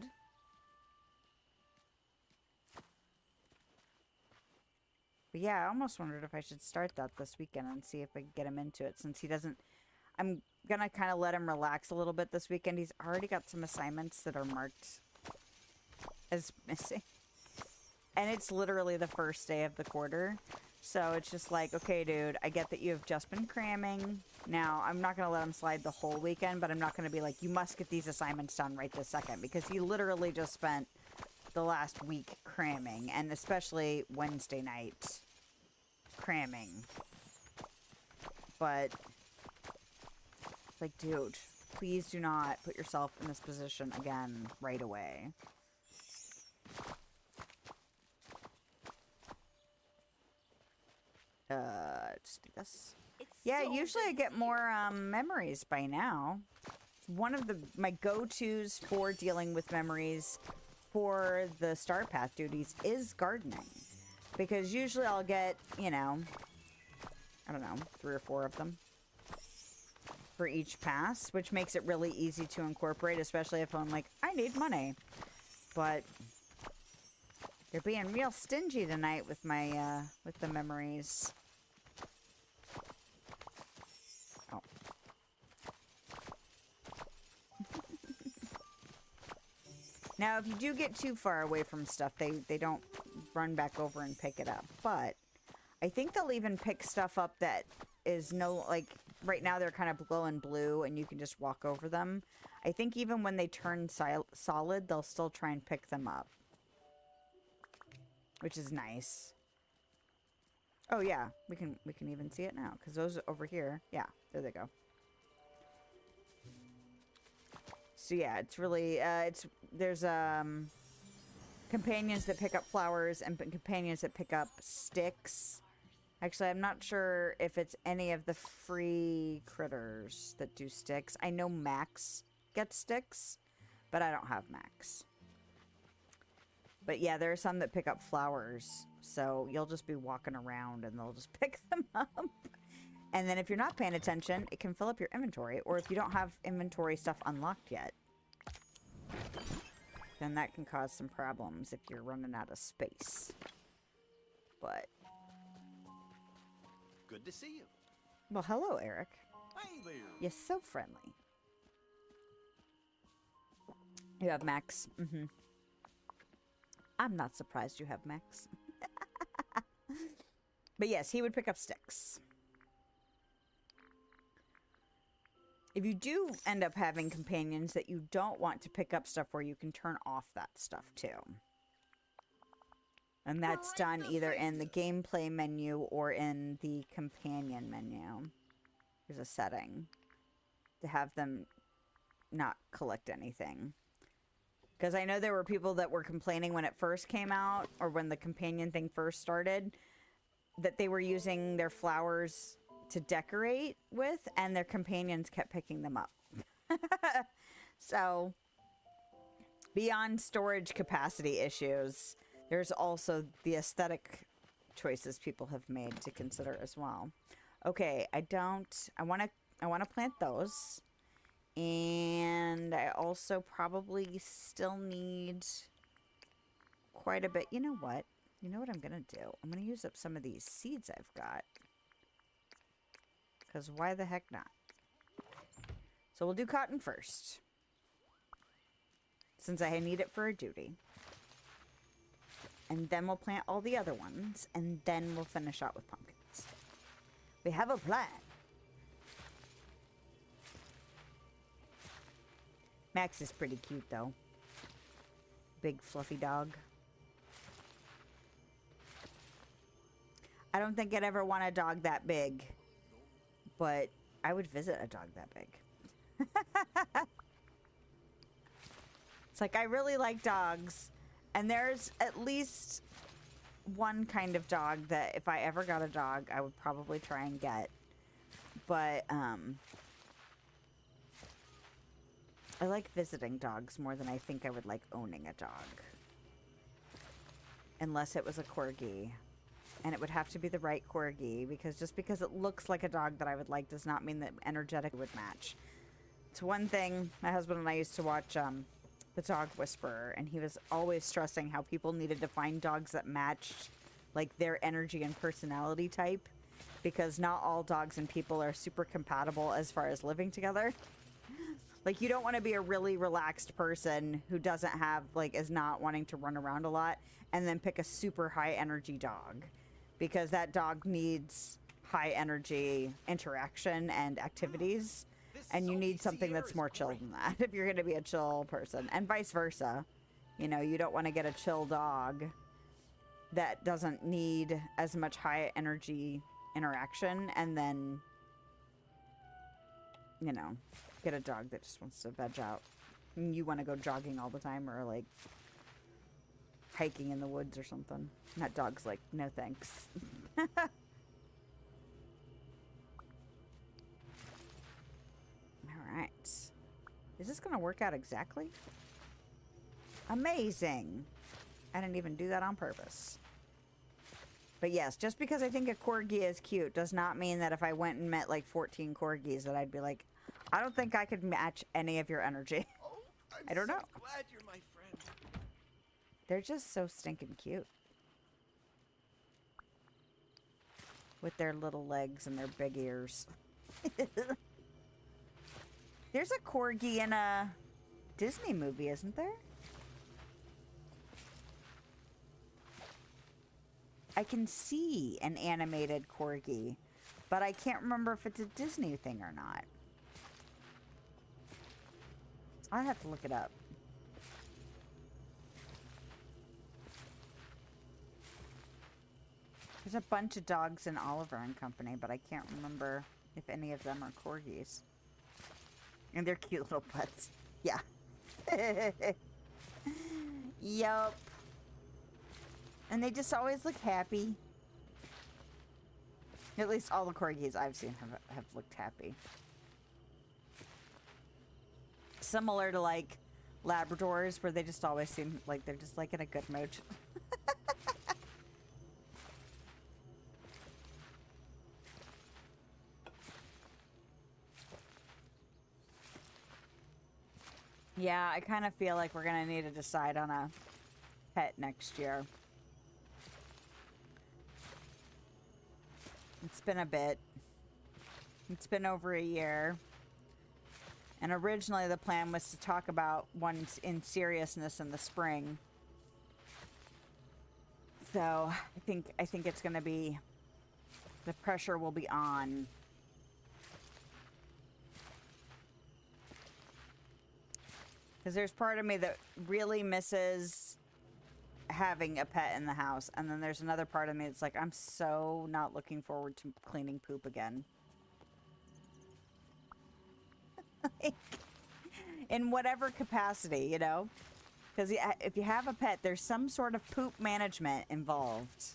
But yeah, I almost wondered if I should start that this weekend and see if I can get him into it, since he doesn't... I'm gonna kind of let him relax a little bit this weekend. He's already got some assignments that are marked as missing. And it's literally the first day of the quarter. So it's just like, okay, dude, I get that you have just been cramming. Now, I'm not gonna let him slide the whole weekend, but I'm not gonna be like, you must get these assignments done right this second. Because he literally just spent the last week cramming. And especially Wednesday night cramming. But... like, dude, please do not put yourself in this position again right away. Just do this. Yeah, usually I get more memories by now. One of my go-tos for dealing with memories for the Starpath duties is gardening. Because usually I'll get, you know, I don't know, 3 or 4 of them for each pass, which makes it really easy to incorporate, especially if I'm like, I need money. But they're being real stingy tonight with my with the memories. Oh. Now, if you do get too far away from stuff, they don't run back over and pick it up. But I think they'll even pick stuff up that is no, like, right now they're kind of glowing blue and you can just walk over them. I think even when they turn solid, they'll still try and pick them up. Which is nice. Oh yeah, we can even see it now, because those are over here. Yeah, there they go. So yeah, it's really, there's companions that pick up flowers and companions that pick up sticks. Actually, I'm not sure if it's any of the free critters that do sticks. I know Max gets sticks, but I don't have Max. But yeah, there are some that pick up flowers. So you'll just be walking around and they'll just pick them up. And then if you're not paying attention, it can fill up your inventory. Or if you don't have inventory stuff unlocked yet, then that can cause some problems if you're running out of space. But... good to see you. well, hello, Eric. Hey there. You're so friendly. You have Max. Mm-hmm. I'm not surprised you have Max. But yes, he would pick up sticks. If you do end up having companions that you don't want to pick up stuff for, you can turn off that stuff too. And that's done either in the gameplay menu or in the companion menu. There's a setting to have them not collect anything. Because I know there were people that were complaining when it first came out, or when the companion thing first started, that they were using their flowers to decorate with, and their companions kept picking them up. So, beyond storage capacity issues, there's also the aesthetic choices people have made to consider as well. Okay, I want to plant those. And And I also probably still need quite a bit. You know what? You know what I'm going to do? I'm going to use up some of these seeds I've got. Because why the heck not? So we'll do cotton first. Since I need it for a duty. And then we'll plant all the other ones. And then we'll finish out with pumpkins. We have a plan. Max is pretty cute, though. Big, fluffy dog. I don't think I'd ever want a dog that big. But I would visit a dog that big. It's like, I really like dogs. And there's at least one kind of dog that if I ever got a dog, I would probably try and get. But, I like visiting dogs more than I think I would like owning a dog. Unless it was a corgi. And it would have to be the right corgi, because just because it looks like a dog that I would like does not mean that energetic would match. It's one thing, my husband and I used to watch The Dog Whisperer, and he was always stressing how people needed to find dogs that matched like their energy and personality type, because not all dogs and people are super compatible as far as living together. Like, you don't want to be a really relaxed person who doesn't have, like, is not wanting to run around a lot, and then pick a super high energy dog. Because that dog needs high energy interaction and activities. And you need something that's more chill than that if you're going to be a chill person. And vice versa. You know, you don't want to get a chill dog that doesn't need as much high energy interaction. And then, you know, get a dog that just wants to veg out. And you want to go jogging all the time or like hiking in the woods or something. That dog's like, no thanks. Alright. Is this going to work out exactly? Amazing. I didn't even do that on purpose. But yes, just because I think a corgi is cute does not mean that if I went and met like 14 corgis that I'd be like, I don't think I could match any of your energy. Oh, I don't know. Glad you're my friend. They're just so stinking cute. With their little legs and their big ears. There's a corgi in a Disney movie, isn't there? I can see an animated corgi, but I can't remember if it's a Disney thing or not. I'll have to look it up. There's a bunch of dogs in Oliver and Company, but I can't remember if any of them are corgis. And they're cute little butts. Yeah. Yup. And they just always look happy. At least all the corgis I've seen have looked happy. Similar to like Labradors, where they just always seem like they're just like in a good mood. Yeah, I kind of feel like we're going to need to decide on a pet next year. It's been a bit. It's been over a year. And originally the plan was to talk about one in seriousness in the spring. So I think it's going to be, the pressure will be on. Because there's part of me that really misses having a pet in the house. And then there's another part of me that's like, I'm so not looking forward to cleaning poop again. Like, in whatever capacity, you know? Because if you have a pet, there's some sort of poop management involved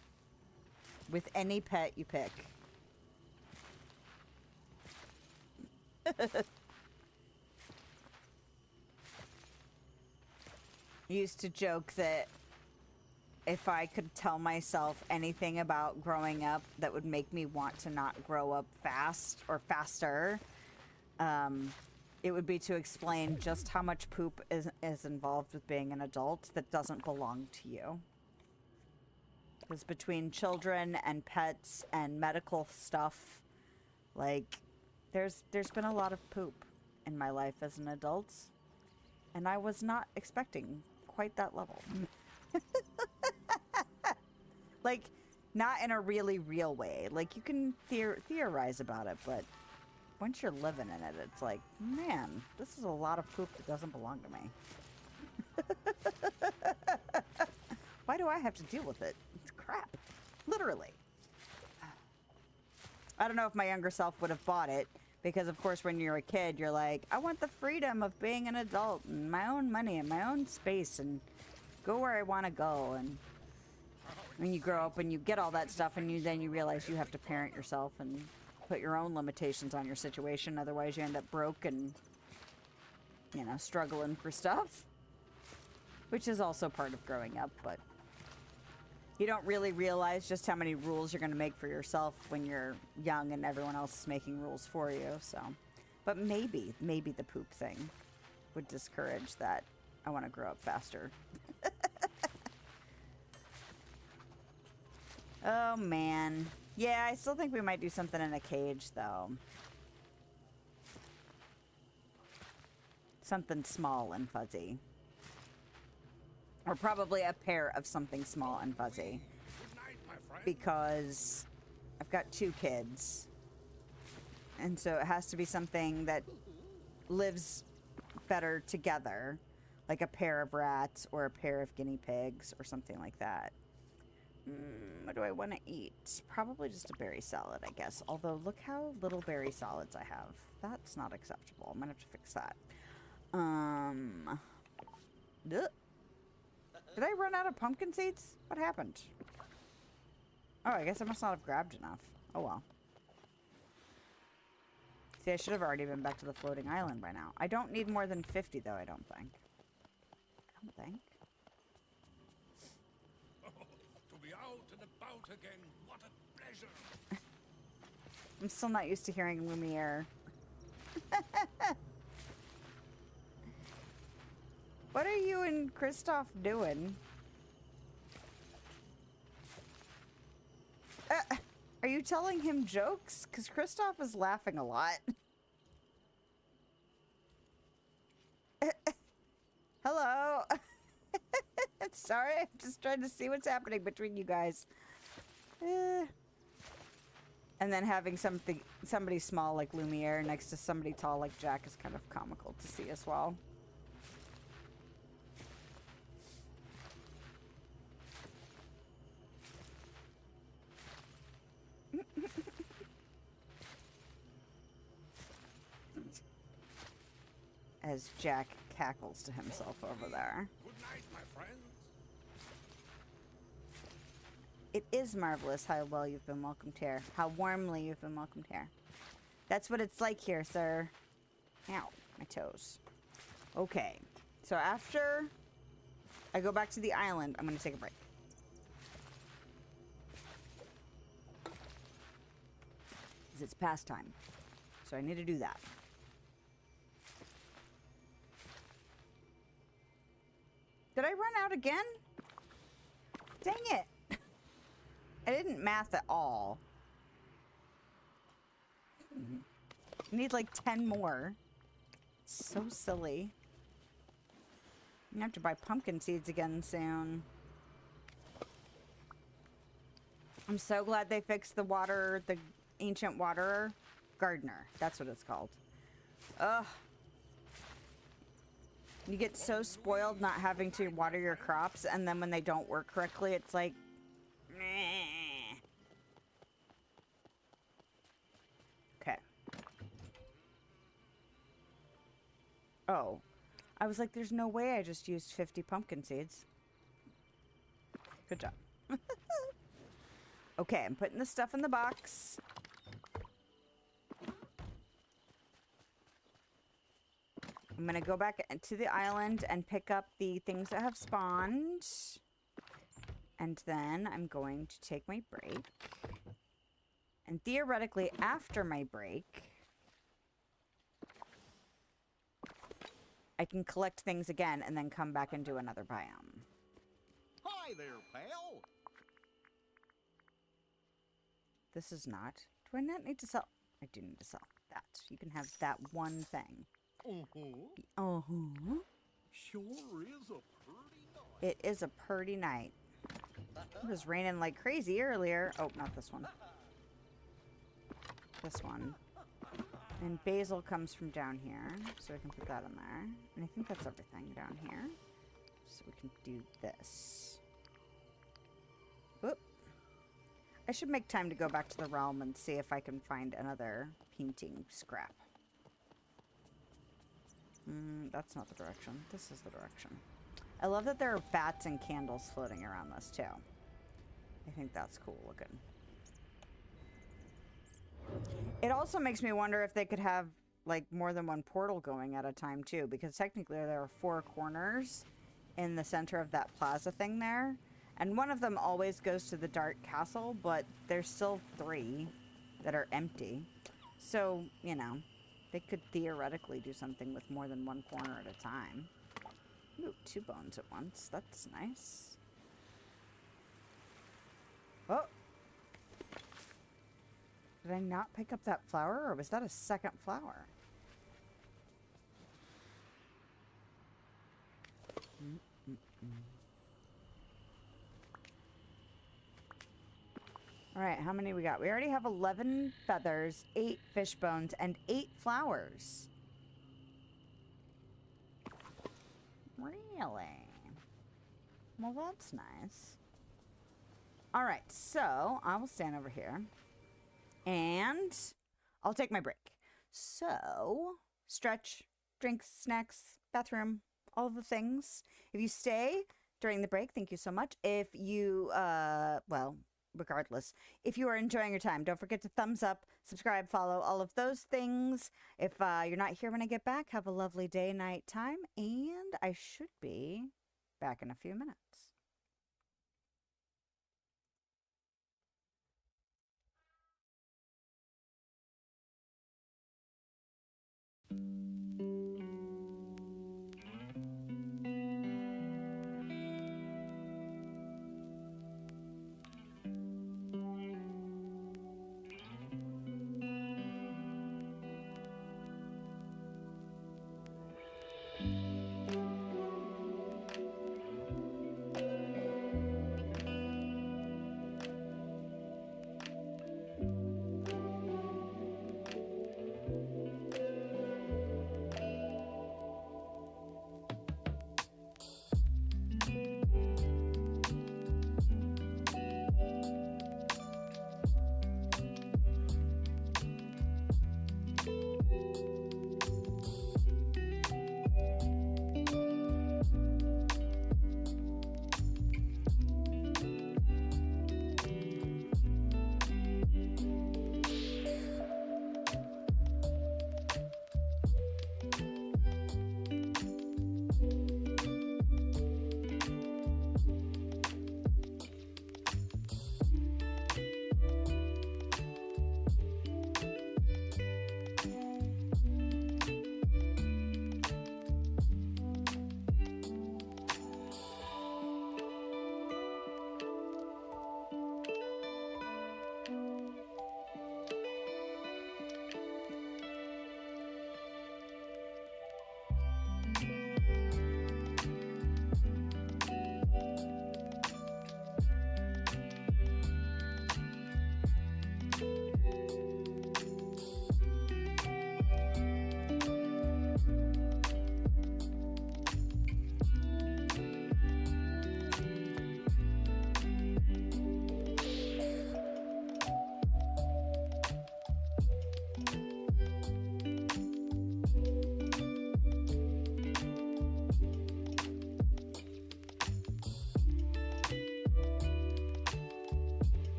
with any pet you pick. Used to joke that if I could tell myself anything about growing up that would make me want to not grow up fast or faster, it would be to explain just how much poop is involved with being an adult that doesn't belong to you. Because between children and pets and medical stuff, like, there's been a lot of poop in my life as an adult, and I was not expecting quite that level. Like, not in a really real way. Like, you can theorize about it, but once you're living in it, it's like, man, this is a lot of poop that doesn't belong to me. Why do I have to deal with it? It's crap. Literally. I don't know if my younger self would have bought it, because of course when you're a kid, you're like, I want the freedom of being an adult and my own money and my own space and go where I want to go. And when you grow up and you get all that stuff, and then you realize you have to parent yourself and put your own limitations on your situation. Otherwise you end up broke and, you know, struggling for stuff, which is also part of growing up. But you don't really realize just how many rules you're going to make for yourself when you're young and everyone else is making rules for you. So, but maybe the poop thing would discourage that. I want to grow up faster. Oh, man. Yeah, I still think we might do something in a cage, though. Something small and fuzzy. Or probably a pair of something small and fuzzy. Because I've got 2 kids. And so it has to be something that lives better together. Like a pair of rats or a pair of guinea pigs or something like that. What do I want to eat? Probably just a berry salad, I guess. Although, look how little berry salads I have. That's not acceptable. I'm going to have to fix that. Did I run out of pumpkin seeds? What happened? Oh, I guess I must not have grabbed enough. Oh, well. See, I should have already been back to the floating island by now. I don't need more than 50, though, I don't think. To be out and about again, what a pleasure. I'm still not used to hearing Lumiere. What are you and Kristoff doing? Are you telling him jokes? Because Kristoff is laughing a lot. Hello. Sorry, I'm just trying to see what's happening between you guys. And then having somebody small like Lumiere next to somebody tall like Jack is kind of comical to see as well. As Jack cackles to himself over there. Good night, my friends. It is marvelous how well you've been welcomed here. How warmly you've been welcomed here. That's what it's like here, sir. Ow, my toes. Okay, so after I go back to the island, I'm going to take a break. Because it's past time. So I need to do that. Did I run out again? Dang it. I didn't math at all. I need like 10 more. So silly. I'm gonna have to buy pumpkin seeds again soon. I'm so glad they fixed the water, the ancient waterer. Gardener, that's what it's called. Ugh. You get so spoiled not having to water your crops, and then when they don't work correctly, it's like, meh. Okay. Oh. I was like, there's no way I just used 50 pumpkin seeds. Good job. Okay, I'm putting the stuff in the box. I'm gonna go back to the island and pick up the things that have spawned. And then I'm going to take my break. And theoretically, after my break, I can collect things again and then come back and do another biome. Hi there, pal. This is not. Do I not need to sell? I do need to sell that. You can have that one thing. Uh-huh. Sure is a pretty night. It is a pretty night. It was raining like crazy earlier. Oh, not this one. This one. And basil comes from down here, so we can put that in there. And I think that's everything down here. So we can do this. Oop. I should make time to go back to the realm and see if I can find another painting scrap. That's not the direction. This is the direction. I love that there are bats and candles floating around this, too. I think that's cool looking. It also makes me wonder if they could have, like, more than one portal going at a time, too. Because technically there are 4 corners in the center of that plaza thing there. And one of them always goes to the Dark Castle, but there's still 3 that are empty. So, you know, they could theoretically do something with more than one corner at a time. Ooh, 2 bones at once. That's nice. Oh! Did I not pick up that flower, or was that a second flower? Alright, how many we got? We already have 11 feathers, 8 fish bones, and 8 flowers. Really? Well, that's nice. Alright, so I will stand over here. And I'll take my break. So, stretch, drinks, snacks, bathroom, all the things. If you stay during the break, thank you so much. If you, well, regardless, if you are enjoying your time, don't forget to thumbs up, subscribe, follow, all of those things. If you're not here when I get back, have a lovely day, night, time, and I should be back in a few minutes.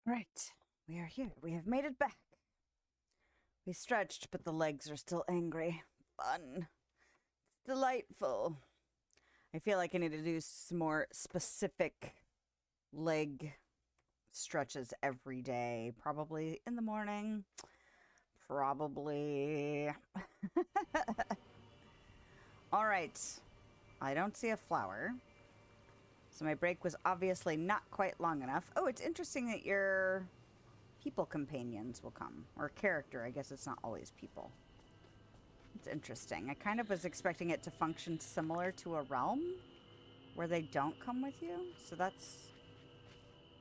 Right. We are here. We have made it back. We stretched, but the legs are still angry. Fun. Delightful. I feel like I need to do some more specific leg stretches every day. Probably in the morning. Probably. All right. I don't see a flower. So my break was obviously not quite long enough. Oh, it's interesting that your people companions will come. Or character. I guess it's not always people. It's interesting. I kind of was expecting it to function similar to a realm where they don't come with you. So that's...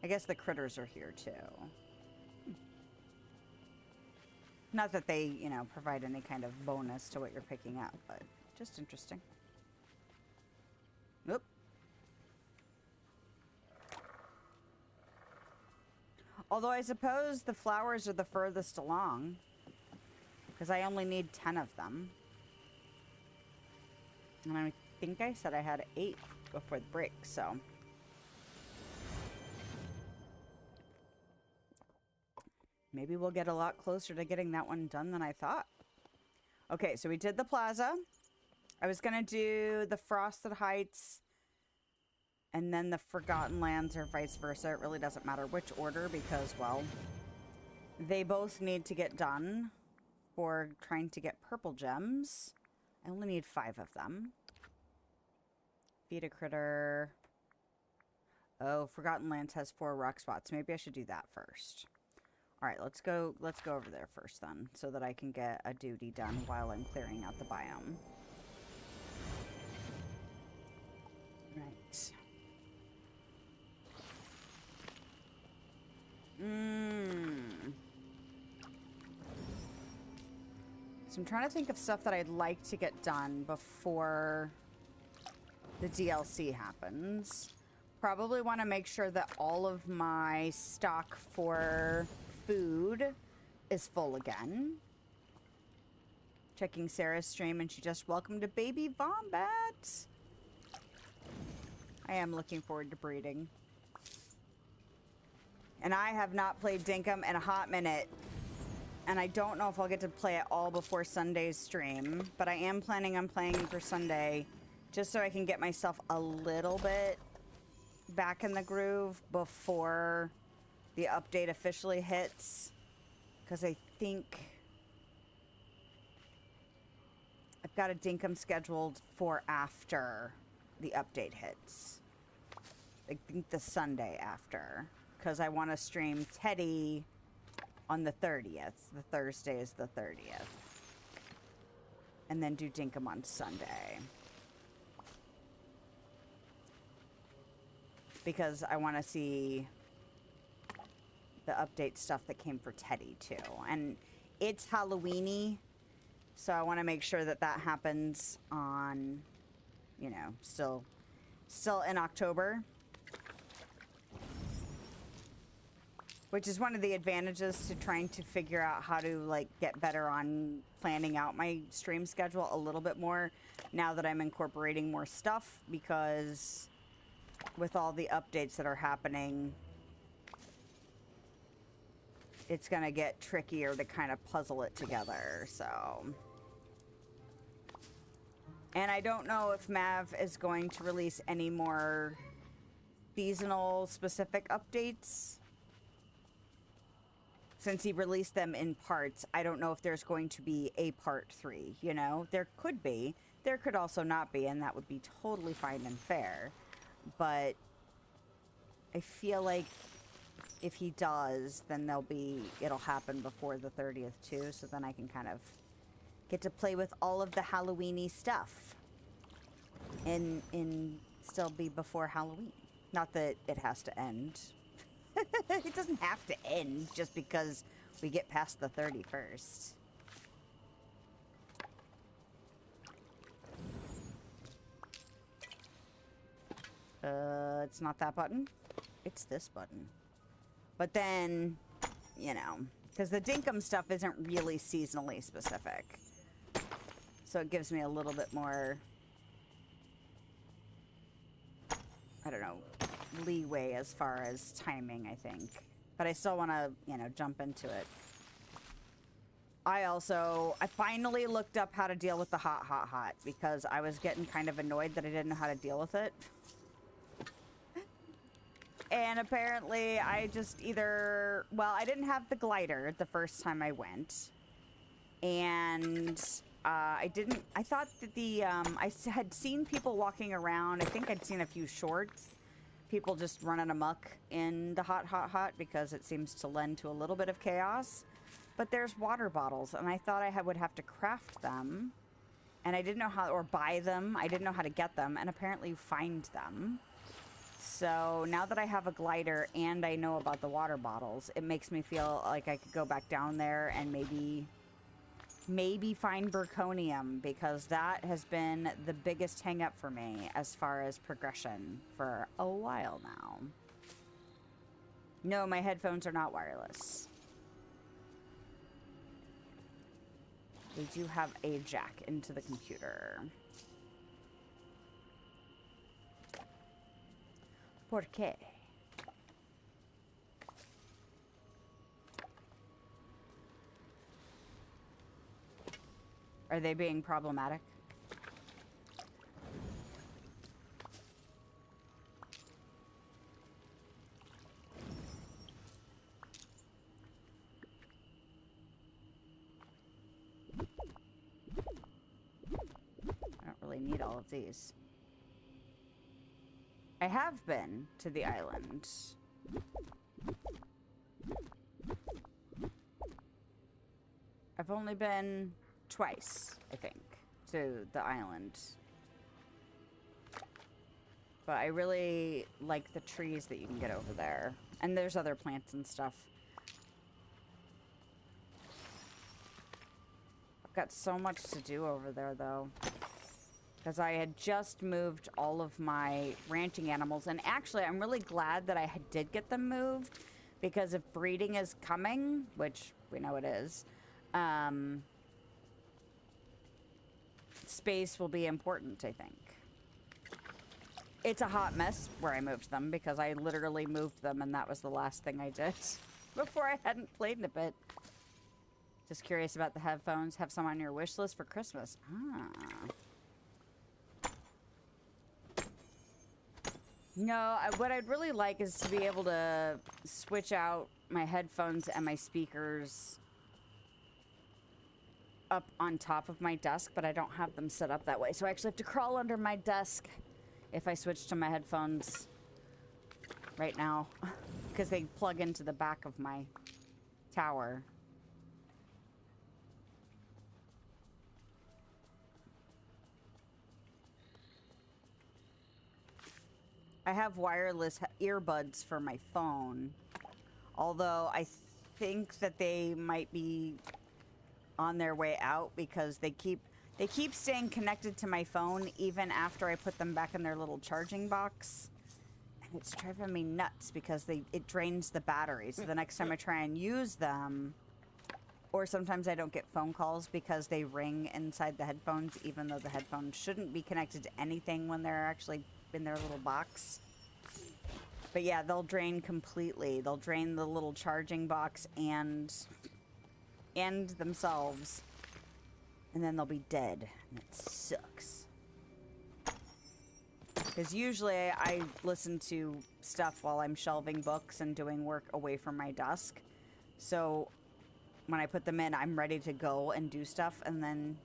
I guess the critters are here too. Not that they, you know, provide any kind of bonus to what you're picking up, but just interesting. Oop. Although I suppose the flowers are the furthest along, because I only need 10 of them. And I think I said I had 8 before the break, so... maybe we'll get a lot closer to getting that one done than I thought. Okay, so we did the plaza. I was going to do the Frosted Heights and then the Forgotten Lands or vice versa. It really doesn't matter which order because, well, they both need to get done for trying to get purple gems. I only need 5 of them. Feed a critter. Oh, Forgotten Lands has 4 rock spots. Maybe I should do that first. All right, let's go over there first then, so that I can get a duty done while I'm clearing out the biome. Right. So I'm trying to think of stuff that I'd like to get done before the DLC happens. Probably want to make sure that all of my stock for food is full again. Checking Sarah's stream and she just welcomed a baby Vombat. I am looking forward to breeding. And I have not played Dinkum in a hot minute. And I don't know if I'll get to play it all before Sunday's stream. But I am planning on playing for Sunday just so I can get myself a little bit back in the groove before the update officially hits, because I think I've got a Dinkum scheduled for after the update hits. I think the Sunday after, because I want to stream Teddy on the 30th. The Thursday is the 30th. And then do Dinkum on Sunday. Because I want to see the update stuff that came for Teddy too. And it's Halloween-y, so I want to make sure that that happens on, you know, still in October. Which is one of the advantages to trying to figure out how to, like, get better on planning out my stream schedule a little bit more now that I'm incorporating more stuff, because with all the updates that are happening, it's going to get trickier to kind of puzzle it together, so. And I don't know if Mav is going to release any more seasonal specific updates. Since he released them in parts, I don't know if there's going to be a part 3, you know? There could be. There could also not be, and that would be totally fine and fair. But I feel like if he does, then it'll happen before the 30th too, so then I can kind of get to play with all of the Halloween-y stuff. And still be before Halloween. Not that it has to end. It doesn't have to end just because we get past the 31st. It's not that button. It's this button. But then, you know, because the Dinkum stuff isn't really seasonally specific. So it gives me a little bit more, I don't know, leeway as far as timing, I think. but I still want to, you know, jump into it. I finally looked up how to deal with the hot because I was getting kind of annoyed that I didn't know how to deal with it. And apparently I just either, well, I didn't have the glider the first time I went. And I thought that I had seen people walking around. I think I'd seen a few shorts. People just running amok in the hot because it seems to lend to a little bit of chaos. But there's water bottles, and I thought I would have to craft them. And I didn't know how, or buy them. I didn't know how to get them, and apparently you find them. So now that I have a glider and I know about the water bottles, it makes me feel like I could go back down there and maybe find Burconium, because that has been the biggest hang up for me as far as progression for a while now. No, my headphones are not wireless. We do have a jack into the computer. ¿Por qué? Are they being problematic? I don't really need all of these. I have been to the island. I've only been twice, I think, to the island. But I really like the trees that you can get over there. And there's other plants and stuff. I've got so much to do over there, though. Because I had just moved all of my ranching animals. And actually, I'm really glad that I did get them moved. Because if breeding is coming, which we know it is, space will be important, I think. It's a hot mess where I moved them, because I literally moved them and that was the last thing I did before I hadn't played in a bit. Just curious about the headphones. Have some on your wish list for Christmas. Ah. No, what I'd really like is to be able to switch out my headphones and my speakers up on top of my desk, but I don't have them set up that way. So I actually have to crawl under my desk if I switch to my headphones right now, because they plug into the back of my tower. I have wireless earbuds for my phone, although I think that they might be on their way out, because they keep staying connected to my phone even after I put them back in their little charging box. And it's driving me nuts because it drains the battery. So the next time I try and use them, or sometimes I don't get phone calls because they ring inside the headphones, even though the headphones shouldn't be connected to anything when they're actually in their little box. But yeah, they'll drain completely. They'll drain the little charging box and themselves. And then they'll be dead. And it sucks. Because usually I listen to stuff while I'm shelving books and doing work away from my desk. So when I put them in, I'm ready to go and do stuff, and then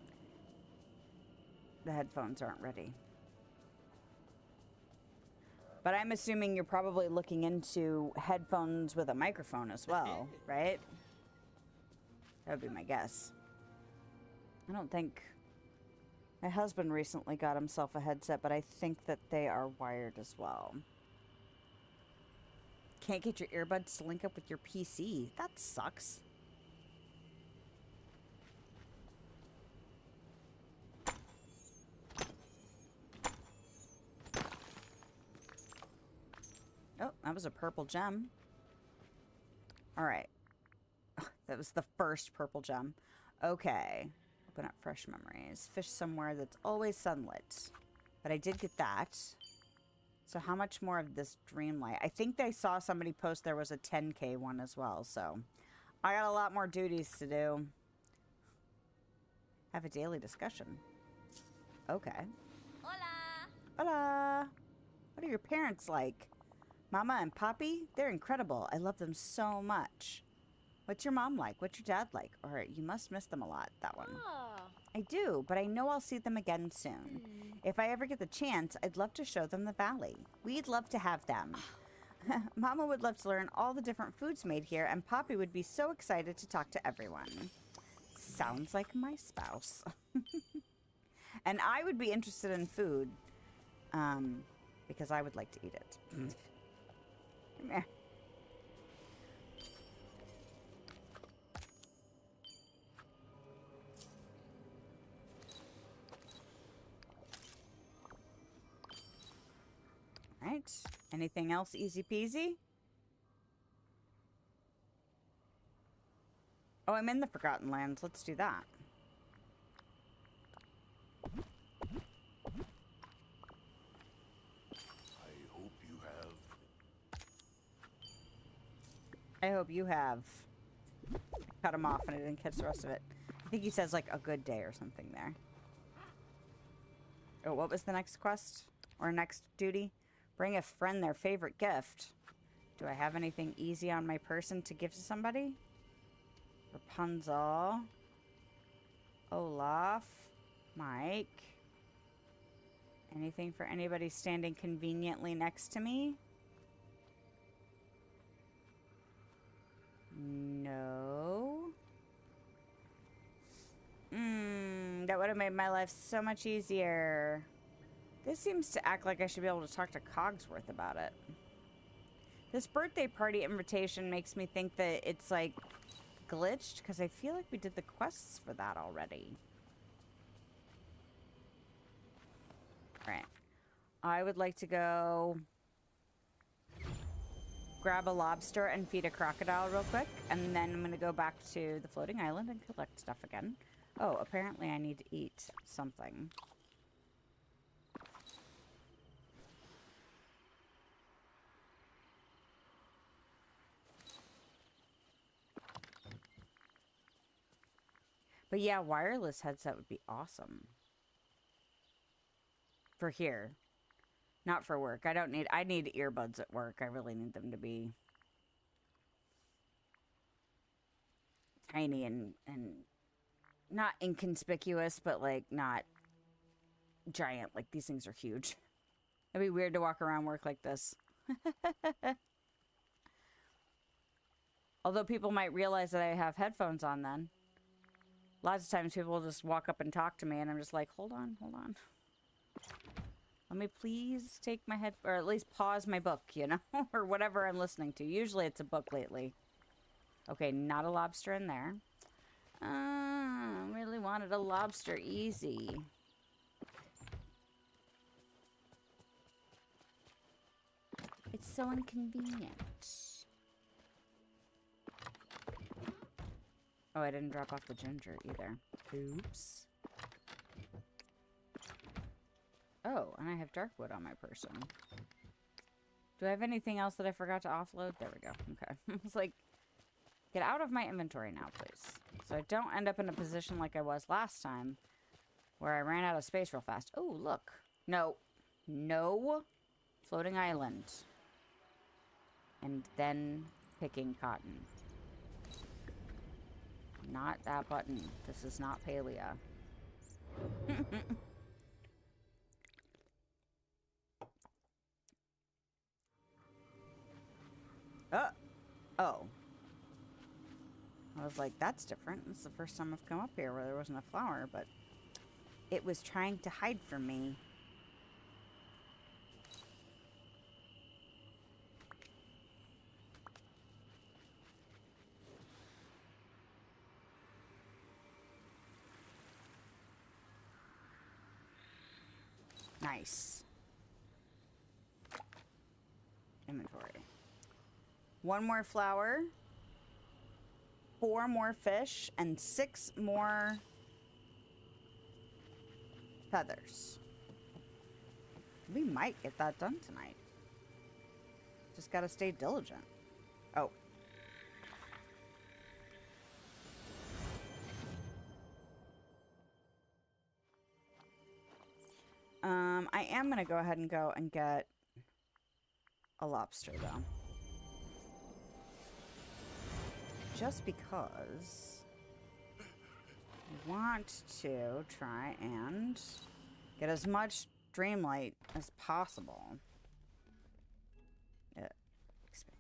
the headphones aren't ready. But I'm assuming you're probably looking into headphones with a microphone as well, right? That would be my guess. I don't think... My husband recently got himself a headset, but I think that they are wired as well. Can't get your earbuds to link up with your PC. That sucks. Oh, that was a purple gem. Alright. That was the first purple gem. Okay. Open up fresh memories. Fish somewhere that's always sunlit. But I did get that. So how much more of this Dreamlight? I think I saw somebody post there was a 10K one as well, so I got a lot more duties to do. Have a daily discussion. Okay. Hola. Hola. What are your parents like? Mama and Poppy? They're incredible. I love them so much. What's your mom like? What's your dad like? Or you must miss them a lot, that one. Oh. I do, but I know I'll see them again soon. If I ever get the chance, I'd love to show them the valley. We'd love to have them. Mama would love to learn all the different foods made here, and Poppy would be so excited to talk to everyone. Sounds like my spouse. And I would be interested in food, because I would like to eat it. Meh. Right. Anything else easy peasy? Oh, I'm in the Forgotten Lands. Let's do that. I hope you have. Cut him off and I didn't catch the rest of it. I think he says like a good day or something there. Oh, what was the next quest? Or next duty? Bring a friend their favorite gift. Do I have anything easy on my person to give to somebody? Rapunzel. Olaf. Mike. Anything for anybody standing conveniently next to me? No. That would have made my life so much easier. This seems to act like I should be able to talk to Cogsworth about it. This birthday party invitation makes me think that it's like glitched because I feel like we did the quests for that already. Alright. I would like to go grab a lobster and feed a crocodile real quick, and then I'm going to go back to the floating island and collect stuff again. Oh, apparently I need to eat something. But yeah, wireless headset would be awesome. For here. Not for work. I need earbuds at work. I really need them to be tiny and not inconspicuous, but like not giant. Like these things are huge. It'd be weird to walk around work like this. Although people might realize that I have headphones on then. Lots of times people will just walk up and talk to me and I'm just like, hold on, hold on. Let me please take my head, or at least pause my book, you know? Or whatever I'm listening to. Usually it's a book lately. Okay, not a lobster in there. I really wanted a lobster easy. It's so inconvenient. Oh, I didn't drop off the ginger either. Oops. Oh, and I have dark wood on my person. Do I have anything else that I forgot to offload? There we go. Okay. It's like, get out of my inventory now, please. So I don't end up in a position like I was last time, where I ran out of space real fast. Oh, look. No. No. Floating island. And then picking cotton. Not that button. This is not Palia. Oh. I was like, that's different. This is the first time I've come up here where there wasn't a flower, but it was trying to hide from me. Nice. Inventory. 1 more flower, 4 more fish, and 6 more feathers. We might get that done tonight. Just gotta stay diligent. Oh. I am gonna go ahead and go and get a lobster, though. Just because I want to try and get as much Dreamlight as possible. Expand.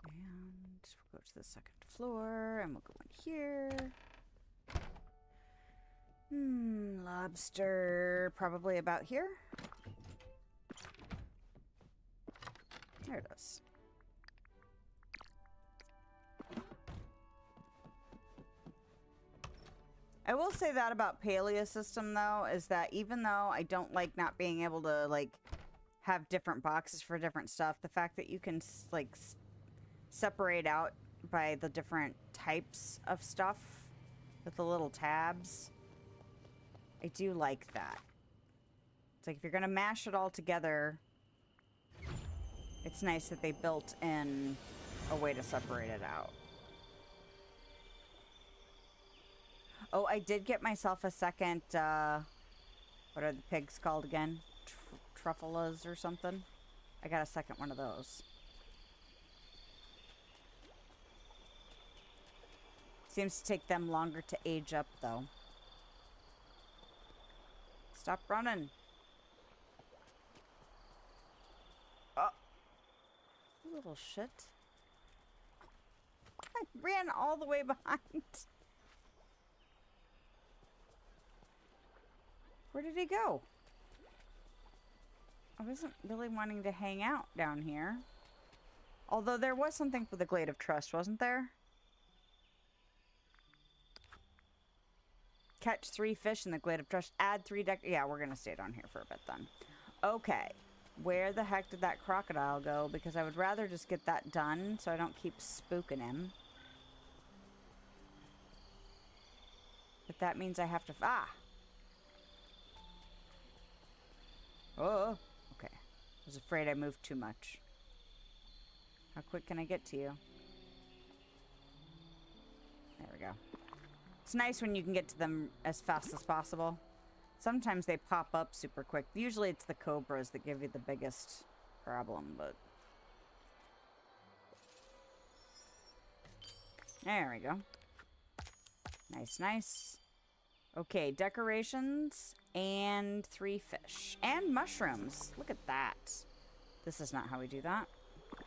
And we'll go to the second floor, and we'll go in here. Lobster, probably about here. There it is. I will say that about Paleo system, though, is that even though I don't like not being able to, like, have different boxes for different stuff, the fact that you can, like, separate out by the different types of stuff with the little tabs, I do like that. It's like if you're going to mash it all together, it's nice that they built in a way to separate it out. Oh, I did get myself a second, what are the pigs called again? Truffalas or something? I got a second one of those. Seems to take them longer to age up, though. Stop running. Oh. You little shit. I ran all the way behind. Where did he go? I wasn't really wanting to hang out down here. Although there was something for the Glade of Trust, wasn't there? Catch 3 fish in the Glade of Trust. Add 3 deck. Yeah, we're going to stay down here for a bit then. Okay. Where the heck did that crocodile go? Because I would rather just get that done so I don't keep spooking him. But that means I have to... Ah! Oh, okay. I was afraid I moved too much. How quick can I get to you? There we go. It's nice when you can get to them as fast as possible. Sometimes they pop up super quick. Usually it's the cobras that give you the biggest problem, but... There we go. Nice, nice. Okay, decorations and 3 fish. And mushrooms. Look at that. This is not how we do that.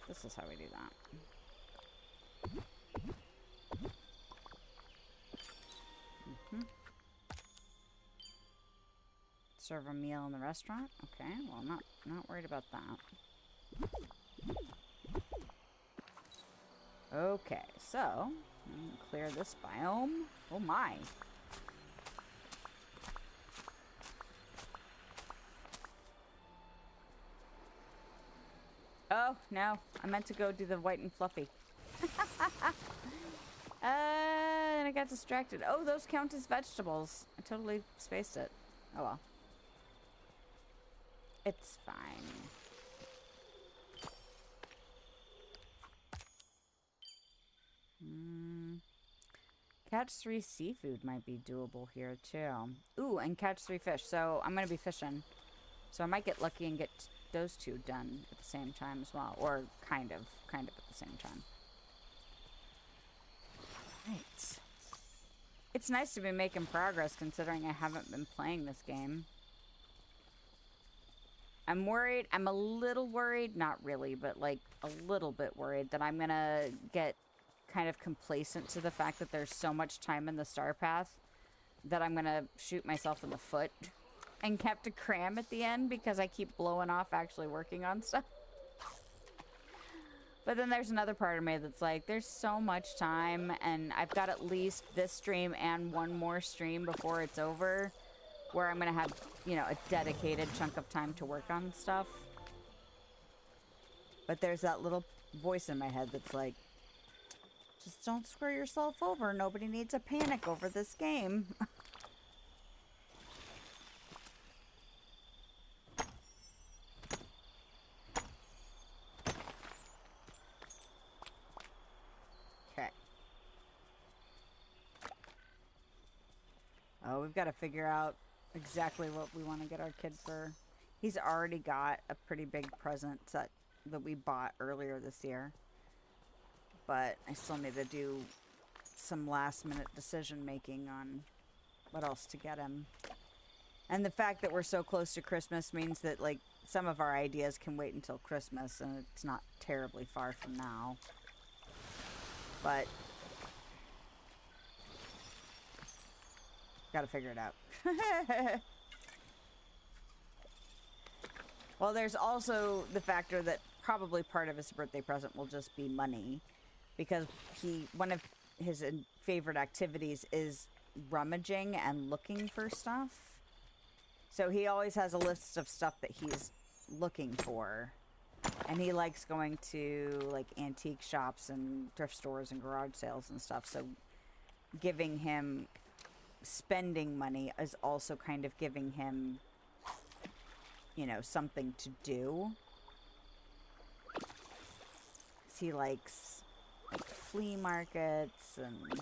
This is how we do that. Serve a meal in the restaurant. Okay, well, I'm not worried about that. Okay, so clear this biome. Oh my. Oh, no. I meant to go do the white and fluffy. And I got distracted. Oh, those count as vegetables. I totally spaced it. Oh, well. It's fine. Catch 3 seafood might be doable here, too. Ooh, and catch 3 fish. So I'm going to be fishing. So I might get lucky and get those 2 done at the same time as well. Or kind of at the same time. Right. It's nice to be making progress considering I haven't been playing this game. I'm worried. I'm a little worried. Not really, but like a little bit worried that I'm going to get kind of complacent to the fact that there's so much time in the Starpath that I'm going to shoot myself in the foot and have to cram at the end because I keep blowing off actually working on stuff. But then there's another part of me that's like, there's so much time and I've got at least this stream and one more stream before it's over where I'm going to have, you know, a dedicated chunk of time to work on stuff. But there's that little voice in my head that's like, just don't screw yourself over. Nobody needs a panic over this game. Oh, we've got to figure out exactly what we want to get our kid for. He's already got a pretty big present that we bought earlier this year. But I still need to do some last minute decision making on what else to get him. And the fact that we're so close to Christmas means that, like, some of our ideas can wait until Christmas, and it's not terribly far from now. But gotta figure it out. Well, there's also the factor that probably part of his birthday present will just be money, because one of his favorite activities is rummaging and looking for stuff. So he always has a list of stuff that he's looking for. And he likes going to, like, antique shops and thrift stores and garage sales and stuff. So giving him spending money is also kind of giving him, you know, something to do. He likes, like, flea markets and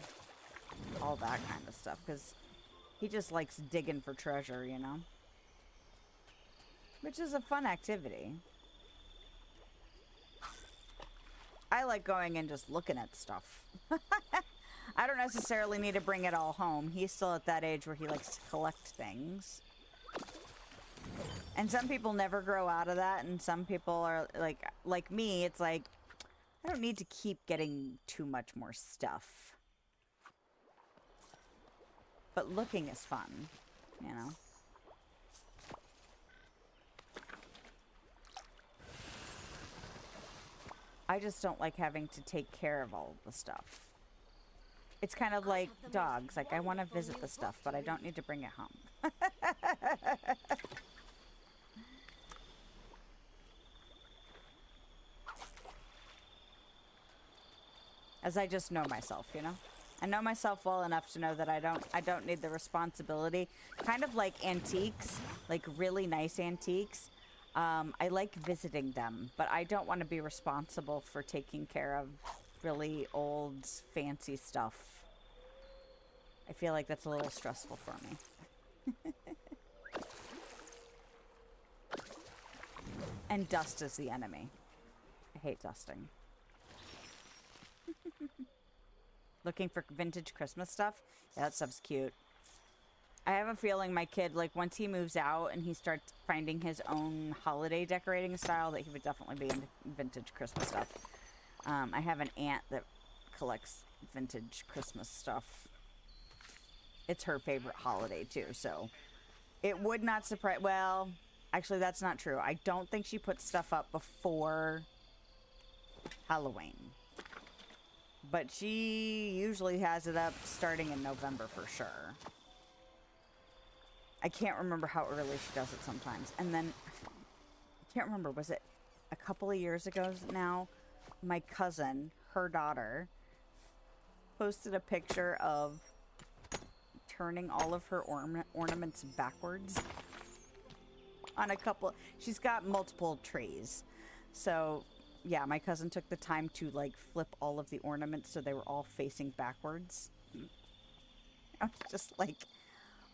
all that kind of stuff, because he just likes digging for treasure, you know? Which is a fun activity. I like going and just looking at stuff. I don't necessarily need to bring it all home. He's still at that age where he likes to collect things. And some people never grow out of that, and some people are like me, it's like, I don't need to keep getting too much more stuff. But looking is fun, you know? I just don't like having to take care of all the stuff. It's kind of like dogs. Like, I want to visit the stuff, but I don't need to bring it home. As I just know myself, you know? I know myself well enough to know that I don't need the responsibility. Kind of like antiques, like really nice antiques. I like visiting them, but I don't want to be responsible for taking care of really old, fancy stuff. I feel like that's a little stressful for me. And dust is the enemy. I hate dusting. Looking for vintage Christmas stuff? Yeah, that stuff's cute. I have a feeling my kid, like, once he moves out and he starts finding his own holiday decorating style, that he would definitely be into vintage Christmas stuff. I have an aunt that collects vintage Christmas stuff. It's her favorite holiday, too, so it would not surprise... Well, actually, that's not true. I don't think she puts stuff up before Halloween. But she usually has it up starting in November for sure. I can't remember how early she does it sometimes. And then, I can't remember, was it a couple of years ago now? My cousin, her daughter, posted a picture of turning all of her ornaments backwards on a couple. She's got multiple trays. So, yeah, my cousin took the time to, like, flip all of the ornaments so they were all facing backwards. I was just like,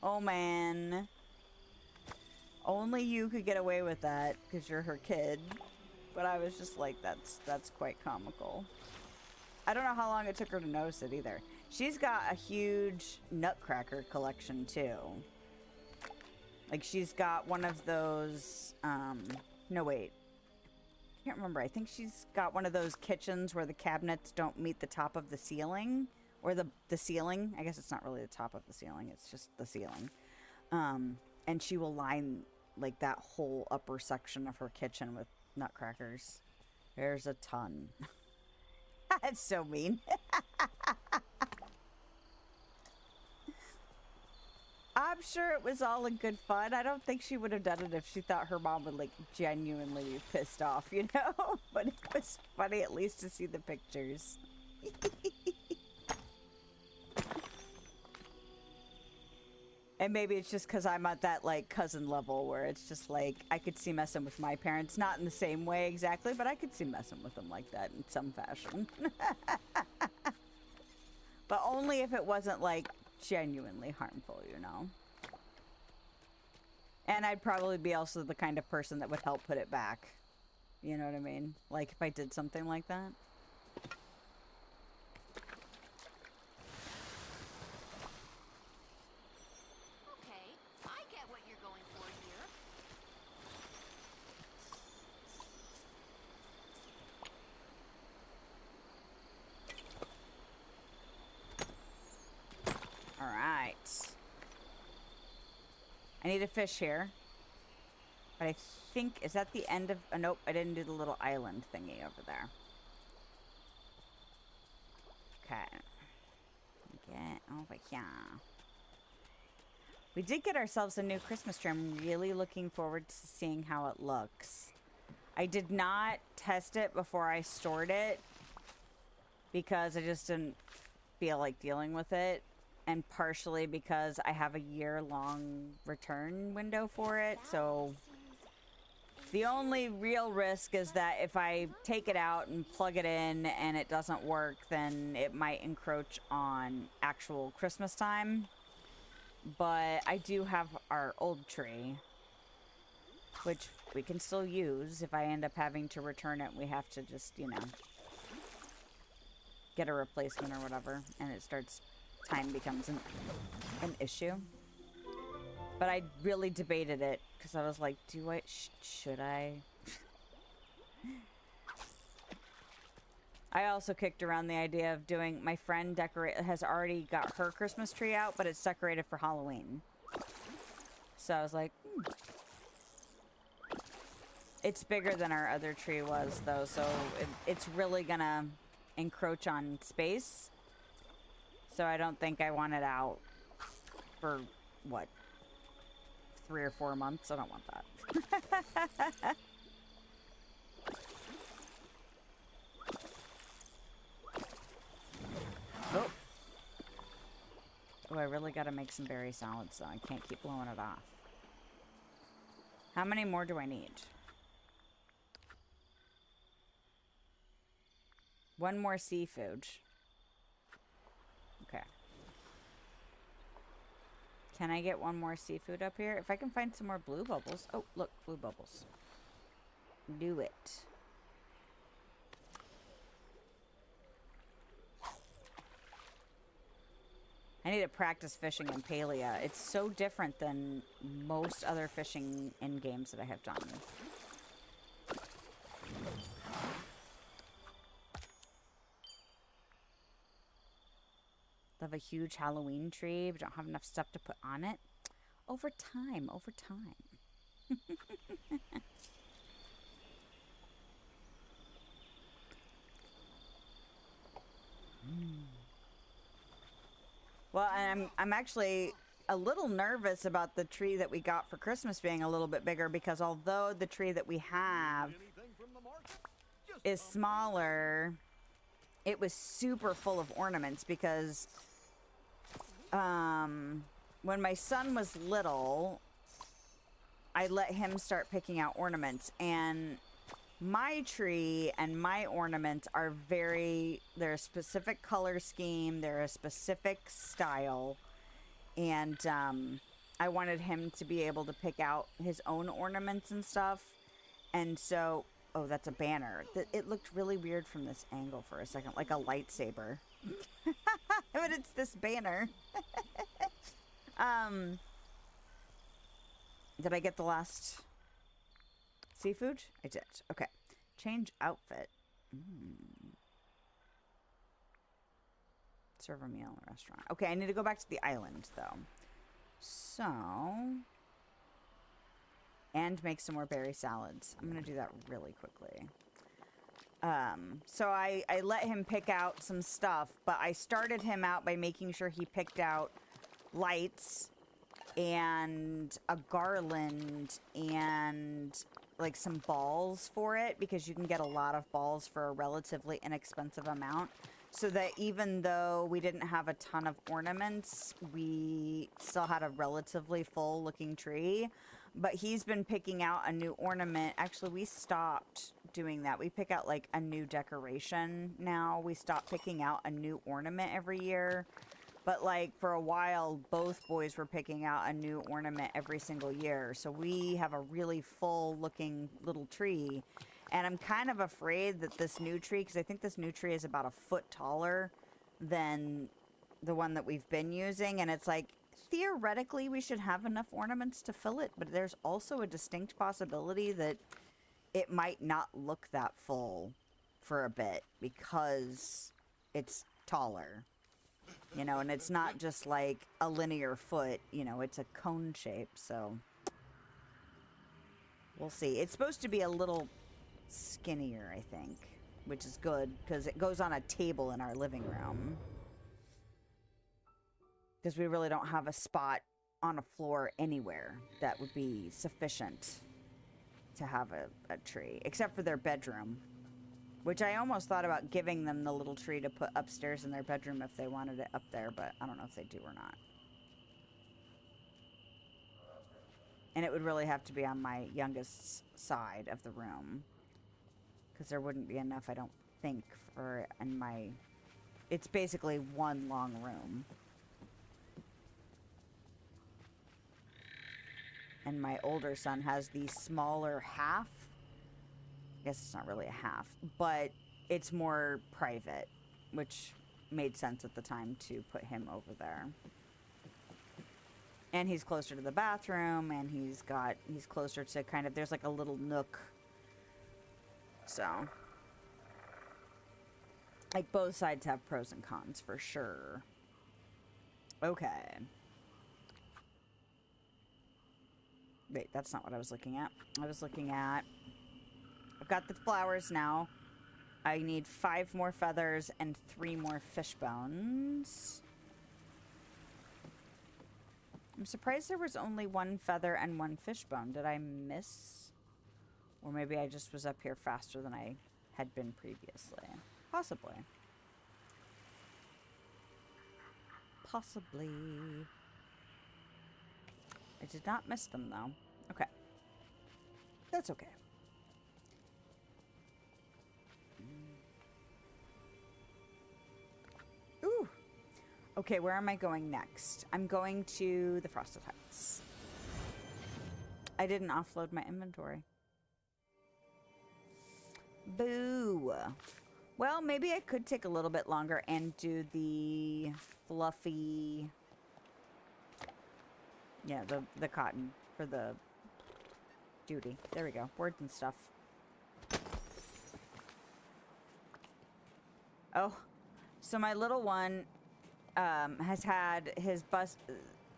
oh man, only you could get away with that because you're her kid. But I was just like, that's quite comical. I don't know how long it took her to notice it either. She's got a huge nutcracker collection too. Like, she's got one of those, no wait. I can't remember. I think she's got one of those kitchens where the cabinets don't meet the top of the ceiling. Or the ceiling. I guess it's not really the top of the ceiling. It's just the ceiling. And she will line, like, that whole upper section of her kitchen with nutcrackers. There's a ton. That's so mean. I'm sure it was all in good fun. I don't think she would have done it if she thought her mom would, like, genuinely be pissed off, you know? But it was funny at least to see the pictures. And maybe it's just because I'm at that, like, cousin level where it's just like, I could see messing with my parents. Not in the same way exactly, but I could see messing with them like that in some fashion. But only if it wasn't, like, genuinely harmful, you know? And I'd probably be also the kind of person that would help put it back. You know what I mean? Like, if I did something like that. Okay, I get what you're going for here. Alright. I need a fish here. But I think, is that the end of... Oh, nope, I didn't do the little island thingy over there. Okay. Get over here. We did get ourselves a new Christmas tree. I'm really looking forward to seeing how it looks. I did not test it before I stored it because I just didn't feel like dealing with it. And partially because I have a year-long return window for it, so... The only real risk is that if I take it out and plug it in and it doesn't work, then it might encroach on actual Christmas time. But I do have our old tree, which we can still use. If I end up having to return it, we have to just, you know, get a replacement or whatever, and it starts... Time becomes an issue. But I really debated it because I was like, do I should I? I also kicked around the idea of doing... My friend has already got her Christmas tree out, but it's decorated for Halloween. So I was like, It's bigger than our other tree was, though, so it's really gonna encroach on space. So I don't think I want it out for, what, 3 or 4 months? I don't want that. Oh. Oh, I really gotta make some berry salads, though. I can't keep blowing it off. How many more do I need? 1 more seafood. Okay. Can I get 1 more seafood up here? If I can find some more blue bubbles. Oh, look, blue bubbles. Do it. I need to practice fishing in Palia. It's so different than most other fishing in games that I have done. Have a huge Halloween tree, but don't have enough stuff to put on it. Over time, over time. Well, I'm actually a little nervous about the tree that we got for Christmas being a little bit bigger, because although the tree that we have is smaller, it was super full of ornaments because when my son was little, I let him start picking out ornaments, and my tree and my ornaments are they're a specific color scheme, they're a specific style, and I wanted him to be able to pick out his own ornaments and stuff. And so, oh, that's a banner. It looked really weird from this angle for a second, like a lightsaber. But it's this banner. Did I get the last seafood? I did. Okay. Change outfit. Serve a meal in a restaurant. Okay, I need to go back to the island, though. So... And make some more berry salads. I'm going to do that really quickly. So I let him pick out some stuff, but I started him out by making sure he picked out lights and a garland and like some balls for it, because you can get a lot of balls for a relatively inexpensive amount, so that even though we didn't have a ton of ornaments, we still had a relatively full looking tree. But he's been picking out a new ornament. Actually, we stopped doing that. We pick out like a new decoration now. We stopped picking out a new ornament every year. But like for a while, both boys were picking out a new ornament every single year. So we have a really full looking little tree. And I'm kind of afraid that this new tree, because I think this new tree is about a foot taller than the one that we've been using. And it's like, theoretically, we should have enough ornaments to fill it. But there's also a distinct possibility that it might not look that full for a bit because it's taller, you know, and it's not just like a linear foot, you know, it's a cone shape, so we'll see. It's supposed to be a little skinnier, I think, which is good because it goes on a table in our living room, because we really don't have a spot on a floor anywhere that would be sufficient to have a tree, except for their bedroom, which I almost thought about giving them the little tree to put upstairs in their bedroom if they wanted it up there, but I don't know if they do or not. And it would really have to be on my youngest's side of the room, because there wouldn't be enough, I don't think, for it in my... It's basically one long room. And my older son has the smaller half. I guess it's not really a half, but it's more private, which made sense at the time to put him over there. And he's closer to the bathroom, and he's closer to kind of, there's like a little nook. So, like, both sides have pros and cons for sure. Okay. Wait, that's not what I was looking at. I was looking at... I've got the flowers now. I need 5 more feathers and 3 more fish bones. I'm surprised there was only 1 feather and 1 fish bone. Did I miss? Or maybe I just was up here faster than I had been previously. Possibly. Possibly. I did not miss them, though. Okay. That's okay. Ooh. Okay, where am I going next? I'm going to the Frosted Heights. I didn't offload my inventory. Boo. Well, maybe I could take a little bit longer and do the fluffy... Yeah, the cotton for the duty. There we go. Words and stuff. Oh, so my little one has had his bus...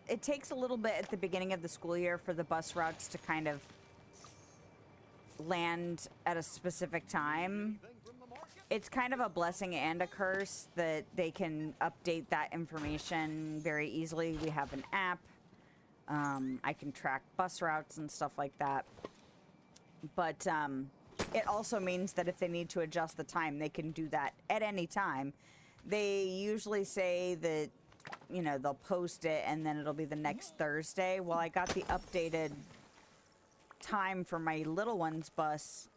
It takes a little bit at the beginning of the school year for the bus routes to kind of land at a specific time. It's kind of a blessing and a curse that they can update that information very easily. We have an app. I can track bus routes and stuff like that. But it also means that if they need to adjust the time, they can do that at any time. They usually say that, you know, they'll post it and then it'll be the next Thursday. Well, I got the updated time for my little one's bus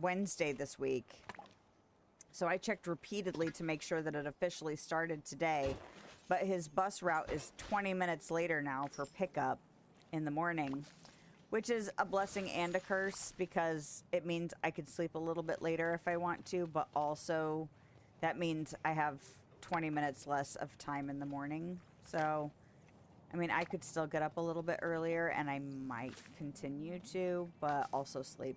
Wednesday this week. So I checked repeatedly to make sure that it officially started today. But his bus route is 20 minutes later now for pickup in the morning, which is a blessing and a curse because it means I could sleep a little bit later if I want to, but also that means I have 20 minutes less of time in the morning. So, I mean, I could still get up a little bit earlier and I might continue to, but also sleep.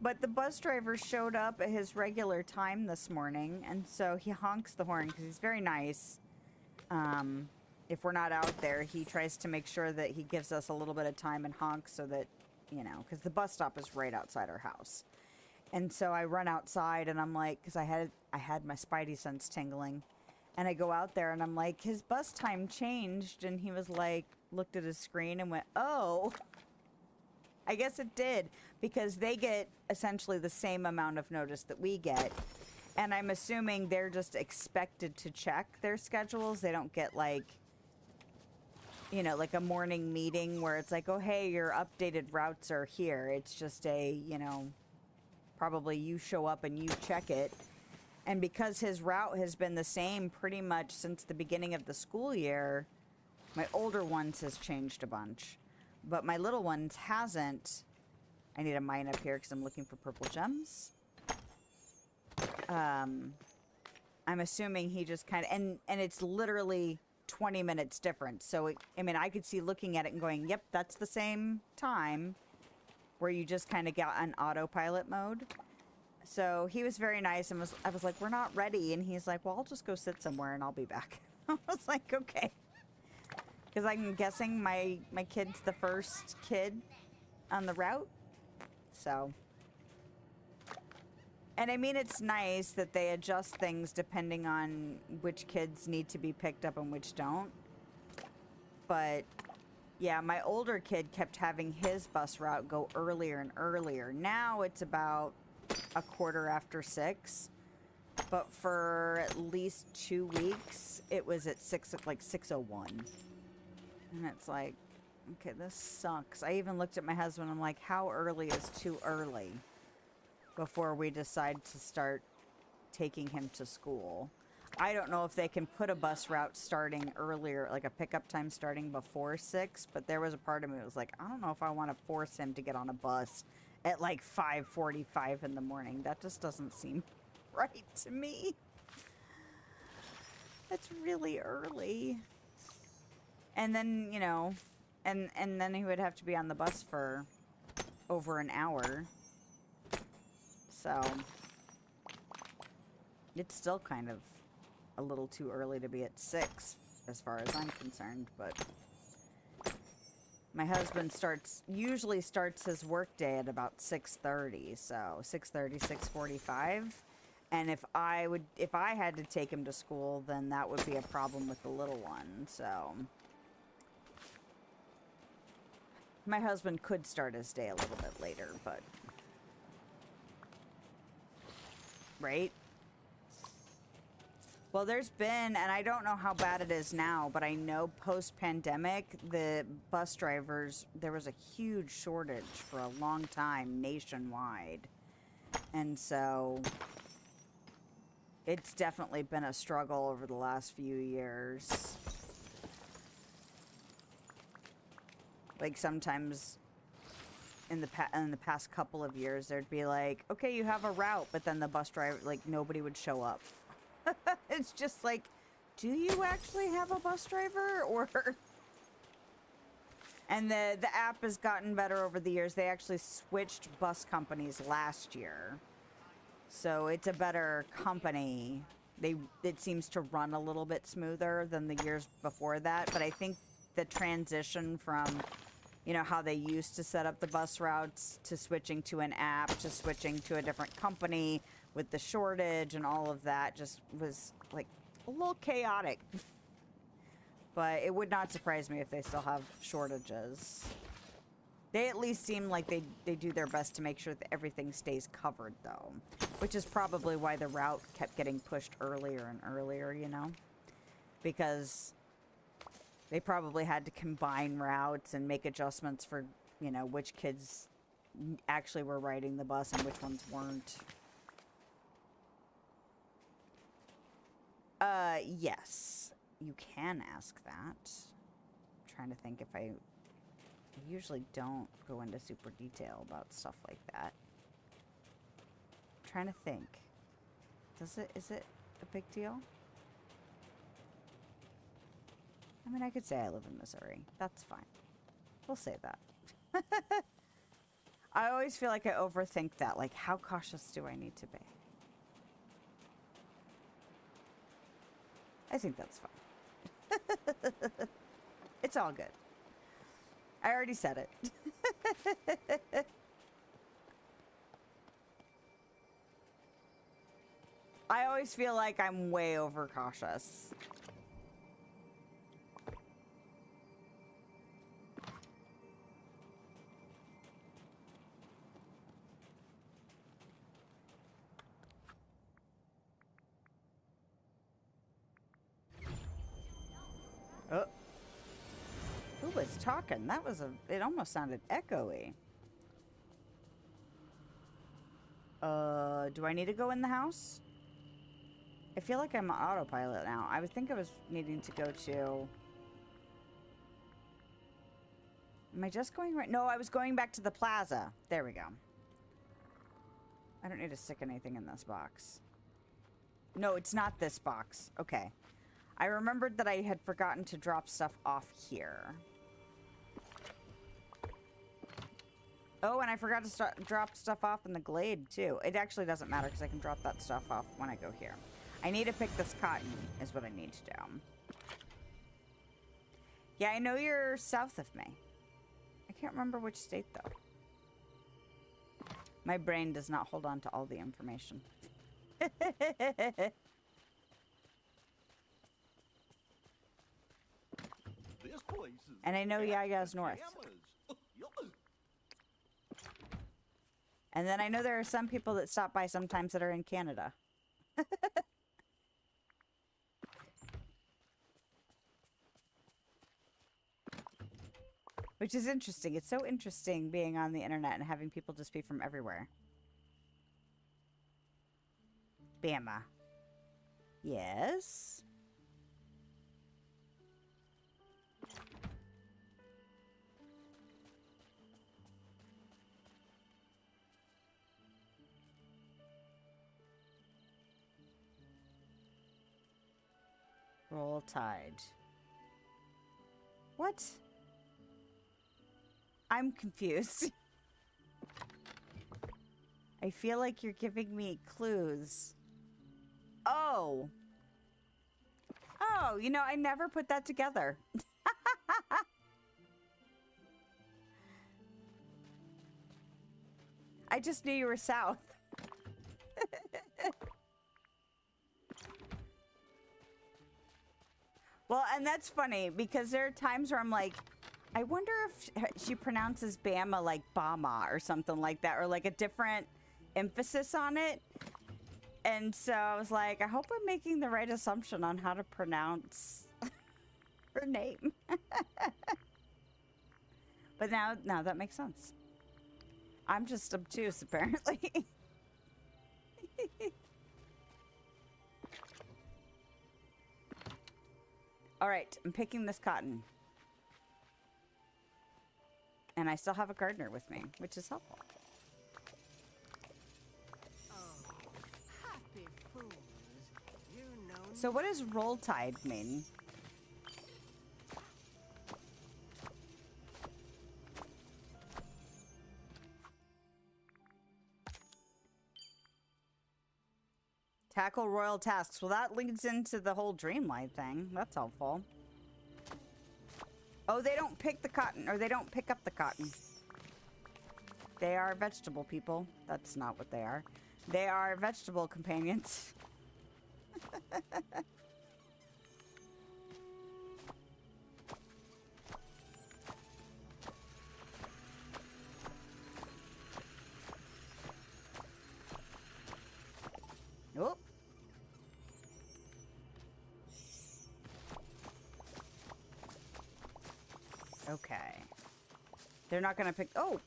But the bus driver showed up at his regular time this morning, and so he honks the horn because he's very nice. If we're not out there, he tries to make sure that he gives us a little bit of time and honks so that, you know, because the bus stop is right outside our house. And so I run outside, and I'm like, because I had my spidey sense tingling, and I go out there, and I'm like, his bus time changed, and he was like, looked at his screen and went, oh. I guess it did, because they get essentially the same amount of notice that we get. And I'm assuming they're just expected to check their schedules. They don't get like, you know, like a morning meeting where it's like, oh, hey, your updated routes are here. It's just a, you know, probably you show up and you check it. And because his route has been the same pretty much since the beginning of the school year, my older ones has changed a bunch. But my little ones hasn't. I need a mine up here because I'm looking for purple gems. I'm assuming he just kind of... And it's literally 20 minutes difference. So, I mean, I could see looking at it and going, yep, that's the same time. Where you just kind of got on autopilot mode. So he was very nice and I was like, we're not ready. And he's like, well, I'll just go sit somewhere and I'll be back. I was like, okay. Because I'm guessing my kid's the first kid on the route. So. And I mean, it's nice that they adjust things depending on which kids need to be picked up and which don't. But yeah, my older kid kept having his bus route go earlier and earlier. Now it's about 6:15. But for at least 2 weeks, it was at 6:01. And it's like, okay, this sucks. I even looked at my husband. I'm like, how early is too early before we decide to start taking him to school? I don't know if they can put a bus route starting earlier, like a pickup time starting before 6, but there was a part of me that was like, I don't know if I want to force him to get on a bus at like 5:45 in the morning. That just doesn't seem right to me. That's really early. And then, you know, and then he would have to be on the bus for over an hour. So it's still kind of a little too early to be at 6 as far as I'm concerned, but my husband usually starts his workday at about 6:30, so 6:30, 6:45. And if I had to take him to school, then that would be a problem with the little one. So my husband could start his day a little bit later, but right? Well, there's been, and I don't know how bad it is now, but I know post-pandemic, the bus drivers, there was a huge shortage for a long time nationwide. And so it's definitely been a struggle over the last few years. Like sometimes in the past couple of years, there'd be like, okay, you have a route, but then the bus driver, like nobody would show up. It's just like, do you actually have a bus driver? Or and the app has gotten better over the years. They actually switched bus companies last year, so it's a better company. It seems to run a little bit smoother than the years before that. But I think the transition from, you know, how they used to set up the bus routes to switching to an app to switching to a different company with the shortage and all of that just was like a little chaotic. But it would not surprise me if they still have shortages. They at least seem like they do their best to make sure that everything stays covered, though. Which is probably why the route kept getting pushed earlier and earlier, you know? Because they probably had to combine routes and make adjustments for, you know, which kids actually were riding the bus and which ones weren't. Yes, you can ask that. I'm trying to think if I usually don't go into super detail about stuff like that. I'm trying to think. Is it a big deal? I mean, I could say I live in Missouri. That's fine. We'll say that. I always feel like I overthink that. Like, how cautious do I need to be? I think that's fine. It's all good. I already said it. I always feel like I'm way overcautious. Oh. Who was talking? That was it almost sounded echoey. Do I need to go in the house? I feel like I'm on autopilot now. I would think I was needing to go to... Am I just going right? No, I was going back to the plaza. There we go. I don't need to stick anything in this box. No, it's not this box. Okay. I remembered that I had forgotten to drop stuff off here. Oh, and I forgot to drop stuff off in the glade, too. It actually doesn't matter because I can drop that stuff off when I go here. I need to pick this cotton, is what I need to do. Yeah, I know you're south of me. I can't remember which state, though. My brain does not hold on to all the information. This place is And I know Yaga's north. pajamas. And then I know there are some people that stop by sometimes that are in Canada. Which is interesting. It's so interesting being on the internet and having people just be from everywhere. Bama. Yes? Roll Tide. What? I'm confused. I feel like you're giving me clues. Oh. Oh, you know, I never put that together. I just knew you were south. Well, and that's funny because there are times where I'm like, I wonder if she pronounces Bama like Bama or something like that, or like a different emphasis on it. And so I was like, I hope I'm making the right assumption on how to pronounce her name. But now that makes sense. I'm just obtuse, apparently. All right, I'm picking this cotton. And I still have a gardener with me, which is helpful. Happy fools. You know So what does roll tide mean? Tackle royal tasks. Well, that leads into the whole Dreamlight thing. That's helpful. Oh, they don't pick the cotton, or they don't pick up the cotton. They are vegetable people. That's not what they are. They are vegetable companions. Oop. Okay. They're not gonna pick... Oh!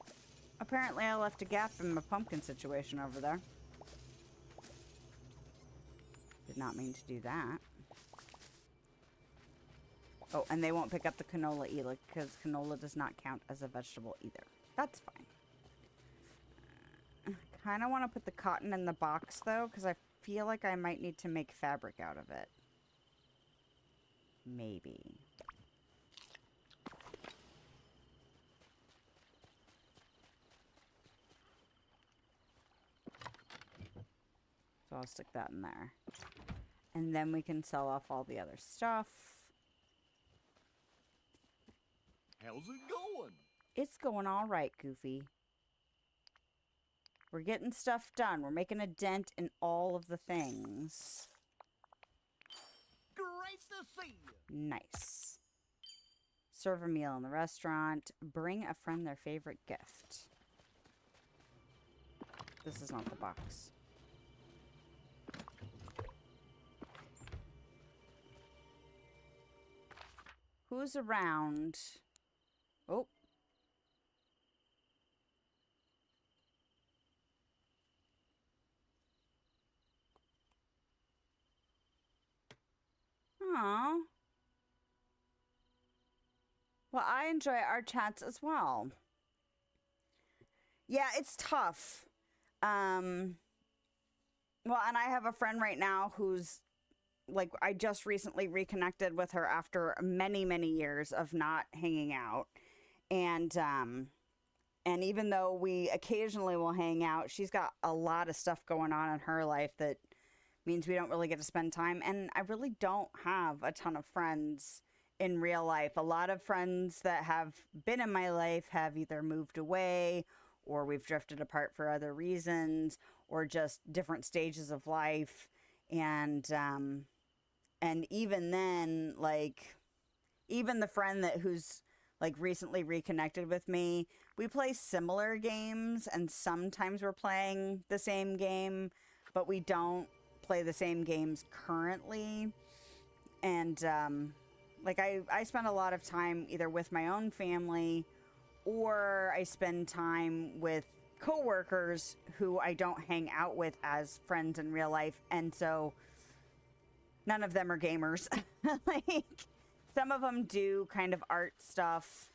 Apparently I left a gap in my pumpkin situation over there. Did not mean to do that. Oh, and they won't pick up the canola either, because canola does not count as a vegetable either. That's fine. Kind of want to put the cotton in the box, though, because I feel like I might need to make fabric out of it. Maybe. So I'll stick that in there. And then we can sell off all the other stuff. How's it going? It's going all right, Goofy. We're getting stuff done. We're making a dent in all of the things. Great to see you. Nice. Serve a meal in the restaurant. Bring a friend their favorite gift. This is not the box. Who's around? Oh. Aw. Well, I enjoy our chats as well. Yeah, it's tough. Well, and I have a friend right now who's like, I just recently reconnected with her after many, many years of not hanging out. And even though we occasionally will hang out, she's got a lot of stuff going on in her life that means we don't really get to spend time. And I really don't have a ton of friends in real life. A lot of friends that have been in my life have either moved away or we've drifted apart for other reasons or just different stages of life. And even then, like, even the friend who's like recently reconnected with me, we play similar games and sometimes we're playing the same game, but we don't play the same games currently. And like I spend a lot of time either with my own family or I spend time with coworkers who I don't hang out with as friends in real life. And so none of them are gamers. Like, some of them do kind of art stuff,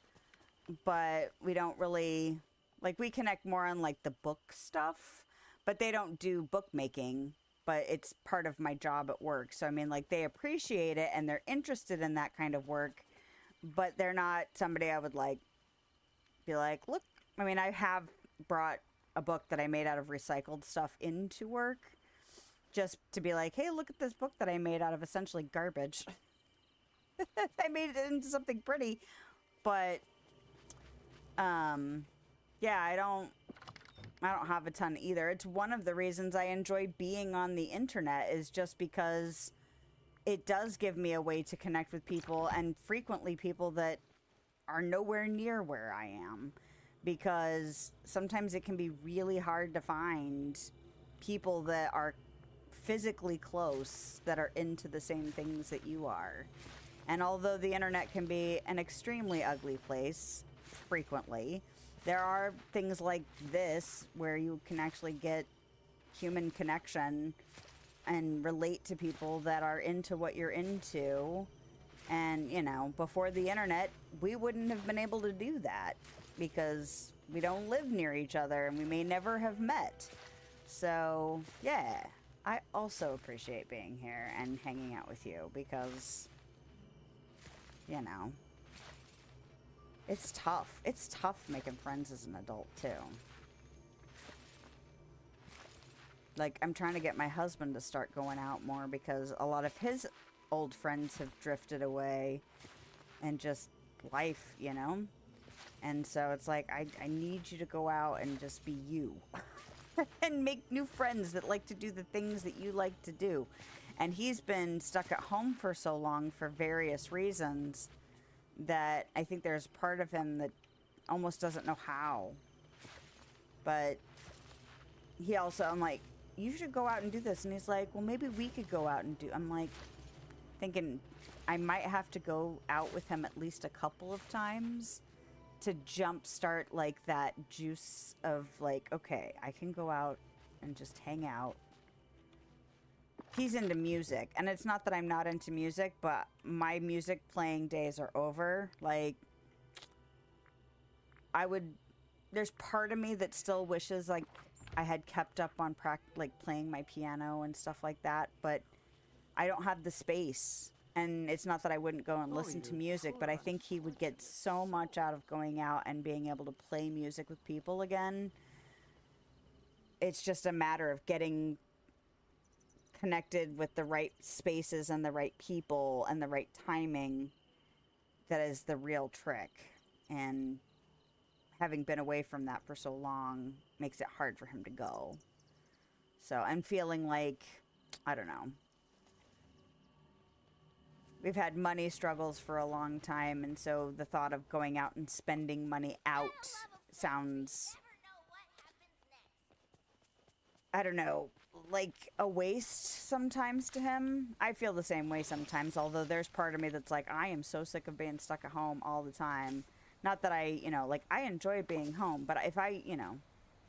but we don't really, like, we connect more on like the book stuff, but they don't do bookmaking, but it's part of my job at work. So, I mean, like, they appreciate it and they're interested in that kind of work, but they're not somebody I would like be like, look, I mean, I have brought a book that I made out of recycled stuff into work just to be like, hey, look at this book that I made out of essentially garbage. I made it into something pretty, but yeah, I don't have a ton either. It's one of the reasons I enjoy being on the internet, is just because it does give me a way to connect with people, and frequently people that are nowhere near where I am, because sometimes it can be really hard to find people that are physically close that are into the same things that you are. And although the internet can be an extremely ugly place frequently, there are things like this where you can actually get human connection and relate to people that are into what you're into. And, you know, before the internet, we wouldn't have been able to do that because we don't live near each other and we may never have met. So, yeah, I also appreciate being here and hanging out with you because, you know, it's tough. It's tough making friends as an adult, too. Like, I'm trying to get my husband to start going out more because a lot of his old friends have drifted away and just life, you know? And so it's like, I need you to go out and just be you. And make new friends that like to do the things that you like to do. And he's been stuck at home for so long for various reasons that I think there's part of him that almost doesn't know how. But he also, I'm like, you should go out and do this. And he's like, well, maybe we could go out and do. I'm like, thinking I might have to go out with him at least a couple of times to jumpstart like that juice of like, okay, I can go out and just hang out. He's into music, and it's not that I'm not into music, but my music playing days are over. Like, there's part of me that still wishes like I had kept up on playing my piano and stuff like that, but I don't have the space. And it's not that I wouldn't go and listen to music, but I think he would get so much out of going out and being able to play music with people again. It's just a matter of getting connected with the right spaces and the right people and the right timing that is the real trick. And having been away from that for so long makes it hard for him to go. So I'm feeling like, I don't know. We've had money struggles for a long time, and so the thought of going out and spending money out sounds, I don't know, like a waste sometimes to him. I feel the same way sometimes, although there's part of me that's like, I am so sick of being stuck at home all the time. Not that I, you know, like, I enjoy being home, but if I, you know,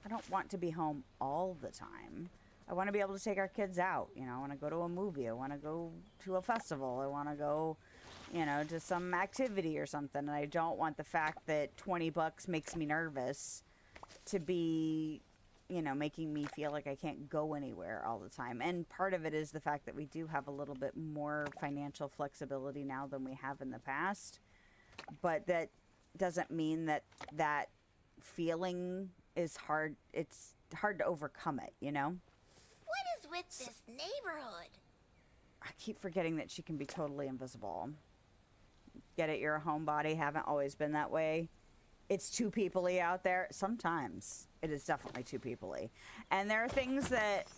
I don't want to be home all the time. I want to be able to take our kids out. You know, I want to go to a movie. I want to go to a festival. I want to go, you know, to some activity or something. And I don't want the fact that $20 makes me nervous to be, you know, making me feel like I can't go anywhere all the time. And part of it is the fact that we do have a little bit more financial flexibility now than we have in the past. But that doesn't mean that that feeling is hard. It's hard to overcome it, you know? What is with this neighborhood? I keep forgetting that she can be totally invisible. Get it? You're a homebody. Haven't always been that way. It's too people-y out there. Sometimes it is definitely too people-y. And there are things that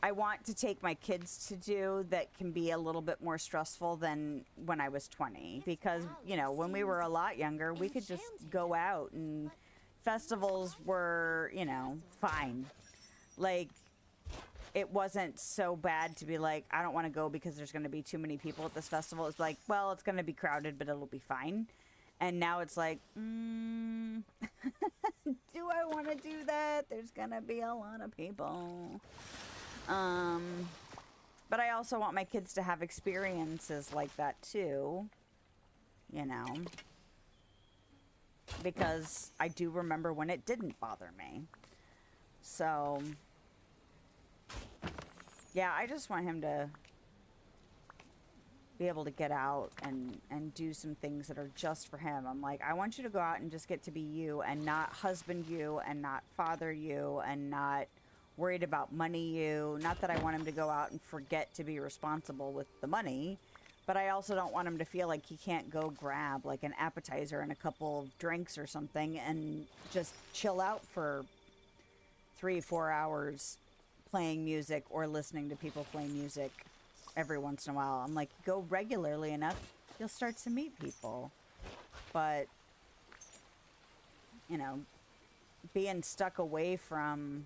I want to take my kids to do that can be a little bit more stressful than when I was 20. Because, you know, when we were a lot younger, we could just go out and festivals were, you know, fine. Like, it wasn't so bad to be like, I don't want to go because there's going to be too many people at this festival. It's like, well, it's going to be crowded, but it'll be fine. And now it's like, do I want to do that? There's going to be a lot of people. But I also want my kids to have experiences like that too, you know, because I do remember when it didn't bother me. So, yeah, I just want him to be able to get out and do some things that are just for him. I'm like, I want you to go out and just get to be you and not husband you and not father you and not worried about money you. Not that I want him to go out and forget to be responsible with the money, but I also don't want him to feel like he can't go grab like an appetizer and a couple of drinks or something and just chill out for 3-4 hours playing music or listening to people play music every once in a while. I'm like, go regularly enough, you'll start to meet people. But, you know, being stuck away from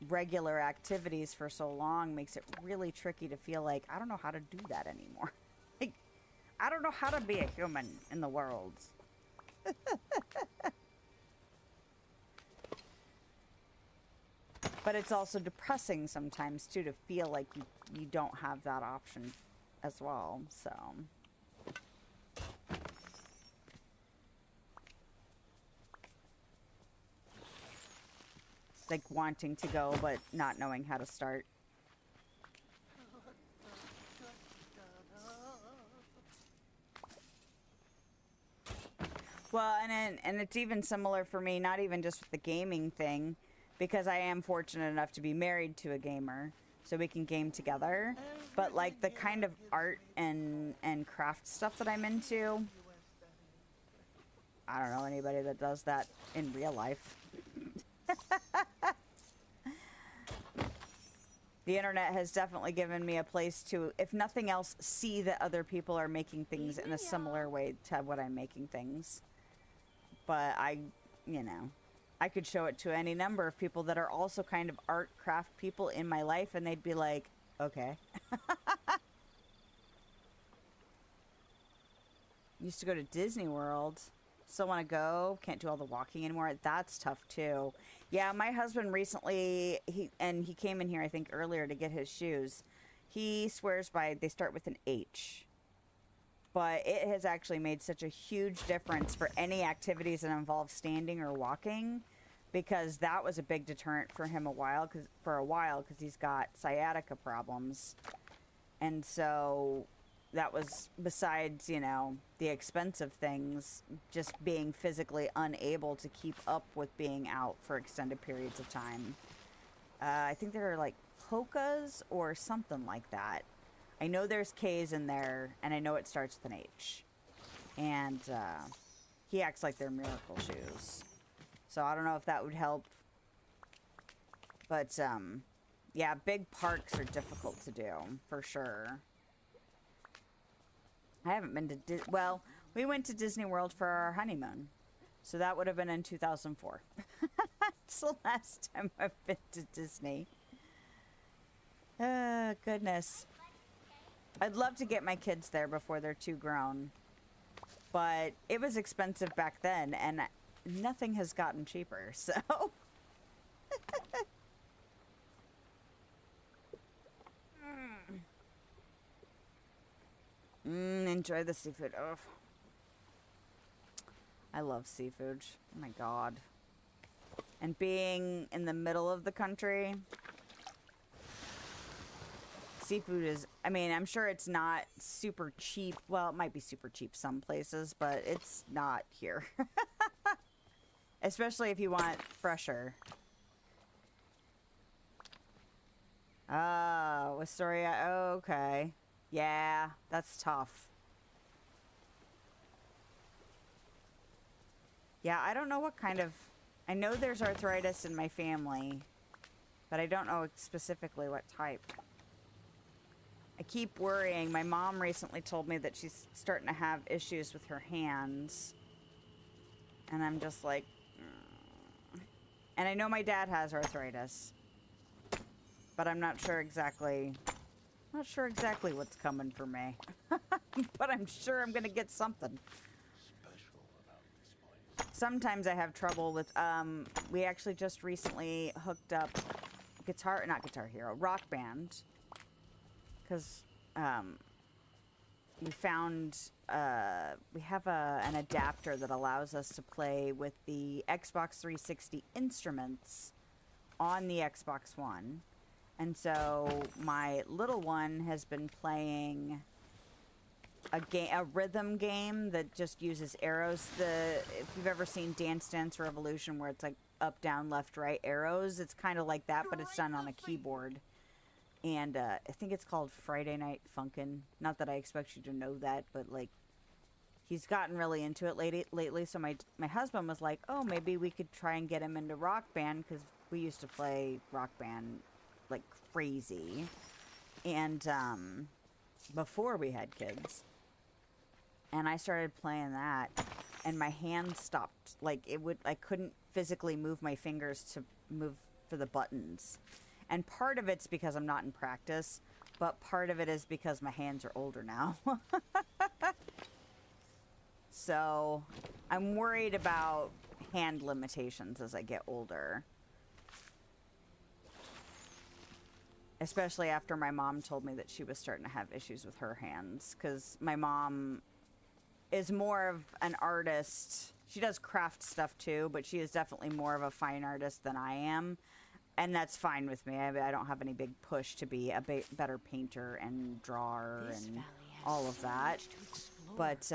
regular activities for so long makes it really tricky to feel like I don't know how to do that anymore. Like, I don't know how to be a human in the world. But it's also depressing sometimes too to feel like you don't have that option as well. So like wanting to go but not knowing how to start. Well, and it's even similar for me, not even just with the gaming thing, because I am fortunate enough to be married to a gamer, so we can game together. But like the kind of art and craft stuff that I'm into, I don't know anybody that does that in real life. The internet has definitely given me a place to, if nothing else, see that other people are making things in a similar way to what I'm making things. But you know, I could show it to any number of people that are also kind of art craft people in my life, and they'd be like, okay. Used to go to Disney World. Still want to go. Can't do all the walking anymore. That's tough too. Yeah, my husband recently, he came in here, I think, earlier to get his shoes. He swears by, they start with an H. But it has actually made such a huge difference for any activities that involve standing or walking, because that was a big deterrent for him for a while because he's got sciatica problems. And so that was, besides, you know, the expensive things, just being physically unable to keep up with being out for extended periods of time. I think there are like Hokas or something like that. I know there's K's in there, and I know it starts with an H. And he acts like they're miracle shoes. So I don't know if that would help. But, yeah, big parks are difficult to do, for sure. I haven't been to well, we went to Disney World for our honeymoon. So that would have been in 2004. It's the last time I've been to Disney. Goodness. I'd love to get my kids there before they're too grown. But it was expensive back then, and nothing has gotten cheaper, so... Enjoy the seafood. Oh, I love seafood. Oh my god. And being in the middle of the country, seafood is, I mean, I'm sure it's not super cheap. Well, it might be super cheap some places, but it's not here. Especially if you want fresher. Oh, Astoria. Oh, okay. Yeah, that's tough. Yeah, I don't know what kind of... I know there's arthritis in my family, but I don't know specifically what type. I keep worrying. My mom recently told me that she's starting to have issues with her hands. And I'm just like... And I know my dad has arthritis. But I'm not sure exactly... Not sure exactly what's coming for me. But I'm sure I'm gonna get something. Sometimes I have trouble with, we actually just recently hooked up not Guitar Hero, Rock Band. Because, we found, we have an adapter that allows us to play with the Xbox 360 instruments on the Xbox One. And so my little one has been playing a rhythm game that just uses arrows. If you've ever seen Dance Dance Revolution, where it's like up, down, left, right arrows, it's kind of like that, but it's done on a keyboard. And I think it's called Friday Night Funkin'. Not that I expect you to know that, but like he's gotten really into it lately. So my husband was like, "Oh, maybe we could try and get him into Rock Band," because we used to play Rock Band like crazy, and before we had kids. And I started playing that, and my hand stopped. Like, I couldn't physically move my fingers to move for the buttons. And part of it's because I'm not in practice, but part of it is because my hands are older now. So, I'm worried about hand limitations as I get older. Especially after my mom told me that she was starting to have issues with her hands. Because my mom is more of an artist. She does craft stuff too, but she is definitely more of a fine artist than I am. And that's fine with me. I don't have any big push to be a better painter and drawer and all of that. But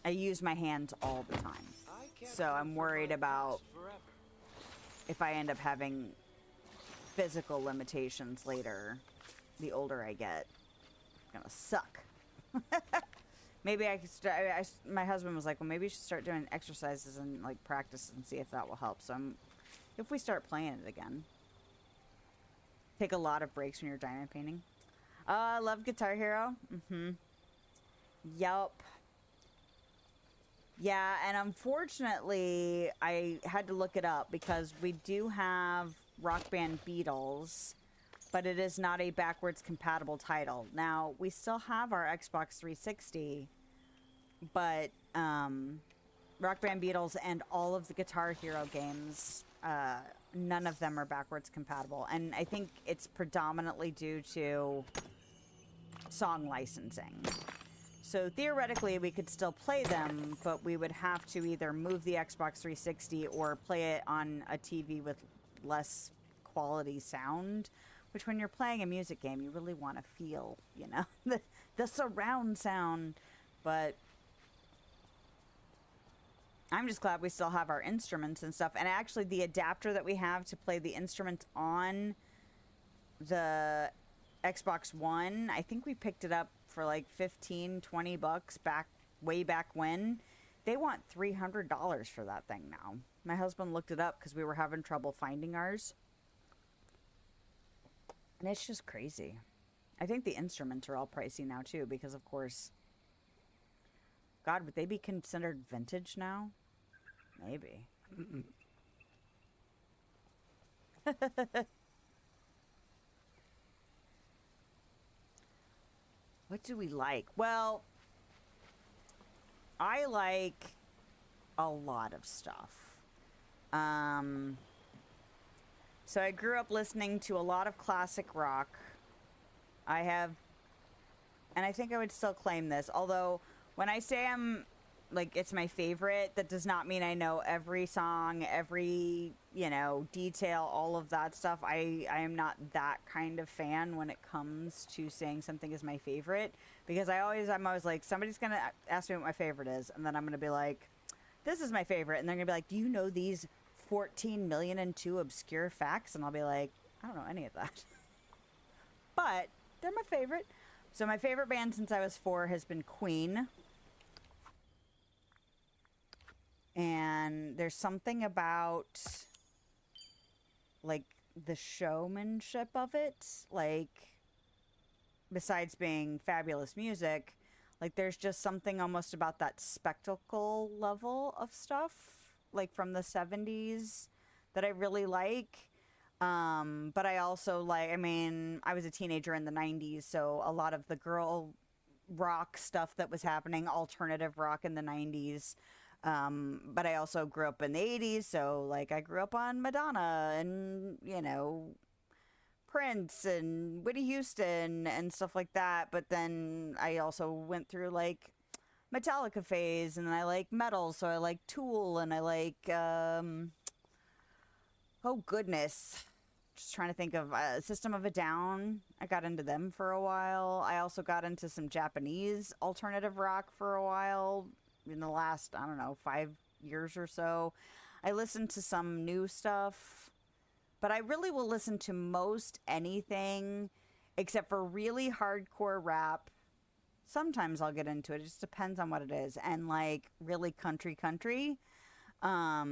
I use my hands all the time. So I'm worried about if I end up having physical limitations later, the older I get. It's gonna suck. Maybe I could start. My husband was like, "Well, maybe you should start doing exercises and like practice and see if that will help." So if we start playing it again, take a lot of breaks when you're diamond painting. I love Guitar Hero. Yup. Yeah, and unfortunately, I had to look it up because we do have Rock Band Beatles, but it is not a backwards compatible title. Now, we still have our Xbox 360, but Rock Band Beatles and all of the Guitar Hero games, none of them are backwards compatible. And I think it's predominantly due to song licensing. So theoretically, we could still play them, but we would have to either move the Xbox 360 or play it on a TV with less quality sound. Which, when you're playing a music game, you really want to feel, you know, the surround sound. But I'm just glad we still have our instruments and stuff. And actually, the adapter that we have to play the instruments on the Xbox One, I think we picked it up for like $15-20 way back when. They want $300 for that thing now. My husband looked it up because we were having trouble finding ours. And it's just crazy. I think the instruments are all pricey now too, because of course, God, would they be considered vintage now? Maybe. What do we like? Well, I like a lot of stuff. So I grew up listening to a lot of classic rock. I have And I think I would still claim this. Although, when I say I'm, like, it's my favorite, that does not mean I know every song, every, you know, detail, all of that stuff. I am not that kind of fan when it comes to saying something is my favorite. Because I'm always like, somebody's going to ask me what my favorite is. And then I'm going to be like, this is my favorite. And they're going to be like, do you know these 14,000,002 obscure facts? And I'll be like, I don't know any of that. But they're my favorite. So my favorite band since I was 4 has been Queen. And there's something about, like, the showmanship of it. Like, besides being fabulous music, like, there's just something almost about that spectacle level of stuff, like, from the 70s that I really like. But I also like, I mean, I was a teenager in the 90s, so a lot of the girl rock stuff that was happening, alternative rock in the 90s. But I also grew up in the 80s, so, like, I grew up on Madonna and, you know, Prince and Whitney Houston and stuff like that. But then I also went through, like, Metallica phase, and then I like metal, so I like Tool, and I like, oh goodness, just trying to think of System of a Down. I got into them for a while. I also got into some Japanese alternative rock for a while in the last, I don't know, 5 years or so. I listened to some new stuff, but I really will listen to most anything except for really hardcore rap. Sometimes I'll get into it. It just depends on what it is. And, like, really country. But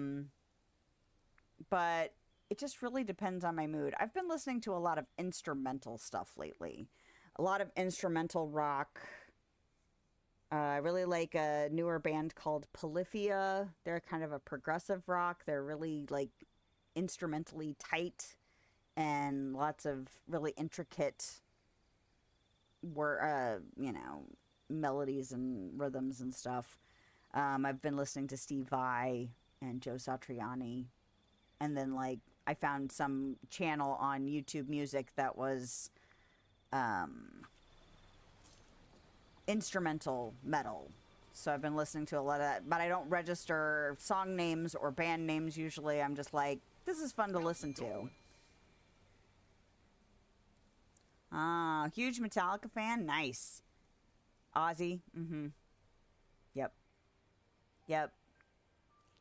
it just really depends on my mood. I've been listening to a lot of instrumental stuff lately. A lot of instrumental rock. I really like a newer band called Polyphia. They're kind of a progressive rock. They're really, like, instrumentally tight and lots of really intricate you know, melodies and rhythms and stuff. I've been listening to Steve Vai and Joe Satriani. And then, like, I found some channel on YouTube Music that was instrumental metal. So I've been listening to a lot of that. But I don't register song names or band names usually. I'm just like, this is fun to listen to. Huge Metallica fan. Nice. Ozzy. Yep.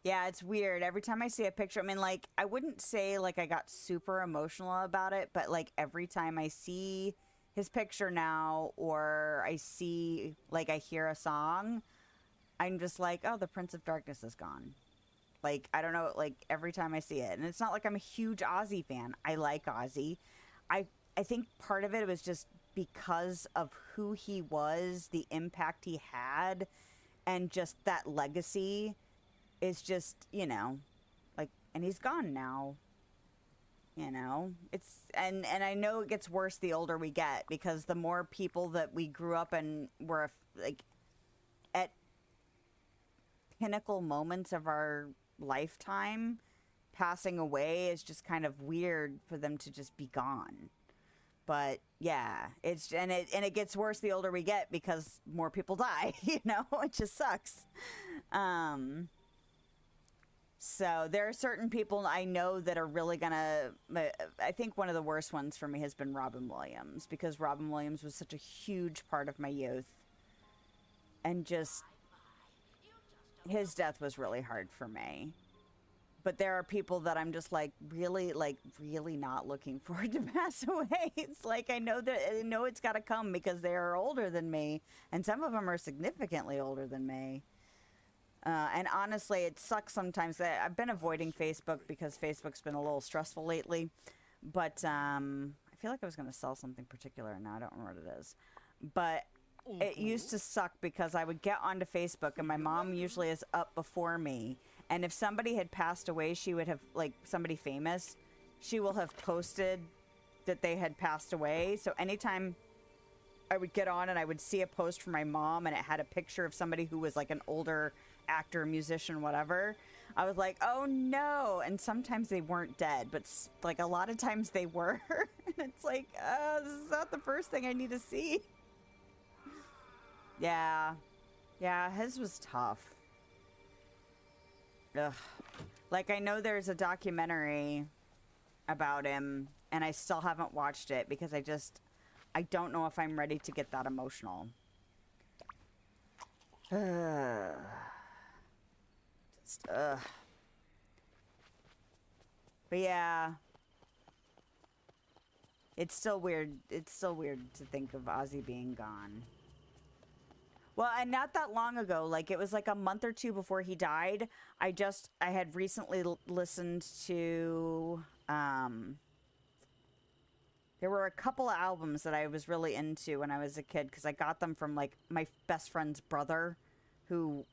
Yeah, it's weird. Every time I see a picture, I mean, like, I wouldn't say, like, I got super emotional about it, but, like, every time I see his picture now, or I see, like, I hear a song, I'm just like, oh, the Prince of Darkness is gone. Like, I don't know, like, every time I see it. And it's not like I'm a huge Ozzy fan. I like Ozzy. I think part of it was just because of who he was, the impact he had, and just that legacy is just, you know, like, and he's gone now. You know, it's, and I know it gets worse the older we get, because the more people that we grew up and were, like, at pinnacle moments of our lifetime, passing away is just kind of weird for them to just be gone. But yeah, it's, and it gets worse the older we get because more people die, you know, it just sucks. So there are certain people I know that are really gonna, I think one of the worst ones for me has been Robin Williams, because Robin Williams was such a huge part of my youth. And just, his death was really hard for me. But there are people that I'm just like really not looking forward to pass away. It's like, I know it's got to come because they are older than me, and some of them are significantly older than me. And honestly, it sucks sometimes. I've been avoiding Facebook because Facebook's been a little stressful lately. But I feel like I was going to sell something particular, and now I don't remember what it is. But it used to suck because I would get onto Facebook, and my mom usually is up before me. And if somebody had passed away, she would have, like, somebody famous, she will have posted that they had passed away. So anytime I would get on and I would see a post from my mom and it had a picture of somebody who was, like, an older actor, musician, whatever, I was like, oh no. And sometimes they weren't dead, but, like, a lot of times they were. And it's like, this is not the first thing I need to see. Yeah. Yeah, his was tough. Ugh. Like, I know there's a documentary about him, and I still haven't watched it because I don't know if I'm ready to get that emotional. Ugh. But yeah. It's still weird. It's still weird to think of Ozzy being gone. Well, and not that long ago, like it was like a month or two before he died. I had recently listened to, there were a couple of albums that I was really into when I was a kid because I got them from like my best friend's brother who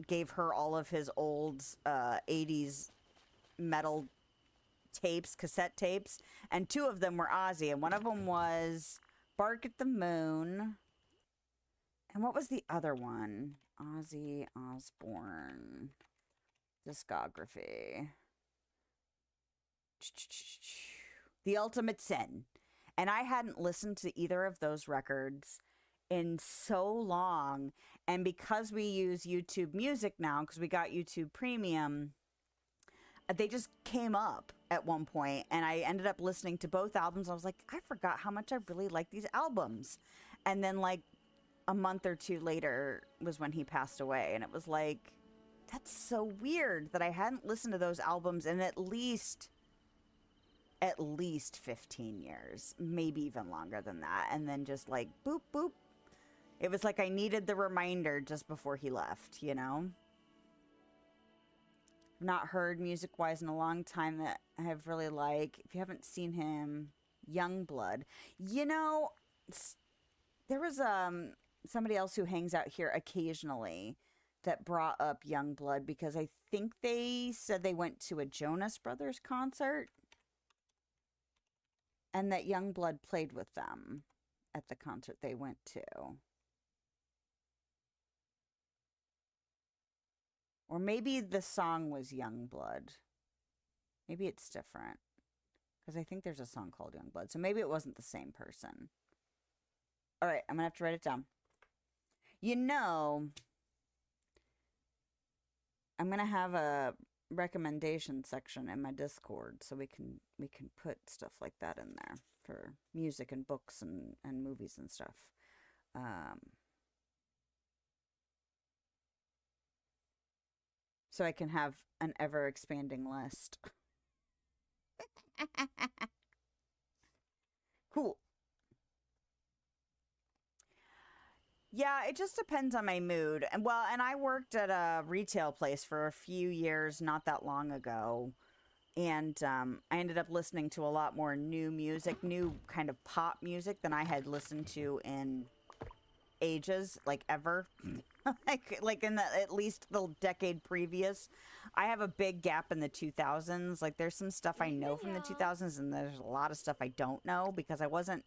gave her all of his old 80s metal tapes, cassette tapes, and two of them were Ozzy, and one of them was Bark at the Moon. And what was the other one? Ozzy Osbourne discography. The Ultimate Sin. And I hadn't listened to either of those records in so long. And because we use YouTube Music now, because we got YouTube Premium, they just came up at one point, and I ended up listening to both albums. I was like, I forgot how much I really like these albums. And then, like, a month or two later was when he passed away, and it was like, that's so weird that I hadn't listened to those albums in at least 15 years, maybe even longer than that. And then just like, boop, boop. It was like I needed the reminder just before he left, you know? Not heard music-wise in a long time that I have really like. If you haven't seen him, Youngblood. You know, there was somebody else who hangs out here occasionally that brought up Youngblood because I think they said they went to a Jonas Brothers concert and that Youngblood played with them at the concert they went to. Or maybe the song was Youngblood. Maybe it's different. Because I think there's a song called Youngblood. So maybe it wasn't the same person. All right, I'm going to have to write it down. You know, I'm going to have a recommendation section in my Discord so we can put stuff like that in there for music and books and movies and stuff. So I can have an ever-expanding list. Cool. Yeah, it just depends on my mood. And well, and I worked at a retail place for a few years not that long ago. And I ended up listening to a lot more new music, new kind of pop music than I had listened to in ages, like ever. like in at least the decade previous. I have a big gap in the 2000s. Like there's some stuff I know from the 2000s and there's a lot of stuff I don't know because I wasn't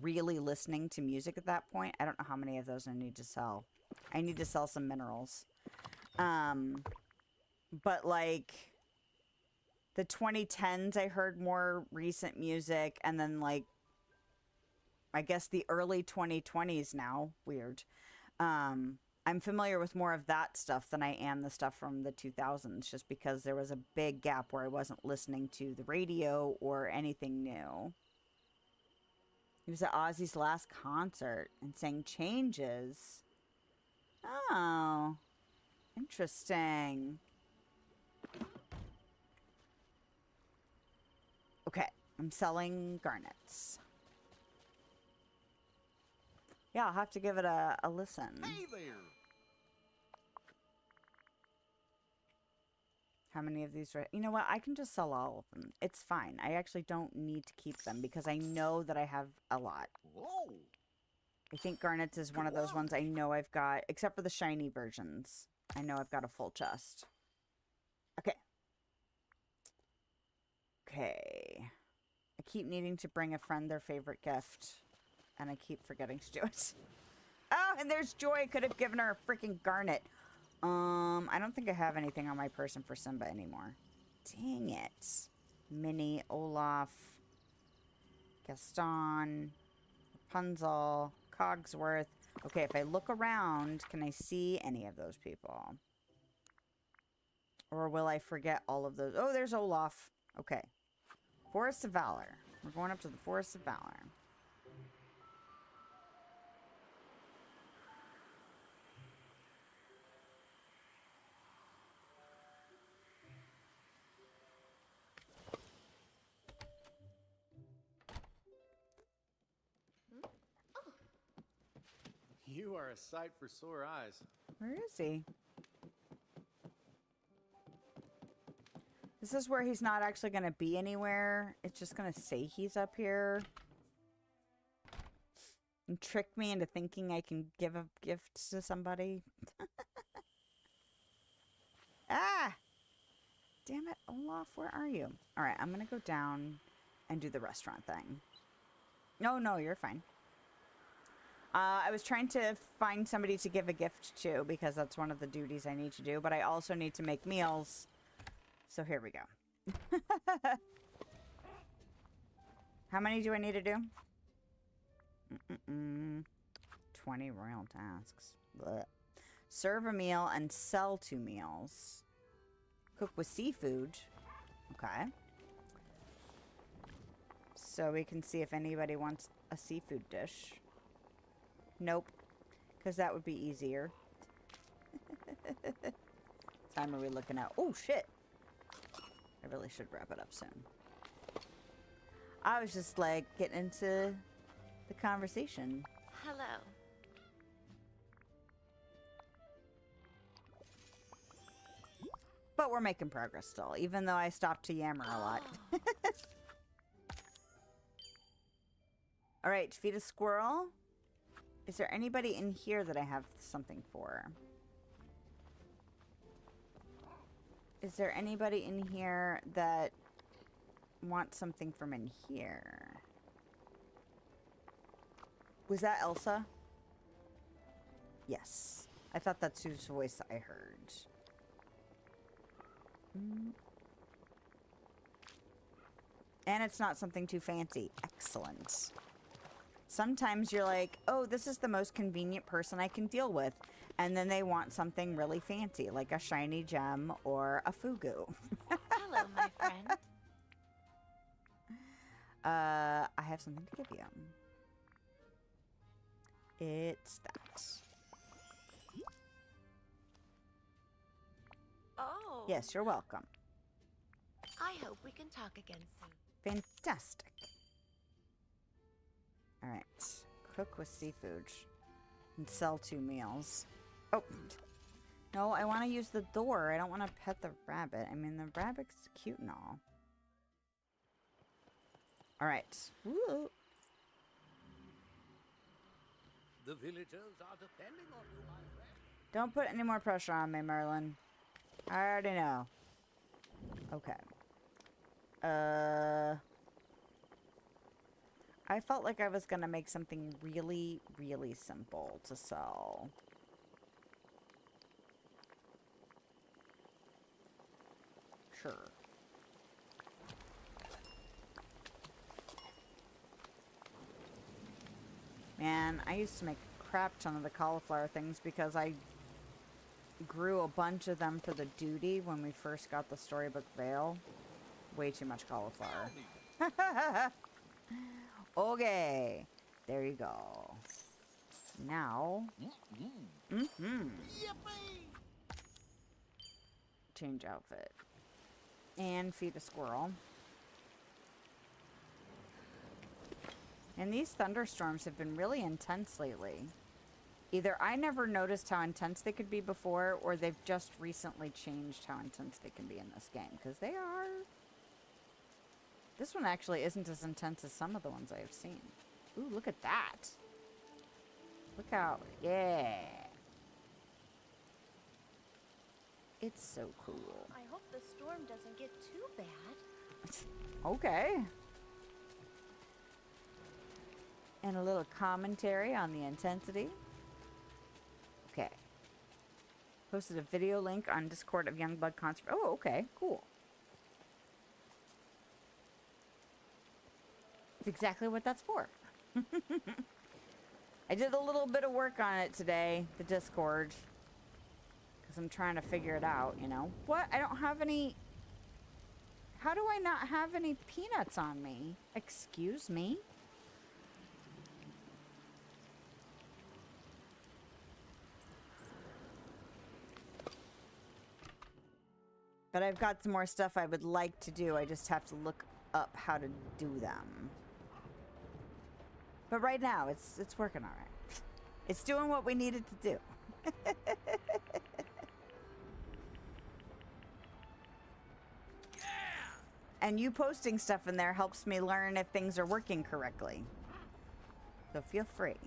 really listening to music at that point. I don't know how many of those I need to sell. I need to sell some minerals. But like the 2010s I heard more recent music, and then like I guess the early 2020s now, weird. I'm familiar with more of that stuff than I am the stuff from the 2000s, just because there was a big gap where I wasn't listening to the radio or anything new. He was at Ozzy's last concert and sang Changes. Oh, interesting. Okay, I'm selling garnets. Yeah, I'll have to give it a listen. Hey there. How many of these? You know what? I can just sell all of them. It's fine. I actually don't need to keep them because I know that I have a lot. Whoa. I think garnets is one of those ones I know I've got, except for the shiny versions. I know I've got a full chest. Okay. Okay. I keep needing to bring a friend their favorite gift, and I keep forgetting to do it. Oh, and there's Joy. Could have given her a freaking garnet. I don't think I have anything on my person for Simba anymore. Dang it. Minnie, Olaf, Gaston, Rapunzel, Cogsworth. Okay, if I look around, can I see any of those people? Or will I forget all of those? Oh, there's Olaf. Okay. Forest of Valor. We're going up to the Forest of Valor. You are a sight for sore eyes. Where is he? This is where he's not actually going to be anywhere. It's just going to say he's up here. And trick me into thinking I can give a gift to somebody. Ah! Damn it, Olaf, where are you? Alright, I'm going to go down and do the restaurant thing. No, you're fine. I was trying to find somebody to give a gift to because that's one of the duties I need to do, but I also need to make meals. So here we go. How many do I need to do? 20 royal tasks. Blech. Serve a meal and sell 2 meals. Cook with seafood. Okay. So we can see if anybody wants a seafood dish. Nope. Because that would be easier. Time are we looking at? Oh, shit. I really should wrap it up soon. I was just, like, getting into the conversation. Hello. But we're making progress still, even though I stopped to yammer a lot. Alright, feed a squirrel. Is there anybody in here that I have something for? Is there anybody in here that wants something from in here? Was that Elsa? Yes. I thought that's whose voice I heard. And it's not something too fancy. Excellent. Sometimes you're like, oh, this is the most convenient person I can deal with. And then they want something really fancy, like a shiny gem or a fugu. Hello, my friend. I have something to give you. It's that. Oh. Yes, you're welcome. I hope we can talk again soon. Fantastic. Alright. Cook with seafood. And sell 2 meals. Oh. No, I want to use the door. I don't want to pet the rabbit. I mean, the rabbit's cute and all. Alright. Woo. The villagers are depending on you, my friend. Don't put any more pressure on me, Merlin. I already know. Okay. I felt like I was gonna make something really, really simple to sell. Sure. Man, I used to make a crap ton of the cauliflower things because I grew a bunch of them for the duty when we first got the storybook Veil. Way too much cauliflower. Okay. There you go. Now. Change outfit. And feed a squirrel. And these thunderstorms have been really intense lately. Either I never noticed how intense they could be before, or they've just recently changed how intense they can be in this game. Because they are... This one actually isn't as intense as some of the ones I have seen. Ooh, look at that. Look how... Yeah. It's so cool. I hope the storm doesn't get too bad. Okay. And a little commentary on the intensity. Okay. Posted a video link on Discord of Youngblood Concert. Oh, okay. Cool. It's exactly what that's for. I did a little bit of work on it today, the Discord. Because I'm trying to figure it out, you know. What? I don't have any... How do I not have any peanuts on me? Excuse me? But I've got some more stuff I would like to do. I just have to look up how to do them. But right now, it's working all right. It's doing what we needed to do. And you posting stuff in there helps me learn if things are working correctly. So feel free.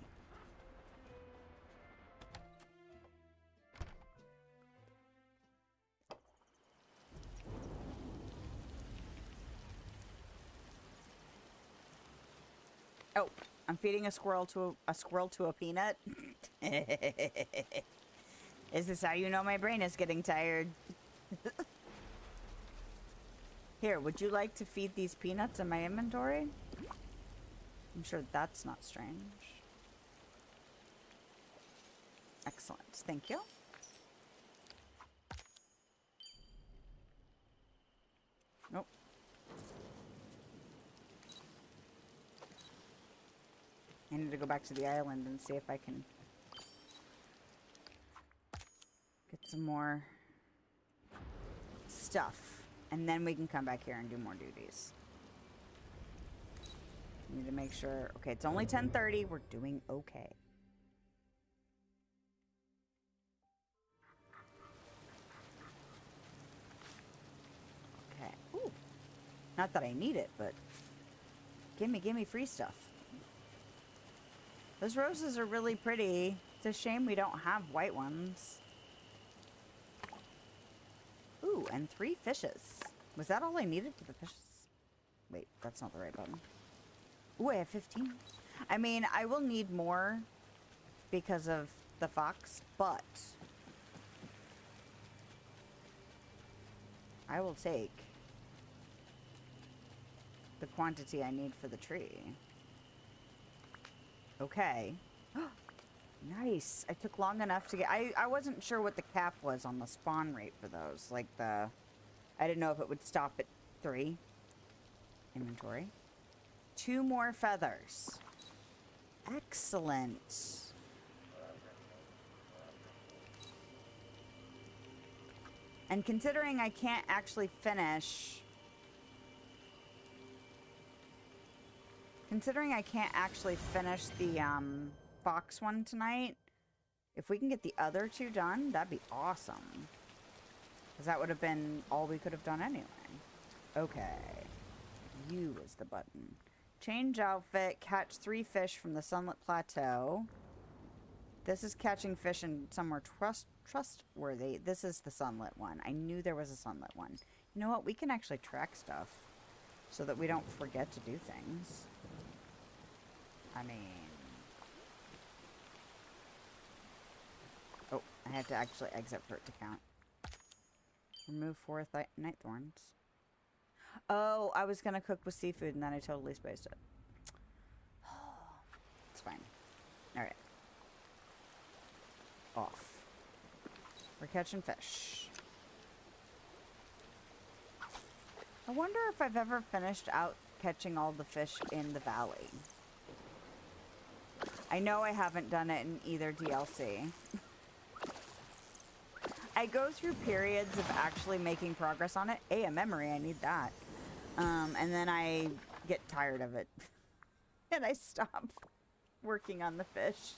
Oh, I'm feeding a squirrel to a peanut. Is this how you know my brain is getting tired? Here, would you like to feed these peanuts in my inventory? I'm sure that's not strange. Excellent. Thank you. Nope. I need to go back to the island and see if I can get some more stuff. And then we can come back here and do more duties. Need to make sure... Okay, it's only 10:30. We're doing okay. Okay. Ooh. Not that I need it, but... Gimme free stuff. Those roses are really pretty. It's a shame we don't have white ones. Ooh, and 3 fishes. Was that all I needed for the fishes? Wait, that's not the right button. Ooh, I have 15. I mean, I will need more because of the fox, but I will take the quantity I need for the tree. Okay. Nice. I took long enough to get... I wasn't sure what the cap was on the spawn rate for those. Like the... I didn't know if it would stop at 3. Inventory. 2 more feathers. Excellent. And considering I can't actually finish... Considering I can't actually finish the, Fox one tonight, if we can get the other 2 done, that'd be awesome. Because that would have been all we could have done anyway. Okay. U is the button. Change outfit, catch 3 fish from the Sunlit Plateau. This is catching fish in somewhere trustworthy. This is the Sunlit one. I knew there was a Sunlit one. You know what? We can actually track stuff so that we don't forget to do things. I mean... Oh, I had to actually exit for it to count. Remove 4 night thorns. Oh, I was gonna cook with seafood and then I totally spaced it. It's fine. Alright. Off. We're catching fish. I wonder if I've ever finished out catching all the fish in the valley. I know I haven't done it in either DLC. I go through periods of actually making progress on it. A memory, I need that. And then I get tired of it. And I stop working on the fish.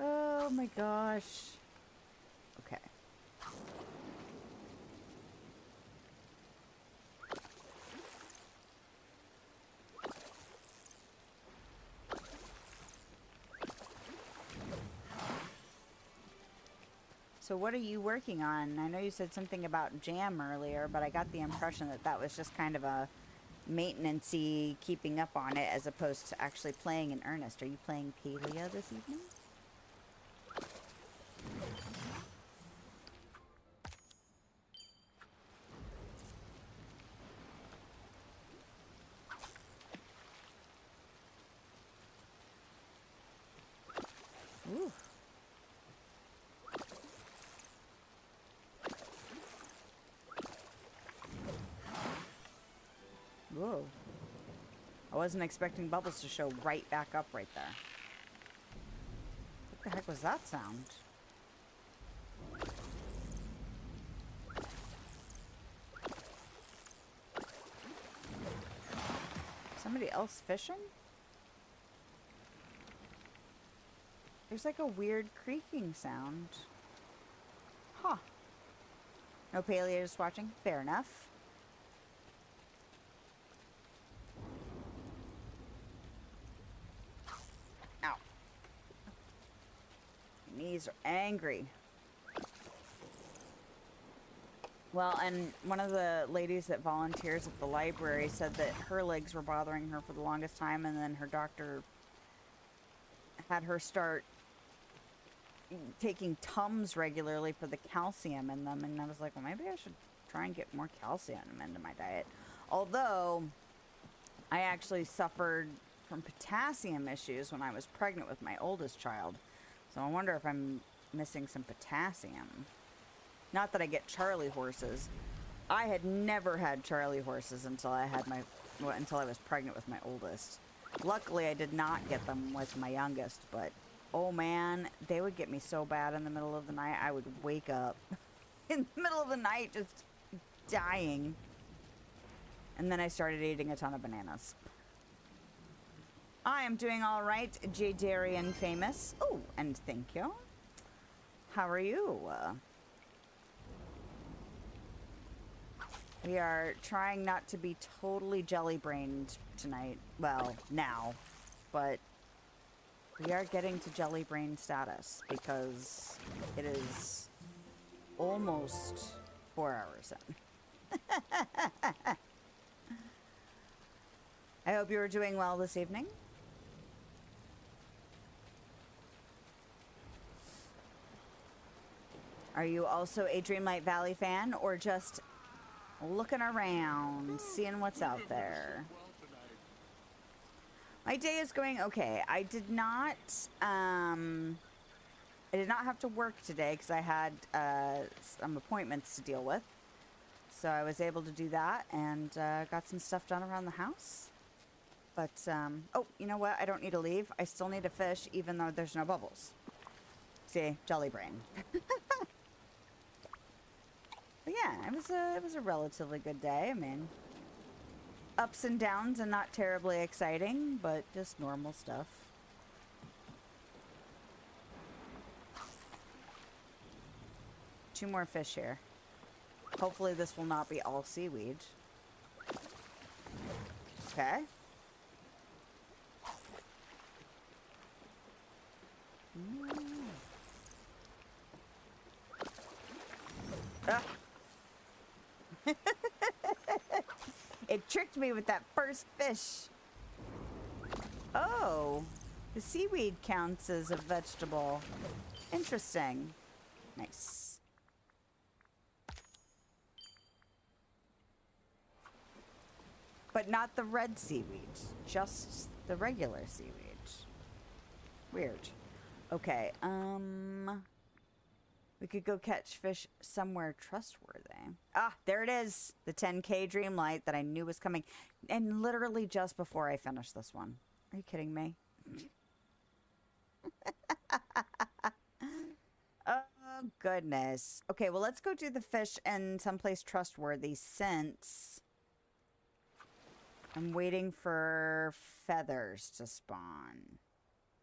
Oh my gosh. Okay. So what are you working on? I know you said something about jam earlier, but I got the impression that that was just kind of a maintenance-y keeping up on it as opposed to actually playing in earnest. Are you playing Palea this evening? Ooh. Whoa. I wasn't expecting bubbles to show right back up right there. What the heck was that sound? Somebody else fishing? There's like a weird creaking sound. Huh. No paleo just watching? Fair enough. Ow. Knees are angry. Well, and one of the ladies that volunteers at the library said that her legs were bothering her for the longest time, and then her doctor had her start taking Tums regularly for the calcium in them, and I was like, well, maybe I should try and get more calcium into my diet. Although, I actually suffered from potassium issues when I was pregnant with my oldest child, so I wonder if I'm missing some potassium. Not that I get Charlie horses. I had never had Charlie horses until I was pregnant with my oldest. Luckily, I did not get them with my youngest, but oh man, they would get me so bad in the middle of the night. I would wake up in the middle of the night just dying. And then I started eating a ton of bananas. I am doing all right, J. Darian Famous. Oh, and thank you. How are you? We are trying not to be totally jelly-brained tonight. Well, now. But we are getting to jelly-brain status because it is almost 4 hours in. I hope you are doing well this evening. Are you also a Dreamlight Valley fan or just looking around, seeing what's out there? My day is going okay. I did not have to work today because I had some appointments to deal with. So I was able to do that and got some stuff done around the house. But, oh, you know what? I don't need to leave. I still need to fish even though there's no bubbles. See, jelly brain. But yeah, it was a relatively good day. I mean, ups and downs and not terribly exciting, but just normal stuff. Two more fish here. Hopefully this will not be all seaweed. Okay. Ah. It tricked me with that first fish. Oh, the seaweed counts as a vegetable. Interesting. Nice. But not the red seaweed, just the regular seaweed. Weird. Okay, we could go catch fish somewhere trustworthy. Ah, there it is. The 10K Dreamlight that I knew was coming. And literally just before I finished this one. Are you kidding me? Oh, goodness. Okay, well, let's go do the fish in someplace trustworthy since I'm waiting for feathers to spawn.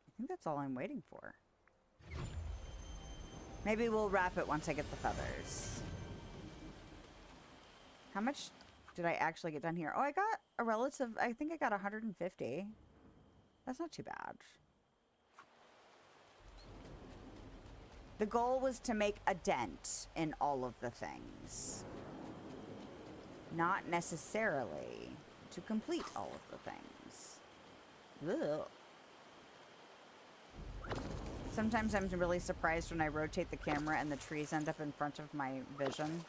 I think that's all I'm waiting for. Maybe we'll wrap it once I get the feathers. How much did I actually get done here? Oh, I got a relative... I think I got 150. That's not too bad. The goal was to make a dent in all of the things. Not necessarily to complete all of the things. Ugh. Sometimes I'm really surprised when I rotate the camera and the trees end up in front of my vision.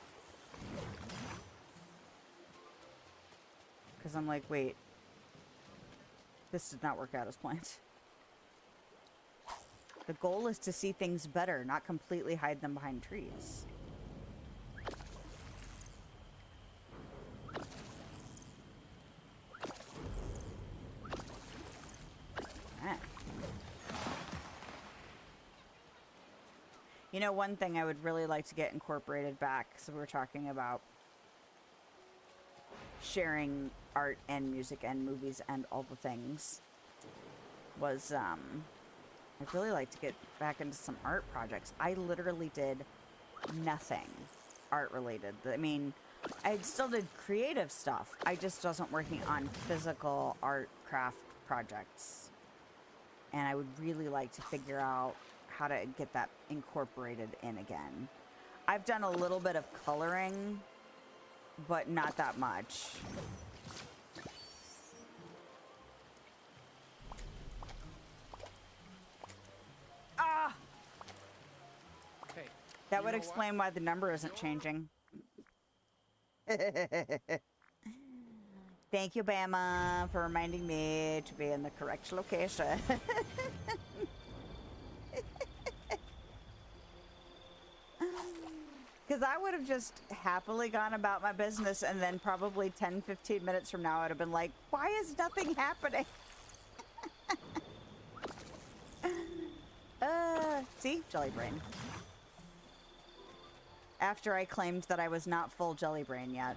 Because I'm like, wait. This did not work out as planned. The goal is to see things better, not completely hide them behind trees. Alright. You know, one thing I would really like to get incorporated back, so we're talking about sharing art and music and movies and all the things, was, I'd really like to get back into some art projects. I literally did nothing art related. I mean, I still did creative stuff. I just wasn't working on physical art craft projects. And I would really like to figure out how to get that incorporated in again. I've done a little bit of coloring, but not that much. Ah! Hey, That would explain why the number isn't changing. Thank you, Bama, for reminding me to be in the correct location. Because I would have just happily gone about my business, and then probably 10, 15 minutes from now, I'd have been like, why is nothing happening? See? Jelly brain. After I claimed that I was not full jelly brain yet.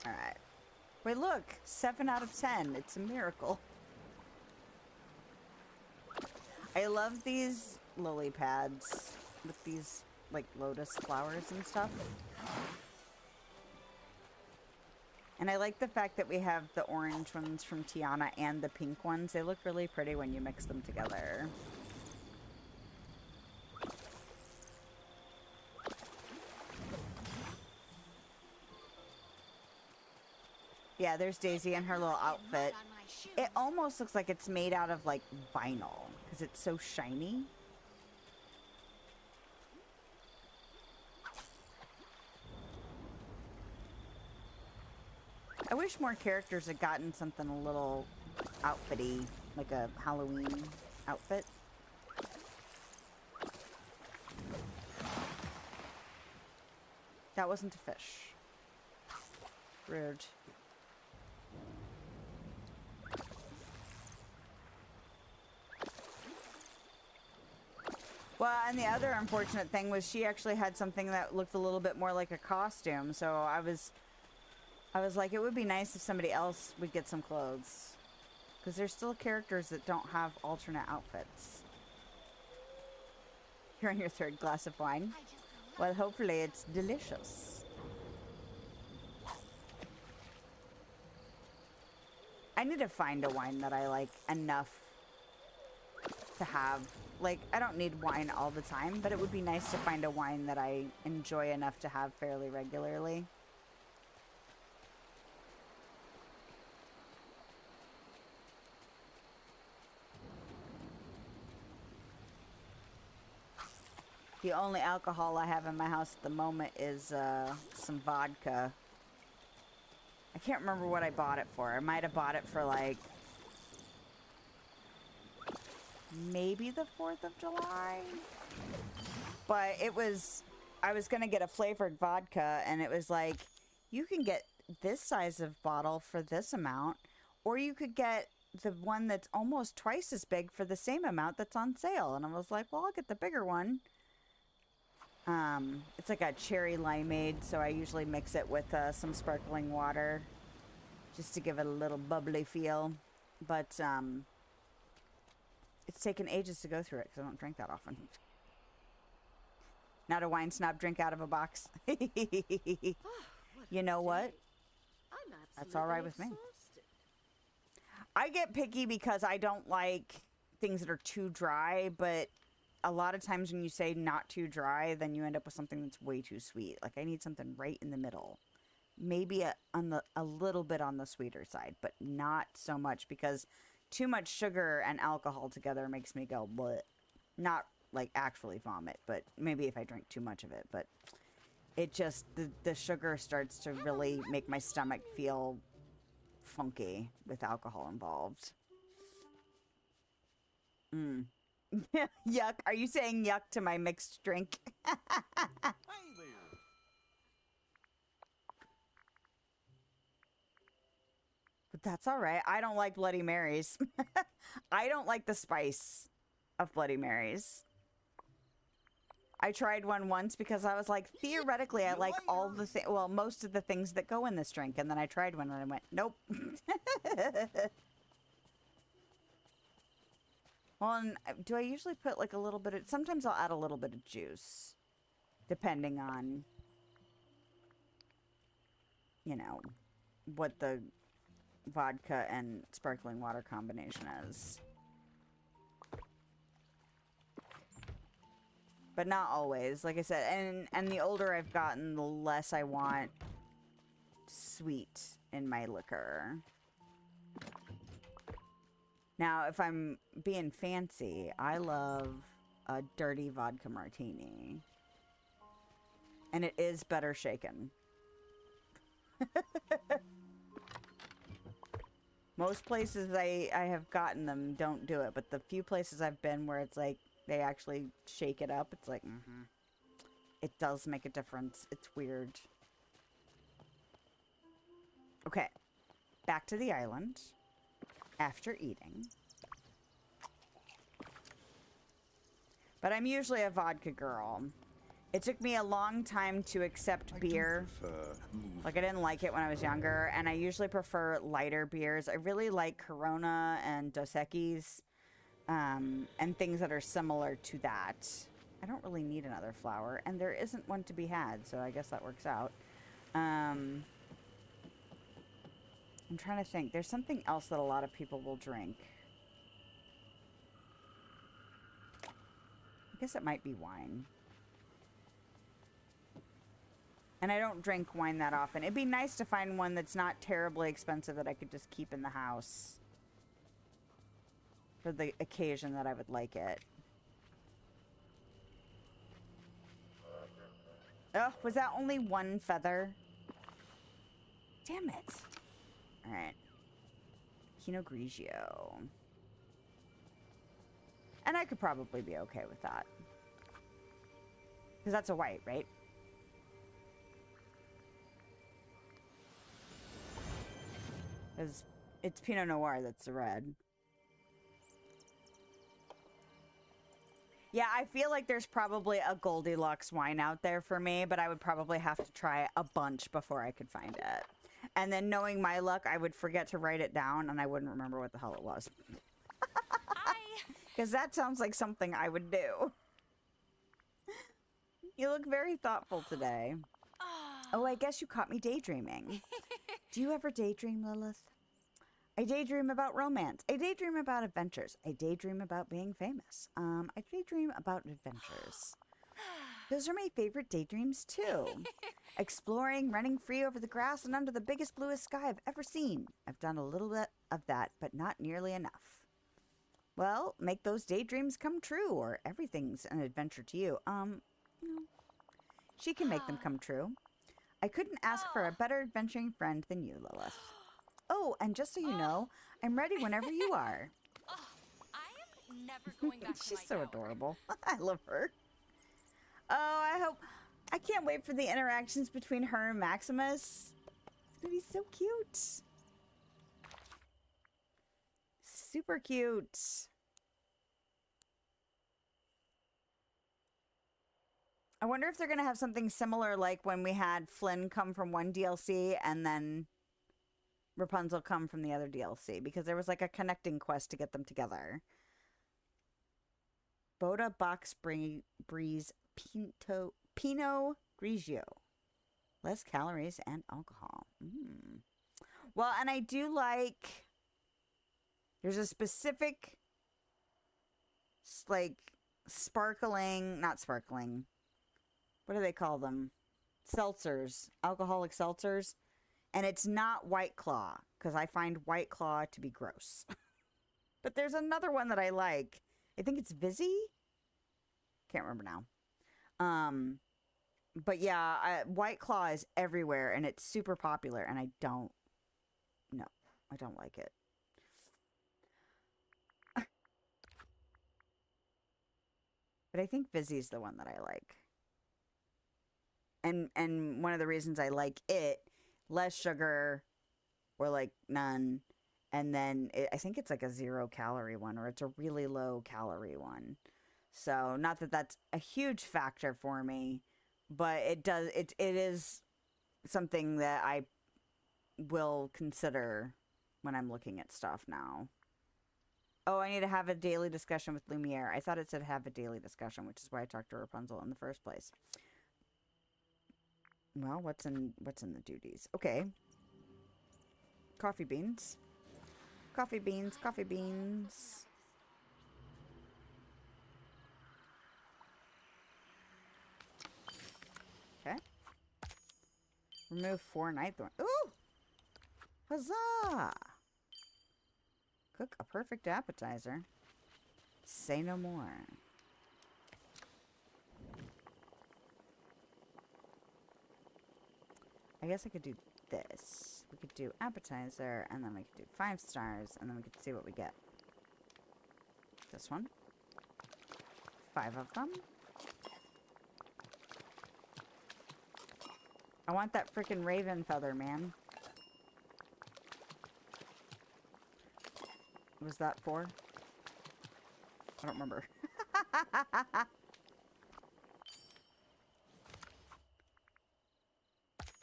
Alright. Wait, look! 7 out of 10. It's a miracle. I love these lily pads with these, like, lotus flowers and stuff. And I like the fact that we have the orange ones from Tiana and the pink ones. They look really pretty when you mix them together. Yeah, there's Daisy in her little outfit. It almost looks like it's made out of, like, vinyl, because it's so shiny. I wish more characters had gotten something a little outfitty, like a Halloween outfit. That wasn't a fish. Rude. Well, and the other unfortunate thing was she actually had something that looked a little bit more like a costume, so I was like, it would be nice if somebody else would get some clothes. Because there's still characters that don't have alternate outfits. You're on your 3rd glass of wine? Well, hopefully it's delicious. I need to find a wine that I like enough to have. Like, I don't need wine all the time, but it would be nice to find a wine that I enjoy enough to have fairly regularly. The only alcohol I have in my house at the moment is some vodka. I can't remember what I bought it for. I might have bought it for, like, maybe the 4th of July? But it was, I was going to get a flavored vodka, and it was like, you can get this size of bottle for this amount, or you could get the one that's almost twice as big for the same amount that's on sale. And I was like, well, I'll get the bigger one. It's like a cherry limeade, so I usually mix it with some sparkling water just to give it a little bubbly feel. But it's taken ages to go through it because I don't drink that often. Not a wine snob, drink out of a box. You know what? That's all right with me. I get picky because I don't like things that are too dry, but a lot of times when you say not too dry, then you end up with something that's way too sweet. Like, I need something right in the middle. Maybe a little bit on the sweeter side, but not so much, because too much sugar and alcohol together makes me go bleh. Not like actually vomit, but maybe if I drink too much of it. But it just, the sugar starts to really make my stomach feel funky with alcohol involved. Yuck. Are you saying yuck to my mixed drink? Hey there. But that's all right. I don't like Bloody Marys. I don't like the spice of Bloody Marys. I tried one once because I was like, theoretically, I like all the most of the things that go in this drink. And then I tried one and I went, nope. Well, and do I usually put like a little bit of, sometimes I'll add a little bit of juice, depending on, you know, what the vodka and sparkling water combination is. But not always, like I said, and the older I've gotten, the less I want sweet in my liquor. Now, if I'm being fancy, I love a dirty vodka martini. And it is better shaken. Most places I have gotten them don't do it, but the few places I've been where it's like they actually shake it up, it's like, it does make a difference. It's weird. Okay, back to the island. After eating. But I'm usually a vodka girl. It took me a long time to accept beer. Like, I didn't like it when I was younger, and I usually prefer lighter beers. I really like Corona and Dos Equis, and things that are similar to that. I don't really need another flower, and there isn't one to be had, so I guess that works out. I'm trying to think. There's something else that a lot of people will drink. I guess it might be wine. And I don't drink wine that often. It'd be nice to find one that's not terribly expensive that I could just keep in the house for the occasion that I would like it. Oh, was that only one feather? Damn it. Alright. Pinot Grigio. And I could probably be okay with that. Because that's a white, right? Because it's Pinot Noir that's the red. Yeah, I feel like there's probably a Goldilocks wine out there for me, but I would probably have to try a bunch before I could find it. And then knowing my luck, I would forget to write it down and I wouldn't remember what the hell it was. Because that sounds like something I would do. You look very thoughtful today. Oh, I guess you caught me daydreaming. Do you ever daydream, Lilith? I daydream about romance. I daydream about adventures. I daydream about being famous. I daydream about adventures. Those are my favorite daydreams, too. Exploring, running free over the grass and under the biggest, bluest sky I've ever seen. I've done a little bit of that, but not nearly enough. Well, make those daydreams come true, or everything's an adventure to you. No. She can make them come true. I couldn't ask for a better adventuring friend than you, Lilith. Oh, and just so you know, I'm ready whenever you are. I am never going back to She's my so tower. adorable. I love her. Oh, I can't wait for the interactions between her and Maximus. It's gonna be so cute. Super cute. I wonder if they're gonna have something similar like when we had Flynn come from one DLC and then Rapunzel come from the other DLC, because there was like a connecting quest to get them together. Boda Box Breeze Pinot Grigio. Less calories and alcohol. Well, and I do like... There's a specific... like, sparkling... Not sparkling. What do they call them? Seltzers. Alcoholic seltzers. And it's not White Claw, because I find White Claw to be gross. But there's another one that I like. I think it's Vizzy? Can't remember now. But yeah, White Claw is everywhere, and it's super popular, and I don't know. I don't like it. But I think Vizzy's the one that I like. And one of the reasons I like it, less sugar or like none. And then I think it's like a 0-calorie one, or it's a really low calorie one. So not that that's a huge factor for me, but it is something that I will consider when I'm looking at stuff now. Oh, I need to have a daily discussion with Lumiere. I thought it said have a daily discussion, which is why I talked to Rapunzel in the first place. Well, what's in the duties? Okay. Coffee beans. Coffee beans, coffee beans. Okay. Remove 4 night thorn. Ooh! Huzzah! Cook a perfect appetizer. Say no more. I guess I could do this. We could do appetizer, and then we could do 5 stars, and then we could see what we get. This one. 5 of them. I want that freaking raven feather, man. Was that 4? I don't remember.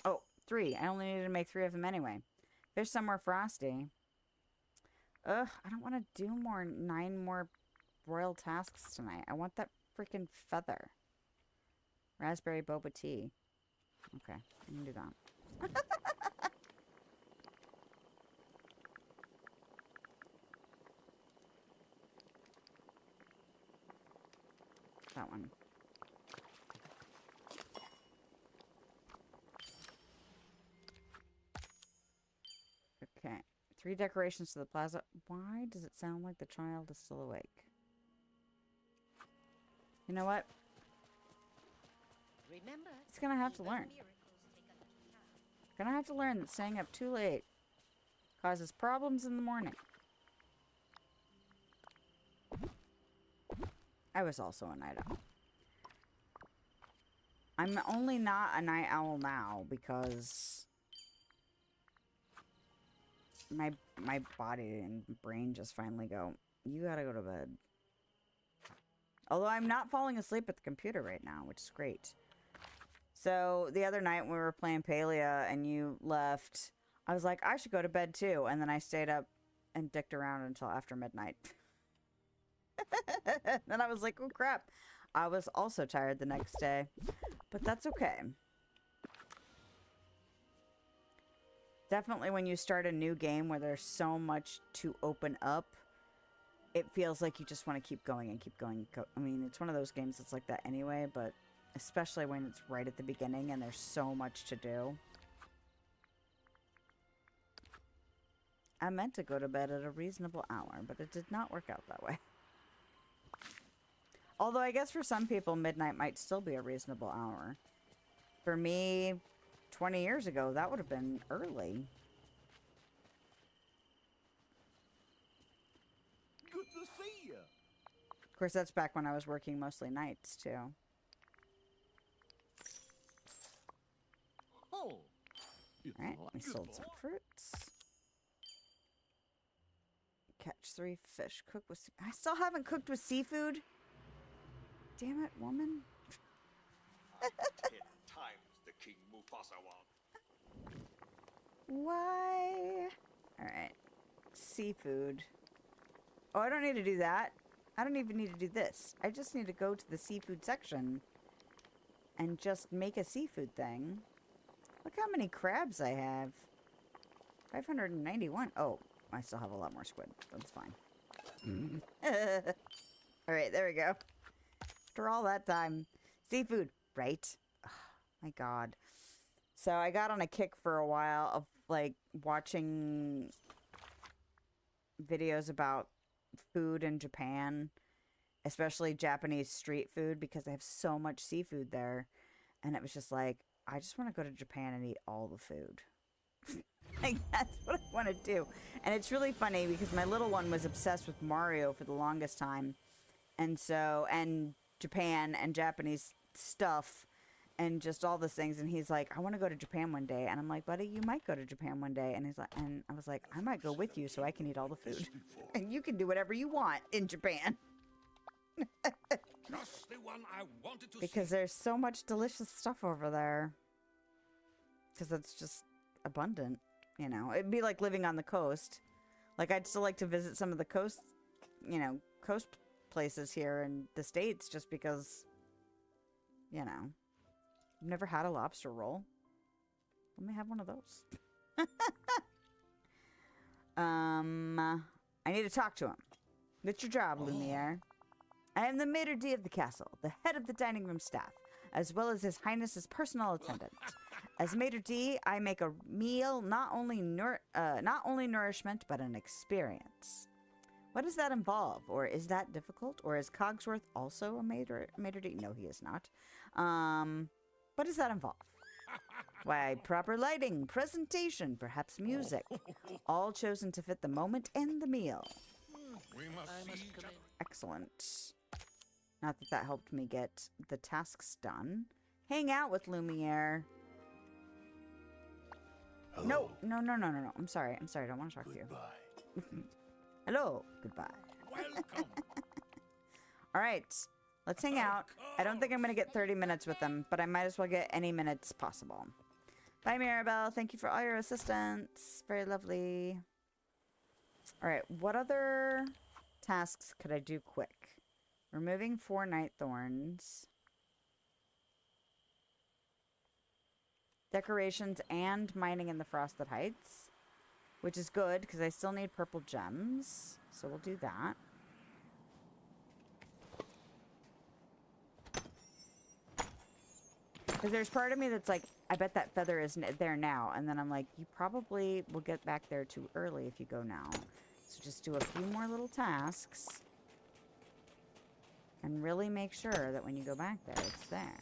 Oh, 3. I only needed to make 3 of them anyway. Fish somewhere frosty. Ugh, I don't want to do 9 more royal tasks tonight. I want that freaking feather. Raspberry boba tea. Okay, I can do that. That one. Okay. 3 decorations to the plaza. Why does it sound like the child is still awake? You know what? Remember, He's gonna have to learn. Gonna have to learn that staying up too late causes problems in the morning. I was also a night owl. I'm only not a night owl now because my body and brain just finally go, you gotta go to bed. Although I'm not falling asleep at the computer right now, which is great. So the other night when we were playing Palia and you left, I was like, I should go to bed too. And then I stayed up and dicked around until after midnight. Then I was like, oh crap. I was also tired the next day. But that's okay. Definitely when you start a new game where there's so much to open up, it feels like you just want to keep going and keep going. I mean, it's one of those games that's like that anyway, but especially when it's right at the beginning and there's so much to do. I meant to go to bed at a reasonable hour, but it did not work out that way. Although I guess for some people, midnight might still be a reasonable hour. For me, 20 years ago, that would have been early. Good to see you. Of course, that's back when I was working mostly nights, too. Oh. Alright, we sold some fruits. Catch 3 fish. Cook with... I still haven't cooked with seafood. Damn it, woman. 10 times the King Mufasa want. Why? Alright. Seafood. Oh, I don't need to do that. I don't even need to do this. I just need to go to the seafood section and just make a seafood thing. Look how many crabs I have. 591. Oh, I still have a lot more squid. That's fine. Alright, there we go. After all that time. Seafood, right? Oh, my god. So I got on a kick for a while of, like, watching videos about food in Japan. Especially Japanese street food, because they have so much seafood there. And it was just like, I just want to go to Japan and eat all the food. Like, that's what I want to do. And it's really funny because my little one was obsessed with Mario for the longest time. And so, and Japan and Japanese stuff and just all those things. And he's like, I want to go to Japan one day. And I'm like, buddy, you might go to Japan one day. And he's like, and I was like, I might go with you so I can eat all the food. And you can do whatever you want in Japan. Just the one I wanted to Because see. there's so much delicious stuff over there. Because it's just abundant, you know. It'd be like living on the coast. Like, I'd still like to visit some of the coast, you know, coast places here in the States just because, you know, I've never had a lobster roll. Let me have one of those. I need to talk to him. What's your job, Lumiere? I am the maitre d' of the castle, the head of the dining room staff, as well as His Highness's personal attendant. As maitre d', I make a meal not only nourishment, but an experience. What does that involve? Or is that difficult? Or is Cogsworth also a maitre d'? No, he is not. What does that involve? Why, proper lighting, presentation, perhaps music, all chosen to fit the moment and the meal. We must see each other. Excellent. Not that that helped me get the tasks done. Hang out with Lumiere. No. I'm sorry. I don't want to talk to you. Hello. Goodbye. Welcome. All right. Let's hang out. I don't think I'm going to get 30 minutes with them, but I might as well get any minutes possible. Bye, Mirabelle. Thank you for all your assistance. Very lovely. All right. What other tasks could I do quick? Removing 4 night thorns. Decorations and mining in the Frosted Heights. Which is good, because I still need purple gems. So we'll do that. Because there's part of me that's like, I bet that feather is there now. And then I'm like, you probably will get back there too early if you go now. So just do a few more little tasks. And really make sure that when you go back there, it's there.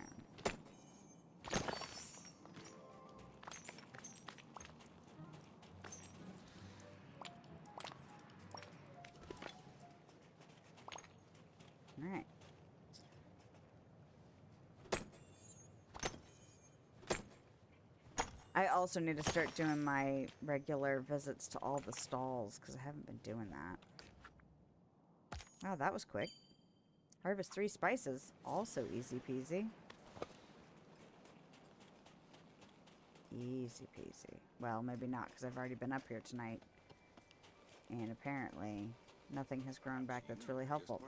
Alright. I also need to start doing my regular visits to all the stalls, because I haven't been doing that. Wow, that was quick. Harvest 3 spices. Also easy peasy. Easy peasy. Well, maybe not, because I've already been up here tonight. And apparently, nothing has grown back that's really helpful.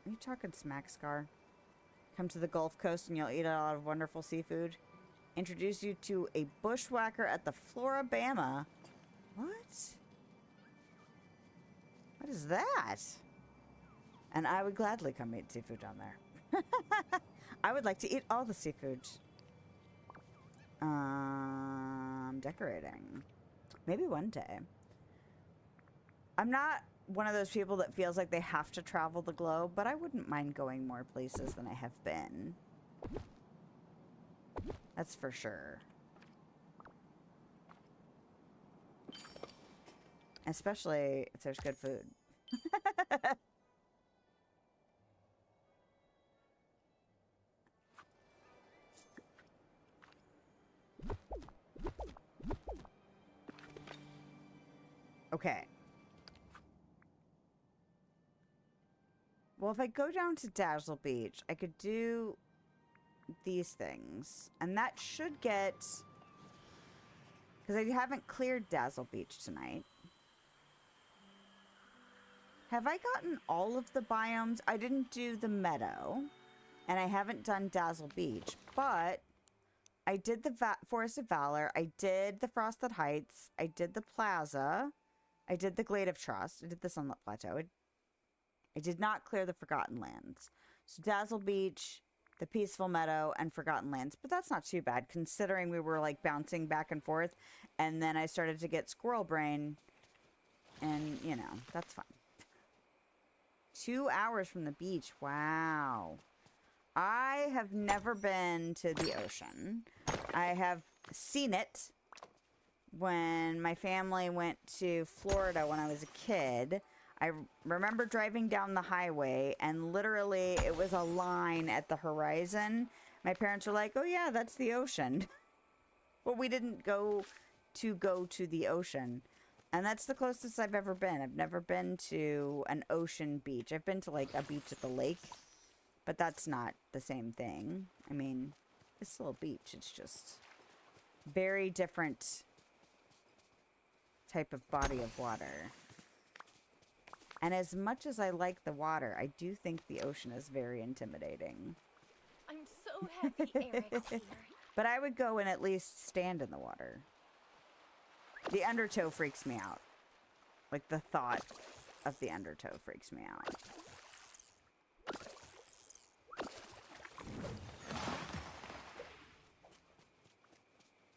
Are you talking smack, Scar? Come to the Gulf Coast and you'll eat a lot of wonderful seafood. Introduce you to a bushwhacker at the Florabama. What? What is that? And I would gladly come eat seafood down there. I would like to eat all the seafood. Decorating. Maybe one day. I'm not one of those people that feels like they have to travel the globe, but I wouldn't mind going more places than I have been. That's for sure. Especially if there's good food. Okay. Well, if I go down to Dazzle Beach, I could do these things. And that should get... Because I haven't cleared Dazzle Beach tonight. Have I gotten all of the biomes? I didn't do the meadow. And I haven't done Dazzle Beach. But I did the Forest of Valor. I did the Frosted Heights. I did the Plaza. I did the Glade of Trust. I did the Sunlit Plateau. I did not clear the Forgotten Lands. So Dazzle Beach, the Peaceful Meadow, and Forgotten Lands. But that's not too bad, considering we were, like, bouncing back and forth. And then I started to get squirrel brain. And, you know, that's fine. 2 hours from the beach. Wow. I have never been to the ocean. I have seen it when my family went to Florida when I was a kid. I remember driving down the highway and literally it was a line at the horizon. My parents were like, oh yeah, that's the ocean. But we didn't go to the ocean. And that's the closest I've ever been. I've never been to an ocean beach. I've been to like a beach at the lake, but that's not the same thing. I mean, it's still a beach. It's just very different type of body of water. And as much as I like the water, I do think the ocean is very intimidating. I'm so happy Eric's here. But I would go and at least stand in the water. The undertow freaks me out. Like, the thought of the undertow freaks me out.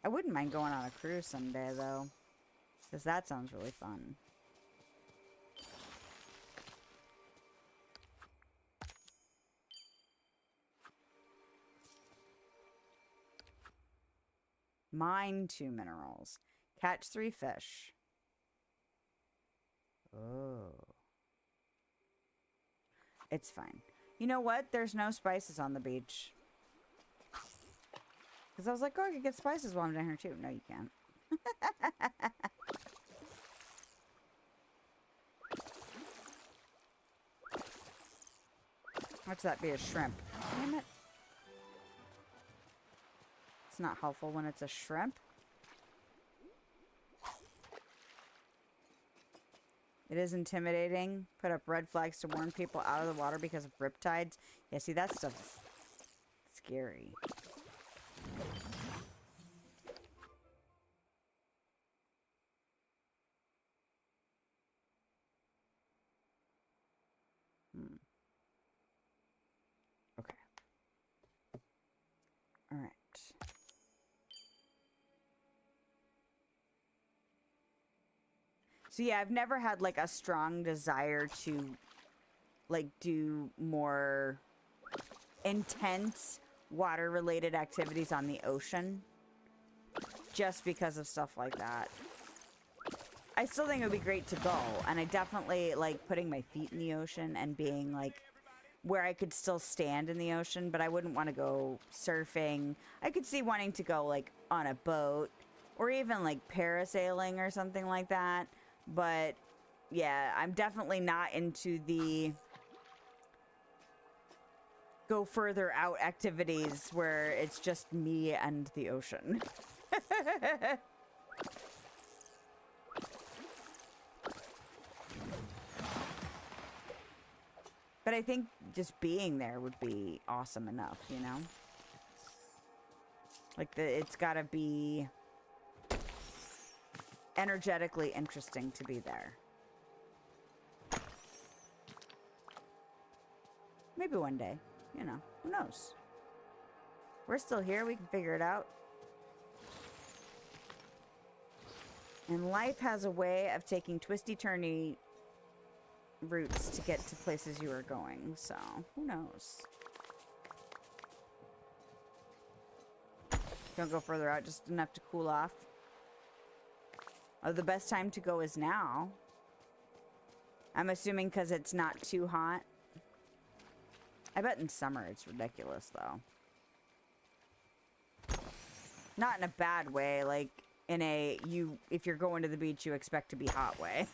I wouldn't mind going on a cruise someday, though. Because that sounds really fun. Mine 2 minerals. Catch 3 fish. Oh. It's fine. You know what? There's no spices on the beach. Because I was like, oh, I could get spices while I'm down here too. No, you can't. Watch that be a shrimp. Damn it. It's not helpful when it's a shrimp. It is intimidating. Put up red flags to warn people out of the water because of riptides. Yeah, see, that stuff's scary. Okay. All right. So yeah, I've never had like a strong desire to like do more intense water related activities on the ocean just because of stuff like that. I still think it would be great to go, and I definitely like putting my feet in the ocean and being like where I could still stand in the ocean, but I wouldn't want to go surfing. I could see wanting to go like on a boat or even like parasailing or something like that. But yeah, I'm definitely not into the go further out activities where it's just me and the ocean. But I think just being there would be awesome enough, you know? Like, it's gotta be energetically interesting to be there. Maybe one day, you know, who knows? We're still here, we can figure it out. And life has a way of taking twisty-turny routes to get to places you are going, so who knows? Don't go further out, just enough to cool off. Oh, the best time to go is now. I'm assuming because it's not too hot. I bet in summer it's ridiculous, though. Not in a bad way, like in a, if you're going to the beach, you expect to be hot way.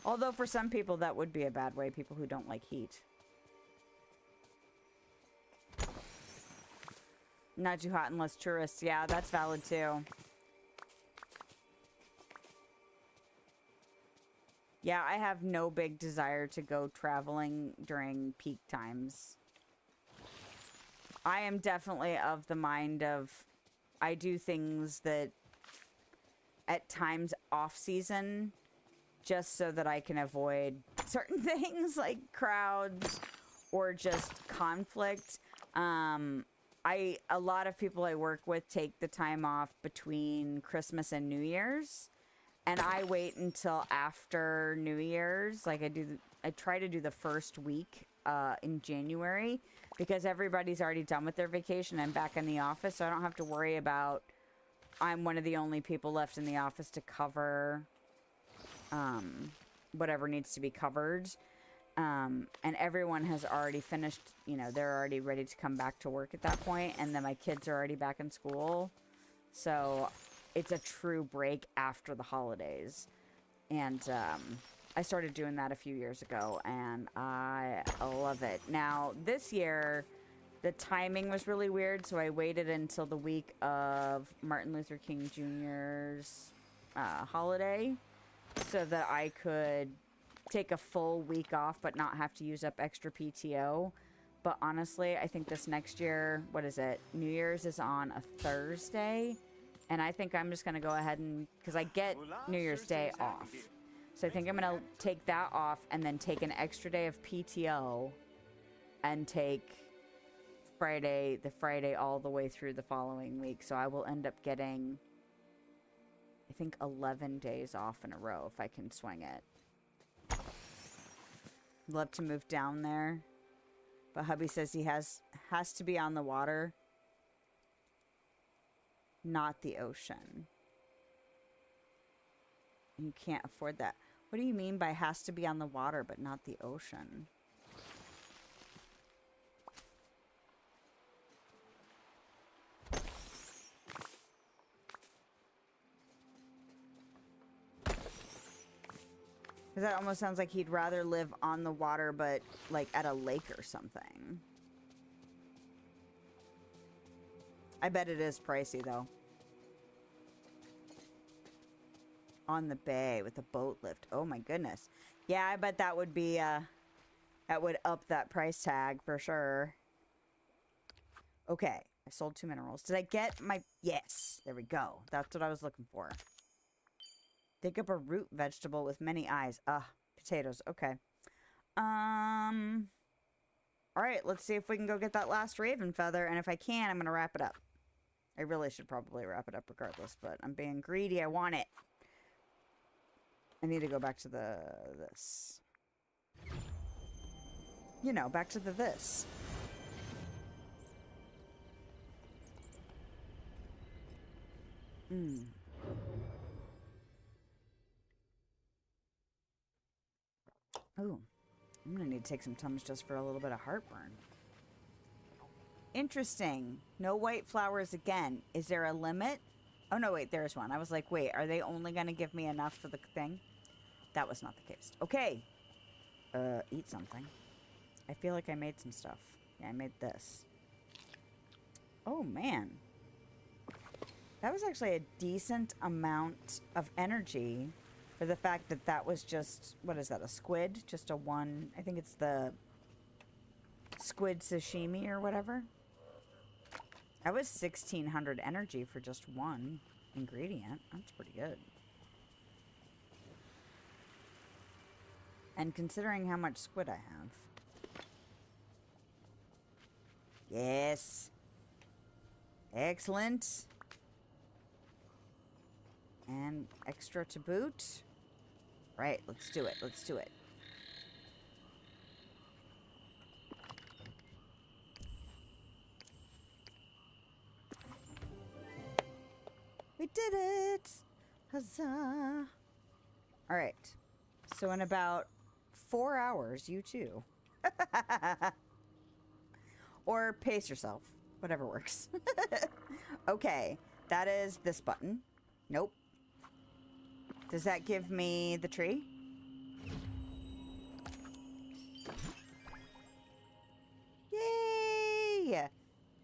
Although for some people that would be a bad way, people who don't like heat. Not too hot unless tourists. Yeah, that's valid too. Yeah, I have no big desire to go traveling during peak times. I am definitely of the mind of I do things that at times off season just so that I can avoid certain things like crowds or just conflict. A lot of people I work with take the time off between Christmas and New Year's, and I wait until after New Year's. Like I do I try to do the first week in January because everybody's already done with their vacation and back in the office, so I don't have to worry about I'm one of the only people left in the office to cover whatever needs to be covered. And everyone has already finished, you know, they're already ready to come back to work at that point, and then my kids are already back in school. So it's a true break after the holidays. And I started doing that a few years ago, and I love it. Now, this year, the timing was really weird, so I waited until the week of Martin Luther King Jr.'s holiday so that I could take a full week off but not have to use up extra PTO. But honestly, I think this next year, what is it? New Year's is on a Thursday. And I think I'm just going to go ahead and, because I get New Year's Day off. So I think I'm going to take that off and then take an extra day of PTO and take the Friday all the way through the following week. So I will end up getting, I think, 11 days off in a row if I can swing it. Love to move down there. But hubby says he has to be on the water. Not the ocean. You can't afford that. What do you mean by has to be on the water but not the ocean? Because that almost sounds like he'd rather live on the water but like at a lake or something. I bet it is pricey, though. On the bay with a boat lift. Oh, my goodness. Yeah, I bet that would be, that would up that price tag for sure. Okay. I sold 2 minerals. Did I get my... Yes. There we go. That's what I was looking for. Dig up a root vegetable with many eyes. Potatoes. Okay. All right. Let's see if we can go get that last raven feather. And if I can, I'm going to wrap it up. I really should probably wrap it up regardless, but I'm being greedy. I want it. I need to go back to this. You know, back to this. Ooh, I'm gonna need to take some Tums just for a little bit of heartburn. Interesting. No white flowers again. Is there a limit? Oh, no, wait, there's one. I was like, wait, are they only going to give me enough for the thing? That was not the case. Okay. Eat something. I feel like I made some stuff. Yeah, I made this. Oh, man. That was actually a decent amount of energy for the fact that that was just, what is that, a squid? Just a one, I think it's the squid sashimi or whatever. That was 1,600 energy for just one ingredient. That's pretty good. And considering how much squid I have. Yes. Excellent. And extra to boot. Right, let's do it. Let's do it. We did it! Huzzah! Alright. So in about 4 hours, you too. Or pace yourself. Whatever works. Okay. That is this button. Nope. Does that give me the tree? Yay!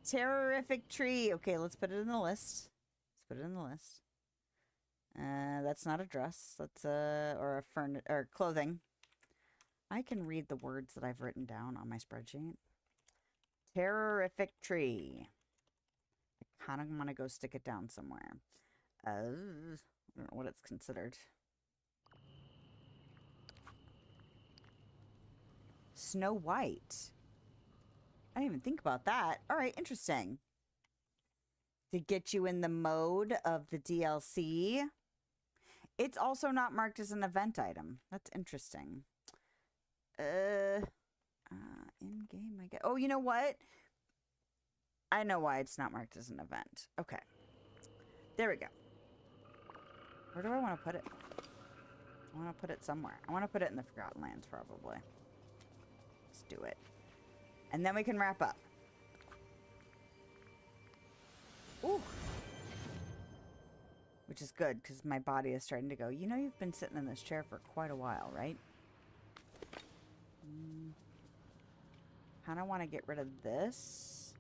Terrific tree. Okay, let's put it in the list. Put it in the list. That's not a dress. That's or a or clothing. I can read the words that I've written down on my spreadsheet. Terrific tree. I kind of want to go stick it down somewhere. I don't know what it's considered. Snow White. I didn't even think about that. All right, interesting. To get you in the mode of the DLC. It's also not marked as an event item. That's interesting. In game, I get. Oh, you know what? I know why it's not marked as an event. Okay. There we go. Where do I want to put it? I want to put it somewhere. I want to put it in the Forgotten Lands, probably. Let's do it. And then we can wrap up. Ooh. Which is good, because my body is starting to go, you know you've been sitting in this chair for quite a while, right? Kind of want to get rid of this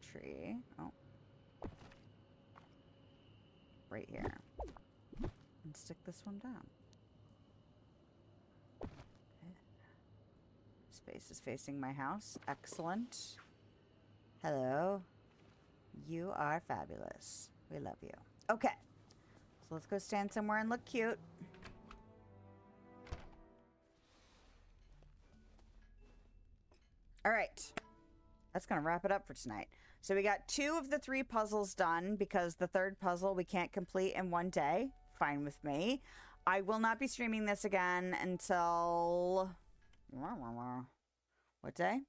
tree. Oh. Right here. And stick this one down. Okay. Space is facing my house. Excellent. Hello. You are fabulous. We love you. Okay. So let's go stand somewhere and look cute. All right. That's going to wrap it up for tonight. So we got 2 of the 3 puzzles done because the 3rd puzzle we can't complete in one day. Fine with me. I will not be streaming this again until... What day?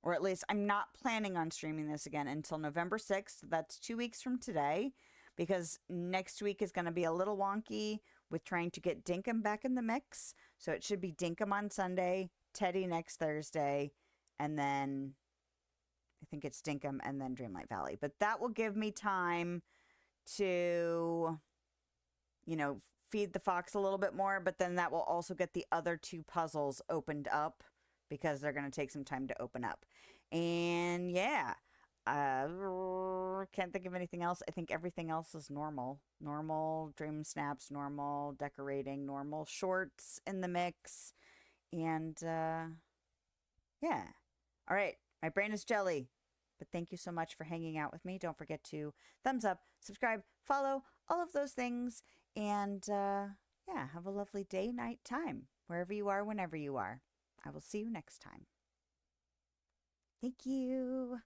Or at least I'm not planning on streaming this again until November 6th. That's 2 weeks from today. Because next week is going to be a little wonky with trying to get Dinkum back in the mix. So it should be Dinkum on Sunday, Teddy next Thursday, and then I think it's Dinkum and then Dreamlight Valley. But that will give me time to, you know, feed the fox a little bit more. But then that will also get the other 2 puzzles opened up because they're going to take some time to open up. And yeah. Can't think of anything else. I think everything else is normal. Normal dream snaps, normal decorating, normal shorts in the mix. And, yeah. All right. My brain is jelly. But thank you so much for hanging out with me. Don't forget to thumbs up, subscribe, follow, all of those things. And, yeah, have a lovely day, night, time. Wherever you are, whenever you are. I will see you next time. Thank you.